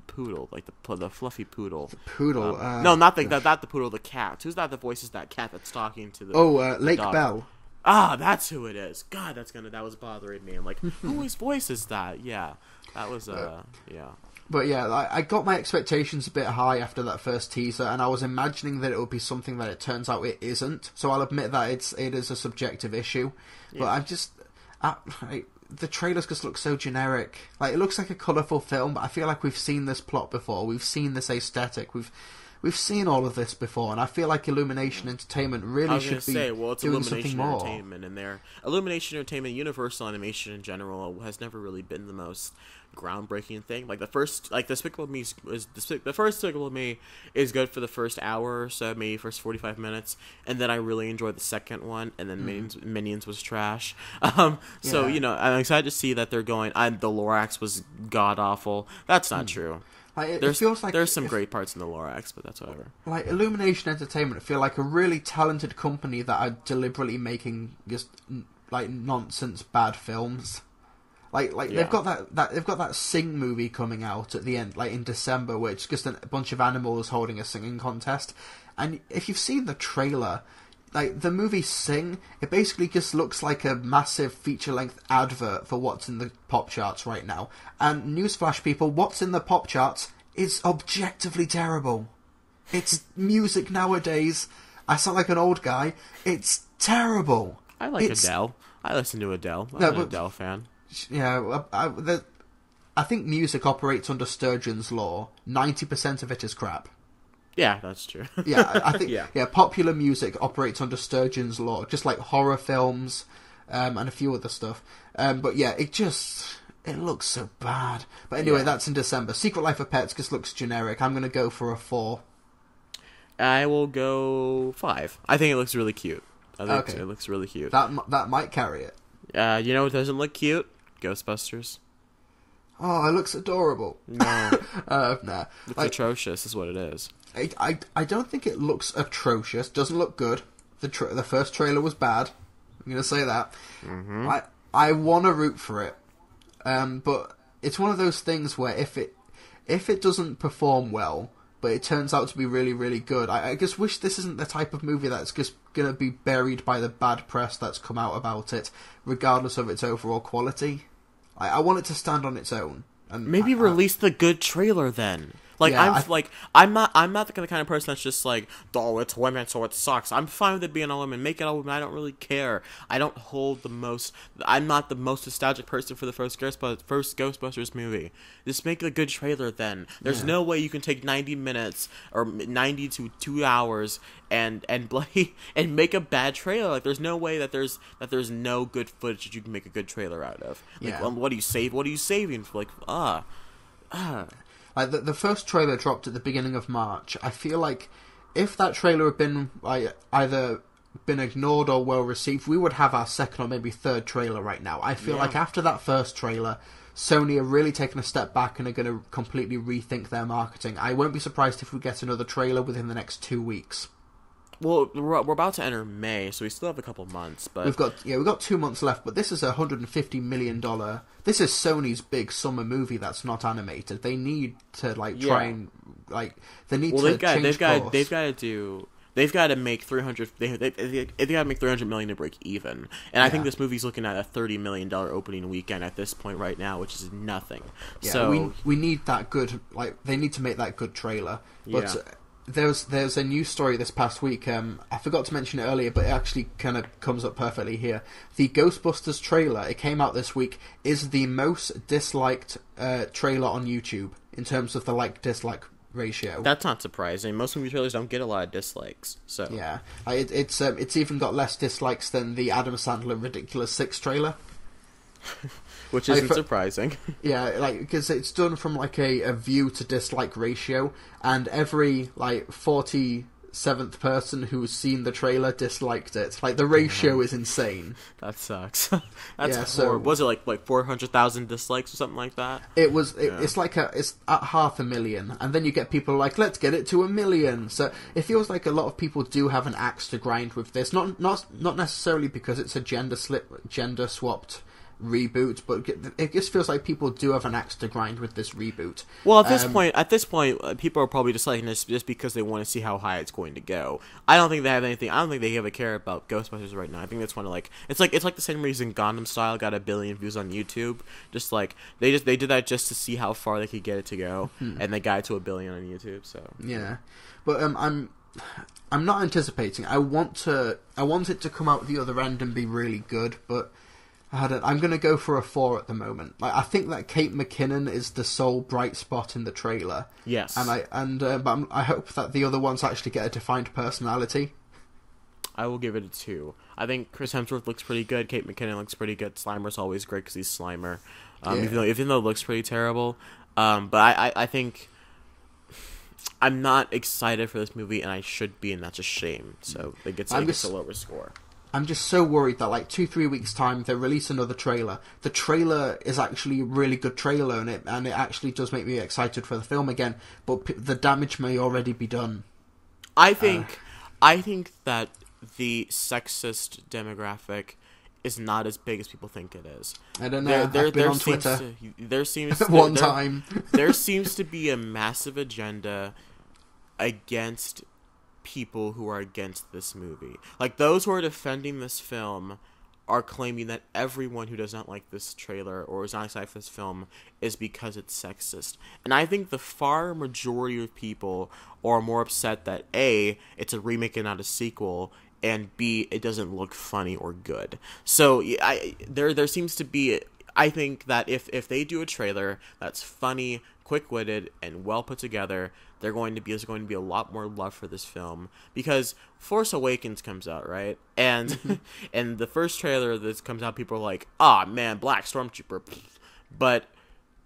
poodle, like the fluffy poodle?
The poodle.
No, not the poodle. The cat. Who's that voices that cat that's talking to the?
Lake
dog?
Bell.
Ah, that's who it is. God, that was bothering me. I'm like, whose voice is that? Yeah, that was yeah.
But yeah, I got my expectations a bit high after that first teaser, and I was imagining that it would be something that it turns out it isn't. So I'll admit that it is a subjective issue. Yeah. But I'm just. The trailers just look so generic. Like, it looks like a colourful film, but I feel like we've seen this plot before. We've seen this aesthetic. We've seen all of this before, and I feel like Illumination Entertainment really should be doing something more.
Entertainment in there. Illumination Entertainment, Universal Animation in general, has never really been the most groundbreaking thing. Like, the first Despicable Me is good for the first hour or so, maybe first 45 minutes, and then I really enjoyed the second one, and then Minions was trash. So, I'm excited to see that they're going, the Lorax was god-awful. That's not true.
Like, it feels like
there's some great parts in the Lorax, but that's whatever.
Like, Illumination Entertainment feel like a really talented company that are deliberately making just like nonsense bad films. Like they've got that Sing movie coming out at the end, like in December, which is just a bunch of animals holding a singing contest. And if you've seen the trailer, like the movie Sing, it basically just looks like a massive feature-length advert for what's in the pop charts right now. And newsflash, people, what's in the pop charts is objectively terrible. It's music nowadays. I sound like an old guy. It's terrible.
I like Adele. I listen to Adele. I'm an Adele fan.
Yeah, I think music operates under Sturgeon's law. 90% of it is crap.
Yeah, that's true.
Yeah, I think popular music operates under Sturgeon's law, just like horror films and a few other stuff. But yeah, it looks so bad. But anyway, that's in December. Secret Life of Pets just looks generic. I'm going to go for a 4.
I will go 5. I think it looks really cute. I think it looks really cute.
That might carry it.
You know what doesn't look cute? Ghostbusters.
Oh, it looks adorable.
No.
Nah.
It's atrocious is what it is.
I don't think it looks atrocious. Doesn't look good. The first trailer was bad. I'm going to say that. Mm-hmm. I want to root for it. But it's one of those things where if it doesn't perform well, but it turns out to be really, really good, I just wish this isn't the type of movie that's just going to be buried by the bad press that's come out about it, regardless of its overall quality. I want it to stand on its own. And
maybe release the good trailer then. Like, yeah, I'm not the kind of person that's just like, oh, it's women, so it sucks. I'm fine with it being all women. Make it all women. I don't really care. I'm not the most nostalgic person for the first Ghostbusters movie. Just make a good trailer then. There's no way you can take 90 minutes or 90 to 2 hours and make a bad trailer. Like, there's no way that there's no good footage that you can make a good trailer out of. Like, what do you save? What are you saving for? Like,
Like the first trailer dropped at the beginning of March. I feel like if that trailer had been either been ignored or well received, we would have our second or maybe third trailer right now. I feel like after that first trailer, Sony are really taking a step back and are going to completely rethink their marketing. I won't be surprised if we get another trailer within the next 2 weeks.
Well, we're about to enter May, so we still have a couple months. But
we've got 2 months left. But this is a $150 million. This is Sony's big summer movie that's not animated. They need to try and they need to change course.
They've got to make 300. They got to make 300 million to break even. And I think this movie's looking at a $30 million opening weekend at this point right now, which is nothing.
Yeah,
so
we need that good. They need to make that good trailer. But there's a news story this past week. I forgot to mention it earlier, but it actually kind of comes up perfectly here. The Ghostbusters trailer, it came out this week, is the most disliked trailer on YouTube in terms of the like-dislike ratio.
That's not surprising. Most movie trailers don't get a lot of dislikes. So
yeah, it's even got less dislikes than the Adam Sandler Ridiculous 6 trailer.
Which isn't surprising.
Yeah, because it's done from a view to dislike ratio, and every 47th person who's seen the trailer disliked it. The ratio is insane.
That sucks. Was it like 400,000 dislikes or something like that?
It was. It's it's at 500,000, and then you get people let's get it to 1 million. So it feels like a lot of people do have an axe to grind with this. Not necessarily because it's a gender swapped reboot, but it just feels like people do have an axe to grind with this reboot.
Well, at this point, people are probably just liking this just because they want to see how high it's going to go. I don't think they have anything. I don't think they ever care about Ghostbusters right now. I think that's one of it's like the same reason Gangnam Style got 1 billion views on YouTube. Just they did that just to see how far they could get it to go, and they got it to 1 billion on YouTube. So
yeah, but I'm not anticipating. I want it to come out the other end and be really good, but I'm going to go for a 4 at the moment. I think that Kate McKinnon is the sole bright spot in the trailer.
Yes,
and I hope that the other ones actually get a defined personality.
I will give it a 2. I think Chris Hemsworth looks pretty good. Kate McKinnon looks pretty good. Slimer's always great because he's Slimer. Even though it looks pretty terrible, but I think I'm not excited for this movie, and I should be, and that's a shame. So it gets a lower score. I'm
just so worried that 2-3 weeks time they release another trailer. The trailer is actually a really good trailer, and it actually does make me excited for the film again. But the damage may already be done.
I think that the sexist demographic is not as big as people think it is.
I don't know. I've been on Twitter.
There seems
time.
There seems to be a massive agenda against people who are against this movie. Like, those who are defending this film are claiming that everyone who does not like this trailer or is not excited for this film is because it's sexist. And I think the far majority of people are more upset that A, it's a remake and not a sequel, and B, it doesn't look funny or good. So there seems to be... I think that if they do a trailer that's funny, quick-witted, and well put together, there's going to be a lot more love for this film, because Force Awakens comes out, right? And and the first trailer that comes out, people are like, "Ah, man, Black Stormtrooper," but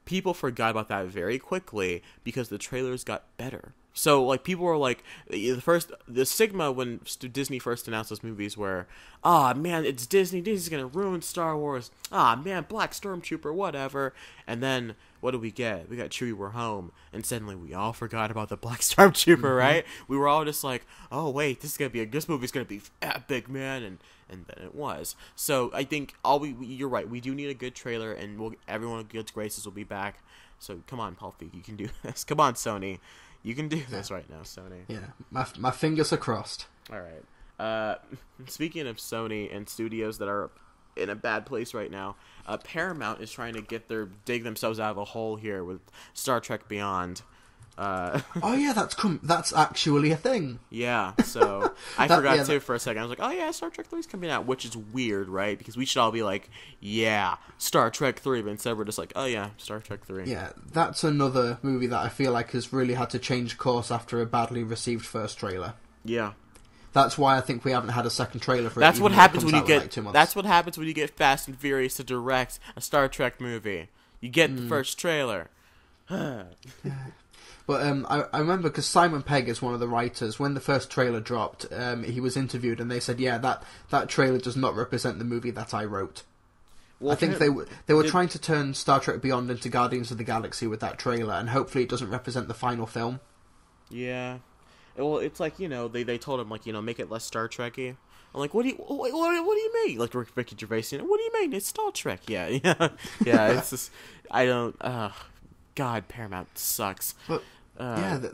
people forgot about that very quickly because the trailers got better. So, like, people were like, the stigma when Disney first announced those movies were, "Ah, man, it's Disney. Disney's gonna ruin Star Wars. Ah, man, Black Stormtrooper, whatever." And then, what do we get? We got Chewie, We're Home. And suddenly we all forgot about the Black Stormtrooper, right? We were all just like, "Oh, wait, this movie's gonna be epic, man." And then it was. So, I think you're right. We do need a good trailer, and everyone with good graces will be back. So, come on, Paul Feig, you can do this. Come on, Sony. You can do this right now, Sony.
Yeah, my fingers are crossed.
All right. Speaking of Sony and studios that are in a bad place right now, Paramount is trying to dig themselves out of a hole here with Star Trek Beyond.
Oh yeah, that's actually a thing.
Yeah, so I forgot too for a second. I was like, oh yeah, Star Trek 3 is coming out, which is weird, right? Because we should all be like, yeah, Star Trek 3, but instead we're just like, oh yeah, Star Trek 3.
Yeah, that's another movie that I feel like has really had to change course after a badly received first trailer.
Yeah.
That's why I think we haven't had a second trailer for it.
That's what happens when you get. That's what happens when you get Fast and Furious to direct a Star Trek movie. You get the first trailer.
But I remember because Simon Pegg is one of the writers. When the first trailer dropped, he was interviewed, and they said, "Yeah, that trailer does not represent the movie that I wrote." Well, I think they were trying to turn Star Trek Beyond into Guardians of the Galaxy with that trailer, and hopefully it doesn't represent the final film.
Yeah. Well, it's like, they told him, like, make it less Star Trek-y. I'm like, what do you mean? Like Ricky Gervais, what do you mean? It's Star Trek. Yeah. It's just, I don't. God, Paramount sucks. But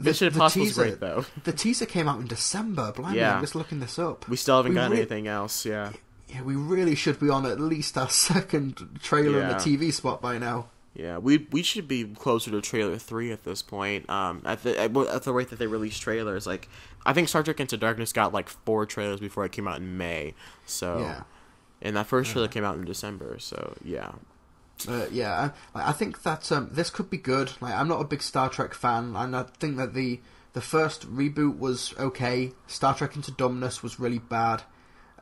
Mission Impossible was great though.
The teaser came out in December. Blimey, I'm just looking this up.
We still haven't gotten anything else. Yeah.
Yeah, we really should be on at least our second trailer and a TV spot by now.
Yeah, we should be closer to trailer 3 at this point. At the rate that they release trailers, like I think Star Trek Into Darkness got like 4 trailers before it came out in May. So, and that first trailer came out in December. So yeah.
I think that this could be good. Like, I'm not a big Star Trek fan, and I think that the first reboot was okay. Star Trek Into Dumbness was really bad,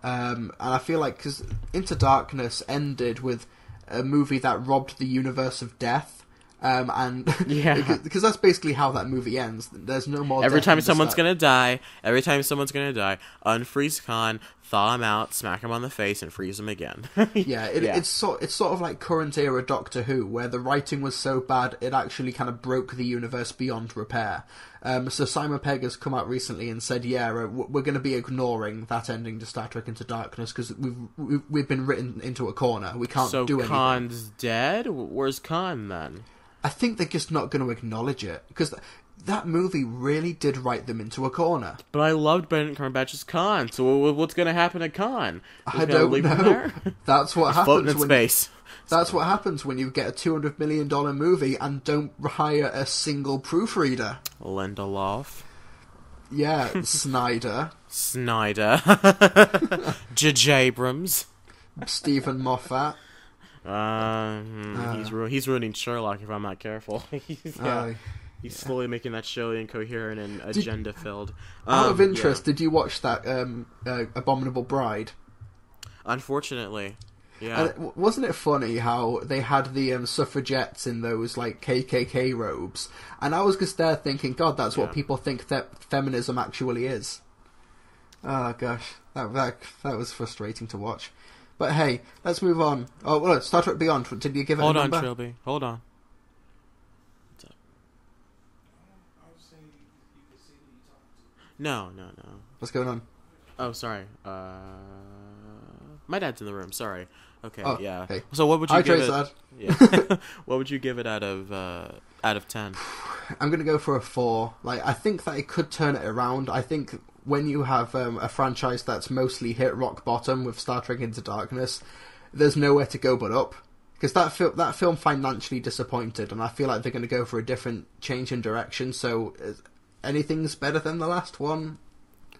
and I feel like because Into Darkness ended with a movie that robbed the universe of death, and because that's basically how that movie ends. There's no more.
Every time someone's gonna die, unfreeze Khan, thaw him out, smack him on the face, and freeze him again.
It's sort of like current era Doctor Who, where the writing was so bad it actually kind of broke the universe beyond repair. So Simon Pegg has come out recently and said, we're going to be ignoring that ending to Star Trek Into Darkness because we've been written into a corner. We can't do anything. So
Khan's dead? Where's Khan then?
I think they're just not going to acknowledge it because that movie really did write them into a corner.
But I loved Bandit Incorporated's Khan, so what's going to happen to Khan?
I don't know. That's what happens.
Floating in space.
That's what happens when you get a $200 million movie and don't hire a single proofreader.
Lindelof.
Yeah, Snyder.
J.J. Abrams.
Stephen Moffat.
He's ruining Sherlock if I'm not careful. He's slowly making that show incoherent and agenda-filled.
Out of interest, did you watch that Abominable Bride?
Unfortunately. Yeah.
And wasn't it funny how they had the suffragettes in those like KKK robes? And I was just there thinking, God, that's what people think that feminism actually is. Oh gosh, that was frustrating to watch. But hey, let's move on. Oh, well, Star Trek Beyond. Did you give it a number?
Hold on, Trilby. Hold on. What's up? No.
What's going on?
Oh, sorry. My dad's in the room. Sorry. Okay.
Oh,
yeah.
Hey.
So what would you give it?
Dad.
Yeah. What would you give it out of 10?
I'm gonna go for a 4. Like, I think that it could turn it around. I think when you have a franchise that's mostly hit rock bottom with Star Trek Into Darkness, there's nowhere to go but up. Because that film financially disappointed, and I feel like they're going to go for a different change in direction. So, anything's better than the last one.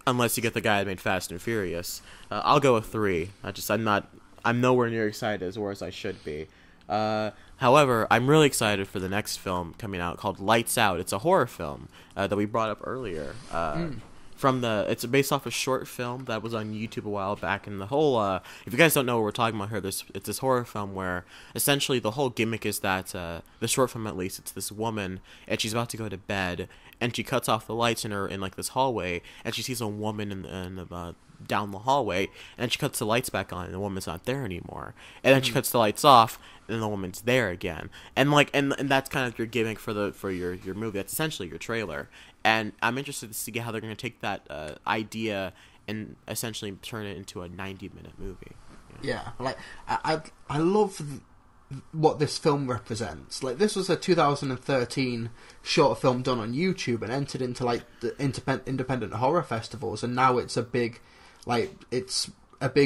Unless you get the guy that made Fast and Furious, I'll go with 3. I'm nowhere near excited as I should be. However, I'm really excited for the next film coming out called Lights Out. It's a horror film that we brought up earlier. It's based off a short film that was on YouTube a while back, and the whole if you guys don't know what we're talking about here, it's this horror film where essentially the whole gimmick is that the short film, at least, it's this woman and she's about to go to bed and she cuts off the lights in like this hallway and she sees a woman down the hallway, and she cuts the lights back on and the woman's not there anymore, and then she cuts the lights off and the woman's there again, and that's kind of your gimmick for your movie. That's essentially your trailer, and I'm interested to see how they're going to take that idea and essentially turn it into a 90-minute movie.
Yeah, like I love what this film represents. Like, this was a 2013 short film done on YouTube and entered into like the independent horror festivals, and now it's a big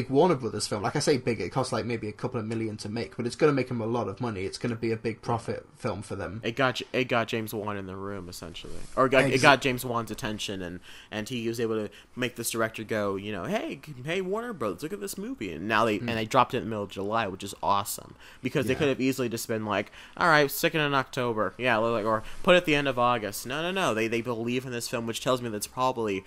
Warner Brothers film. Like I say big, it costs like maybe a couple of million to make, but it's going to make them a lot of money. It's going to be a big profit film for them.
It got James Wan in the room, essentially. It got James Wan's attention, and he was able to make this director go, hey Warner Brothers, look at this movie. And now they dropped it in the middle of July, which is awesome. Because they could have easily just been like, all right, stick it in October. Yeah, or put it at the end of August. No. They believe in this film, which tells me that's probably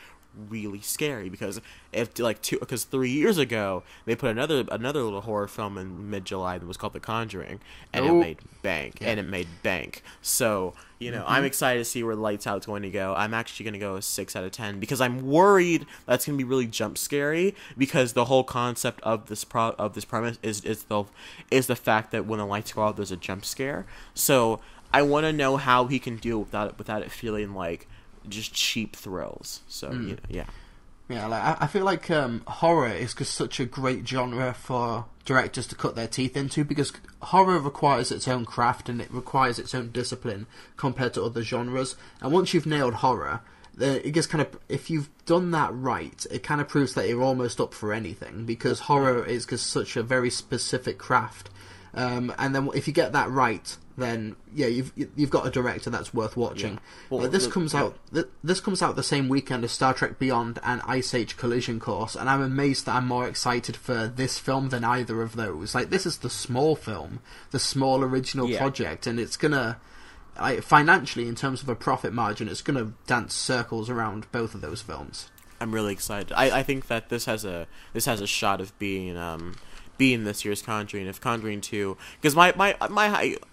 really scary, because 3 years ago they put another little horror film in mid-July that was called The Conjuring, and it made bank. So I'm excited to see where Lights Out's going to go. I'm actually going to go a 6 out of 10 because I'm worried that's going to be really jump scary, because the whole concept of this premise is the fact that when the lights go out there's a jump scare. So I want to know how he can do it without it feeling like just cheap thrills. So
like I feel like horror is just such a great genre for directors to cut their teeth into, because horror requires its own craft and it requires its own discipline compared to other genres. And once you've nailed horror, it gets if you've done that right, it kind of proves that you're almost up for anything, because horror is just such a very specific craft. And then if you get that right, then you've got a director that's worth watching. Yeah. Well, this comes out the same weekend as Star Trek Beyond and Ice Age Collision Course, and I'm amazed that I'm more excited for this film than either of those. Like, this is the small film, the small original project, and it's gonna financially, in terms of a profit margin, it's gonna dance circles around both of those films. I'm
really excited. I think that this has a shot of being this year's Conjuring. If Conjuring 2, because why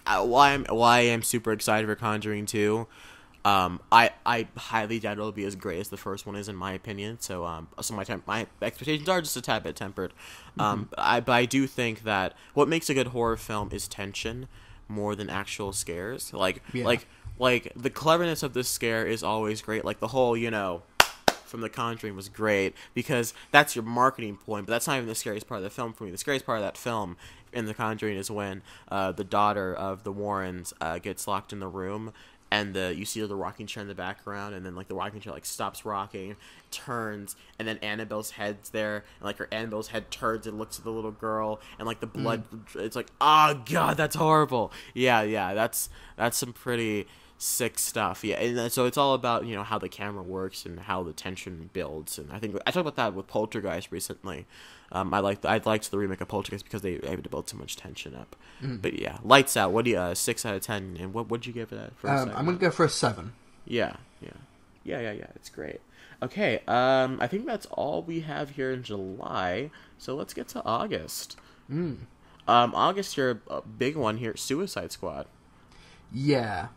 I'm super excited for Conjuring 2, I highly doubt it'll be as great as the first one is, in my opinion. So my expectations are just a tad bit tempered. But I do think that what makes a good horror film is tension more than actual scares. Like the cleverness of this scare is always great. Like the whole from The Conjuring was great, because that's your marketing point, but that's not even the scariest part of the film for me. The scariest part of that film in The Conjuring is when the daughter of the Warrens gets locked in the room, and you see the rocking chair in the background, and then the rocking chair stops rocking, turns, and then Annabelle's head's there, and her Annabelle's head turns and looks at the little girl, and the blood, it's oh god, that's horrible. Yeah, that's some pretty sick stuff. Yeah, and so it's all about how the camera works and how the tension builds. And I think I talked about that with Poltergeist recently. I liked the remake of Poltergeist because they were able to build so much tension up. But yeah, Lights Out. What do you 6 out of 10? And what'd you give it for? I'm
gonna go for a 7.
Yeah. It's great. Okay, I think that's all we have here in July. So let's get to August. August, your big one here, Suicide Squad.
Yeah.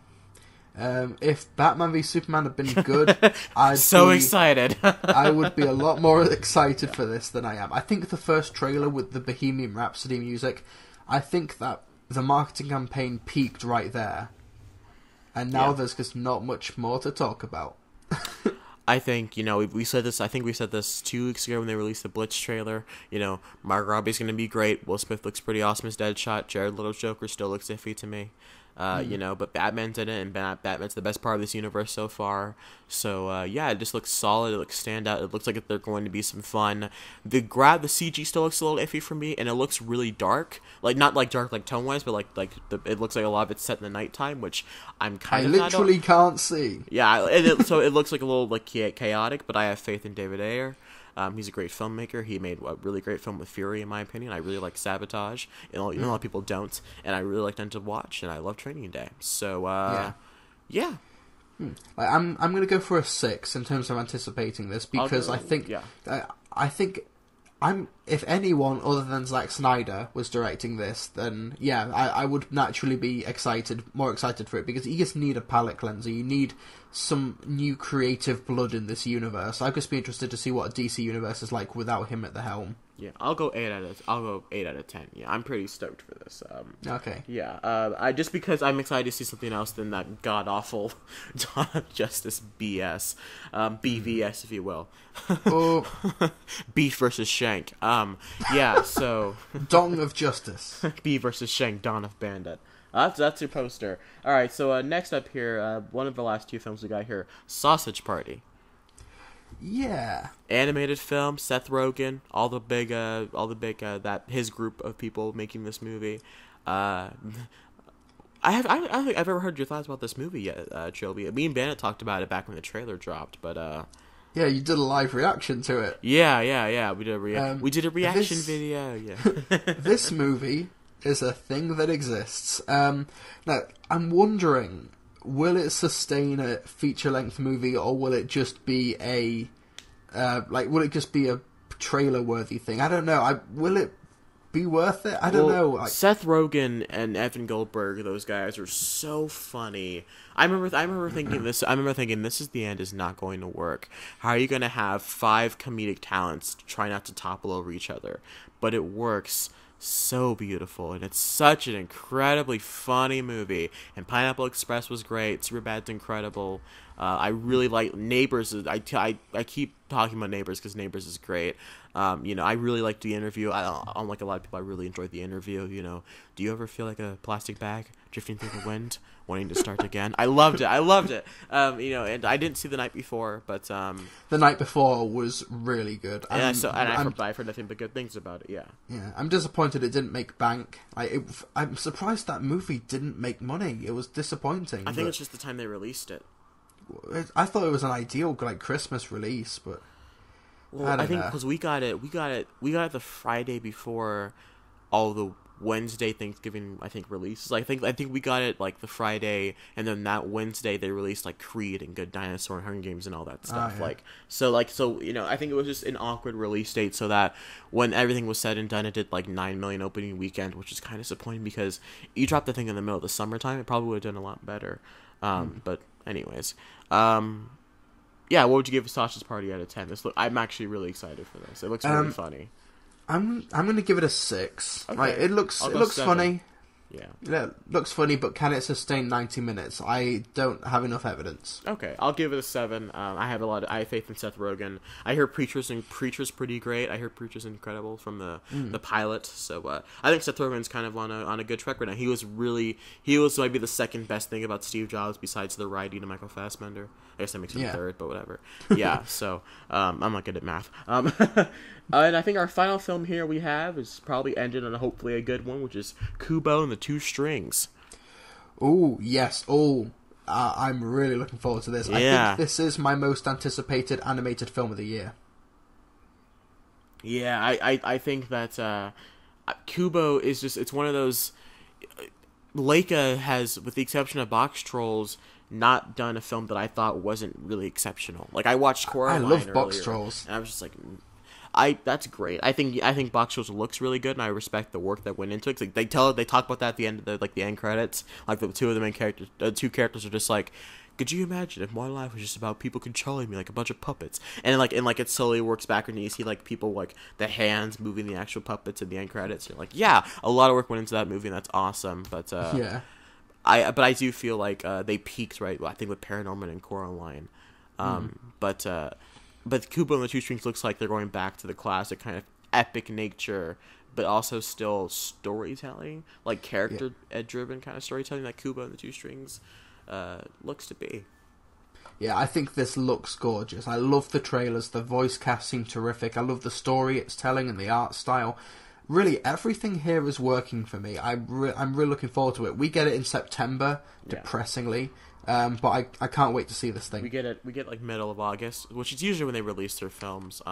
If Batman v Superman had been good, I'd
excited.
I would be a lot more excited for this than I am. I think the first trailer with the Bohemian Rhapsody music, I think that the marketing campaign peaked right there. And now there's just not much more to talk about.
I think, we said this, I think we said this 2 weeks ago when they released the Blitz trailer. Margot Robbie's going to be great. Will Smith looks pretty awesome as Deadshot. Jared Leto's Joker still looks iffy to me. You know, but Batman's in it, and Batman's the best part of this universe so far. So yeah, it just looks solid. It looks standout. It looks like they're going to be some fun. The CG still looks a little iffy for me, and it looks really dark. Like not like dark like tone wise, but it looks like a lot of it's set in the nighttime, which I'm kind of
literally can't see.
Yeah, so it looks like a little like chaotic, but I have faith in David Ayer. He's a great filmmaker. He made a really great film with Fury, in my opinion. I really like Sabotage. You know, a lot of people don't, and I really like them to watch. And I love Training Day. So yeah.
I'm gonna go for a 6 in terms of anticipating this, because I think if anyone other than Zack Snyder was directing this, then yeah, I would naturally be more excited for it, because you just need a palate cleanser. You need some new creative blood in this universe. I'd just be interested to see what a DC universe is like without him at the helm.
Yeah, I'll go 8 out of 10. Yeah, I'm pretty stoked for this.
Okay.
Yeah, I just because I'm excited to see something else than that god awful Dawn of Justice BS, BVS if you will.
Oh.
Beef versus Shank. Yeah, so
Dawn of Justice.
Beef versus Shank, Dawn of Bandit. That's your poster. All right, so next up here, one of the last 2 films we got here, Sausage Party.
Yeah.
Animated film, Seth Rogen, all the big that his group of people making this movie. I don't think I've ever heard your thoughts about this movie yet, Trilbee. Me and Bandit talked about it back when the trailer dropped, but
yeah, you did a live reaction to it.
Yeah. We did a reaction video. Yeah.
This movie is a thing that exists. Now, I'm wondering, will it sustain a feature-length movie, or will it just be a trailer-worthy thing? I don't know. Will it be worth it? I don't know.
Seth Rogen and Evan Goldberg, those guys are so funny. I remember thinking this is the end is not going to work. How are you going to have 5 comedic talents try not to topple over each other? But it works so beautiful, and it's such an incredibly funny movie. And Pineapple Express was great. Superbad's incredible. I really like Neighbors. I keep talking about Neighbors because Neighbors is great. I really liked The Interview. Unlike a lot of people, I really enjoyed The Interview. Do you ever feel like a plastic bag drifting through the wind, wanting to start again? I loved it. And I didn't see The Night Before, but
The Night Before was really good.
I've heard nothing but good things about it. Yeah.
Yeah, I'm disappointed it didn't make bank. I'm surprised that movie didn't make money. It was disappointing.
I think it's just the time they released it.
I thought it was an ideal Christmas release, but
I think because we got it the Friday before all the Wednesday Thanksgiving releases. I think we got it like the Friday, and then that Wednesday they released like Creed and Good Dinosaur and Hunger Games and all that stuff.
Yeah.
I think it was just an awkward release date, so that when everything was said and done, it did like 9 million opening weekend, which is kind of disappointing because you dropped the thing in the middle of the summertime, it probably would have done a lot better. But anyways, yeah, what would you give Sausage Party out of 10? I'm actually really excited for this. It looks really funny.
I'm going to give it a 6.
Okay.
It looks
7.
funny.
Yeah.
It looks funny, but can it sustain 90 minutes? I don't have enough evidence.
Okay, I'll give it a 7. I have faith in Seth Rogen. I hear Preacher's pretty great. I hear Preacher's incredible from the pilot. So I think Seth Rogen's kind of on a good track right now. He was maybe the second best thing about Steve Jobs besides the writing of Michael Fassbender. I guess that makes him third, but whatever. Yeah. So I'm not good at math. And I think our final film here we have is probably ended on hopefully a good one, which is Kubo and the Two Strings.
Oh, yes. Oh, I'm really looking forward to this.
Yeah.
I think this is my most anticipated animated film of the year.
Yeah, I think that Kubo is just, it's one of those... Leica has, with the exception of Box Trolls, not done a film that I thought wasn't really exceptional. Like, I watched Coraline
I love Box
earlier,
Trolls.
and I was just like... that's great. I think Box Trolls looks really good, and I respect the work that went into it. Like, they talk about that at the end of the end credits. Like, the two characters are just like, could you imagine if my life was just about people controlling me like a bunch of puppets? And it slowly works backward, and you see like people like the hands moving the actual puppets in the end credits. You're like, yeah, a lot of work went into that movie, and that's awesome. But
yeah,
I do feel like they peaked right. I think with Paranorman and Coraline. But Kubo and the Two Strings looks like they're going back to the classic kind of epic nature but also still storytelling, like character-driven kind of storytelling that Kubo and the Two Strings looks to be.
Yeah, I think this looks gorgeous. I love the trailers. The voice cast seem terrific. I love the story it's telling and the art style. Really, everything here is working for me. I'm really looking forward to it. We get it in September, depressingly. But I can't wait to see this thing.
We get like middle of August, which is usually when they release their films.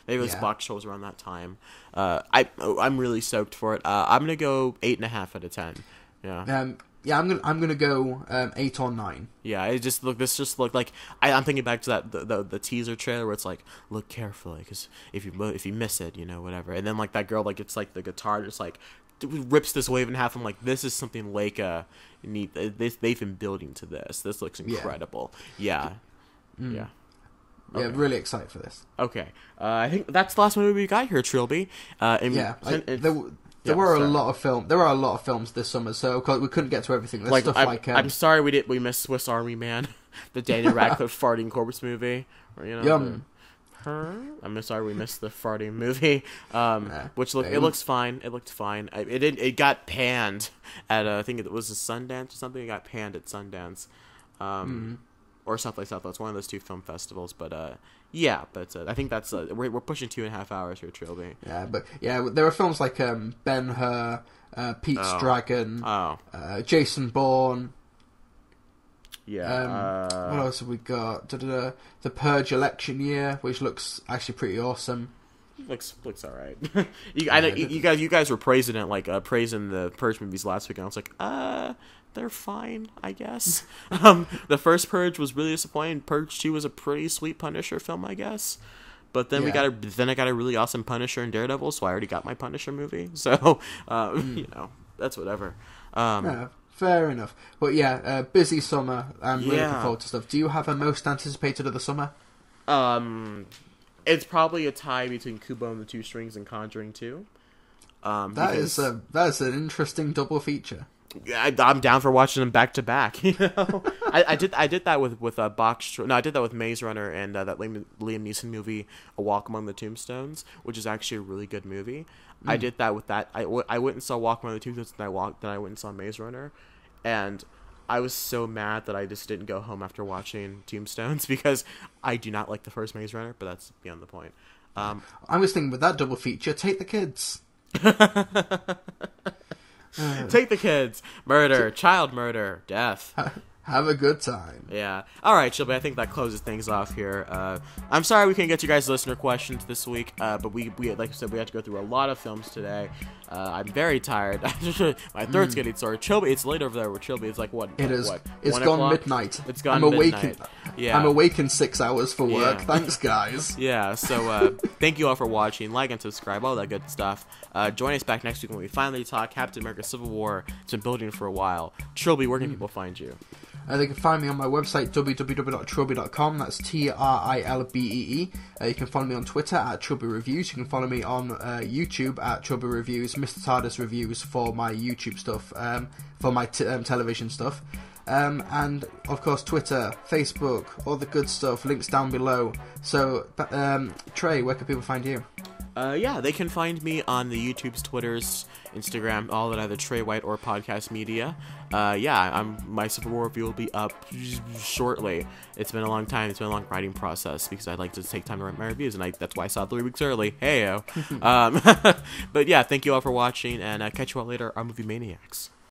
They release box shows around that time. I'm really stoked for it. I'm gonna go 8.5 out of 10. Yeah.
I'm gonna go 8 or 9.
Yeah, this just looked like I'm thinking back to that the teaser trailer where it's like, look carefully because if you miss it, whatever. And then like that girl like it's like the guitar just like rips this wave in half. I'm like, this is something Leica need. They've been building to this. This looks incredible. Yeah. Okay.
Yeah, really excited for this.
Okay, I think that's the last movie we got here, Trilby.
There were a lot of films this summer, so of course we couldn't get to everything. There's stuff
I'm sorry we missed Swiss Army Man, the Daniel Radcliffe farting corpse movie. Or, I'm sorry we missed the farting movie, which it looks fine. It looked fine. It got panned at I think it was a Sundance or something. It got panned at Sundance, or South by Southwest, one of those two film festivals. But I think that's we're pushing 2.5 hours here, Trilby.
There are films like Ben-Hur, Pete's Dragon, Jason Bourne.
Yeah.
What else have we got? The Purge election year, which looks actually pretty awesome.
Looks all right. I know you guys were praising it, praising the Purge movies last week, and I was like, they're fine, I guess. The first Purge was really disappointing. Purge 2 was a pretty sweet Punisher film, I guess. But then I got a really awesome Punisher and Daredevil, so I already got my Punisher movie. So that's whatever.
Fair enough. But busy summer. I'm really looking forward to stuff. Do you have a most anticipated of the summer?
It's probably a tie between Kubo and the Two Strings and Conjuring 2.
That's an interesting double feature.
I'm down for watching them back to back. I did that with Box. No, I did that with Maze Runner and that Liam Neeson movie, A Walk Among the Tombstones, which is actually a really good movie. I did that with that. I went and saw Walk Among the Tombstones, then I went and saw Maze Runner, and I was so mad that I just didn't go home after watching Tombstones because I do not like the first Maze Runner, but that's beyond the point.
I was thinking with that double feature, take the kids.
Take the kids. Murder, child murder, death.
Have a good time.
Yeah. All right, Shelby, I think that closes things off here. I'm sorry we couldn't get you guys listener questions this week, but we like I said, we had to go through a lot of films today. I'm very tired. My throat's getting sore. Trilby, it's late over there with Trilby. It's like what?
It is.
What,
it's gone midnight.
It's gone midnight.
I'm awake in 6 hours for work. Thanks, guys.
Yeah, so thank you all for watching. Like and subscribe, all that good stuff. Join us back next week when we finally talk Captain America Civil War. It's been building for a while. Trilby, where can people find you?
They can find me on my website, www.trilbee.com. That's TRILBEE. You can follow me on Twitter at Trilbee Reviews. You can follow me on YouTube at Trilbee Reviews, Mr. TARDIS Reviews for my YouTube stuff, for my television stuff. And, of course, Twitter, Facebook, all the good stuff, links down below. So, Trey, where can people find you?
They can find me on the YouTube's, Twitters, Instagram, all at either Trey White or Podcast Media. My Civil War review will be up shortly. It's been a long time. It's been a long writing process because I like to take time to write my reviews, and that's why I saw it 3 weeks early. Heyo. But yeah, thank you all for watching, and catch you all later on Movie Maniacs.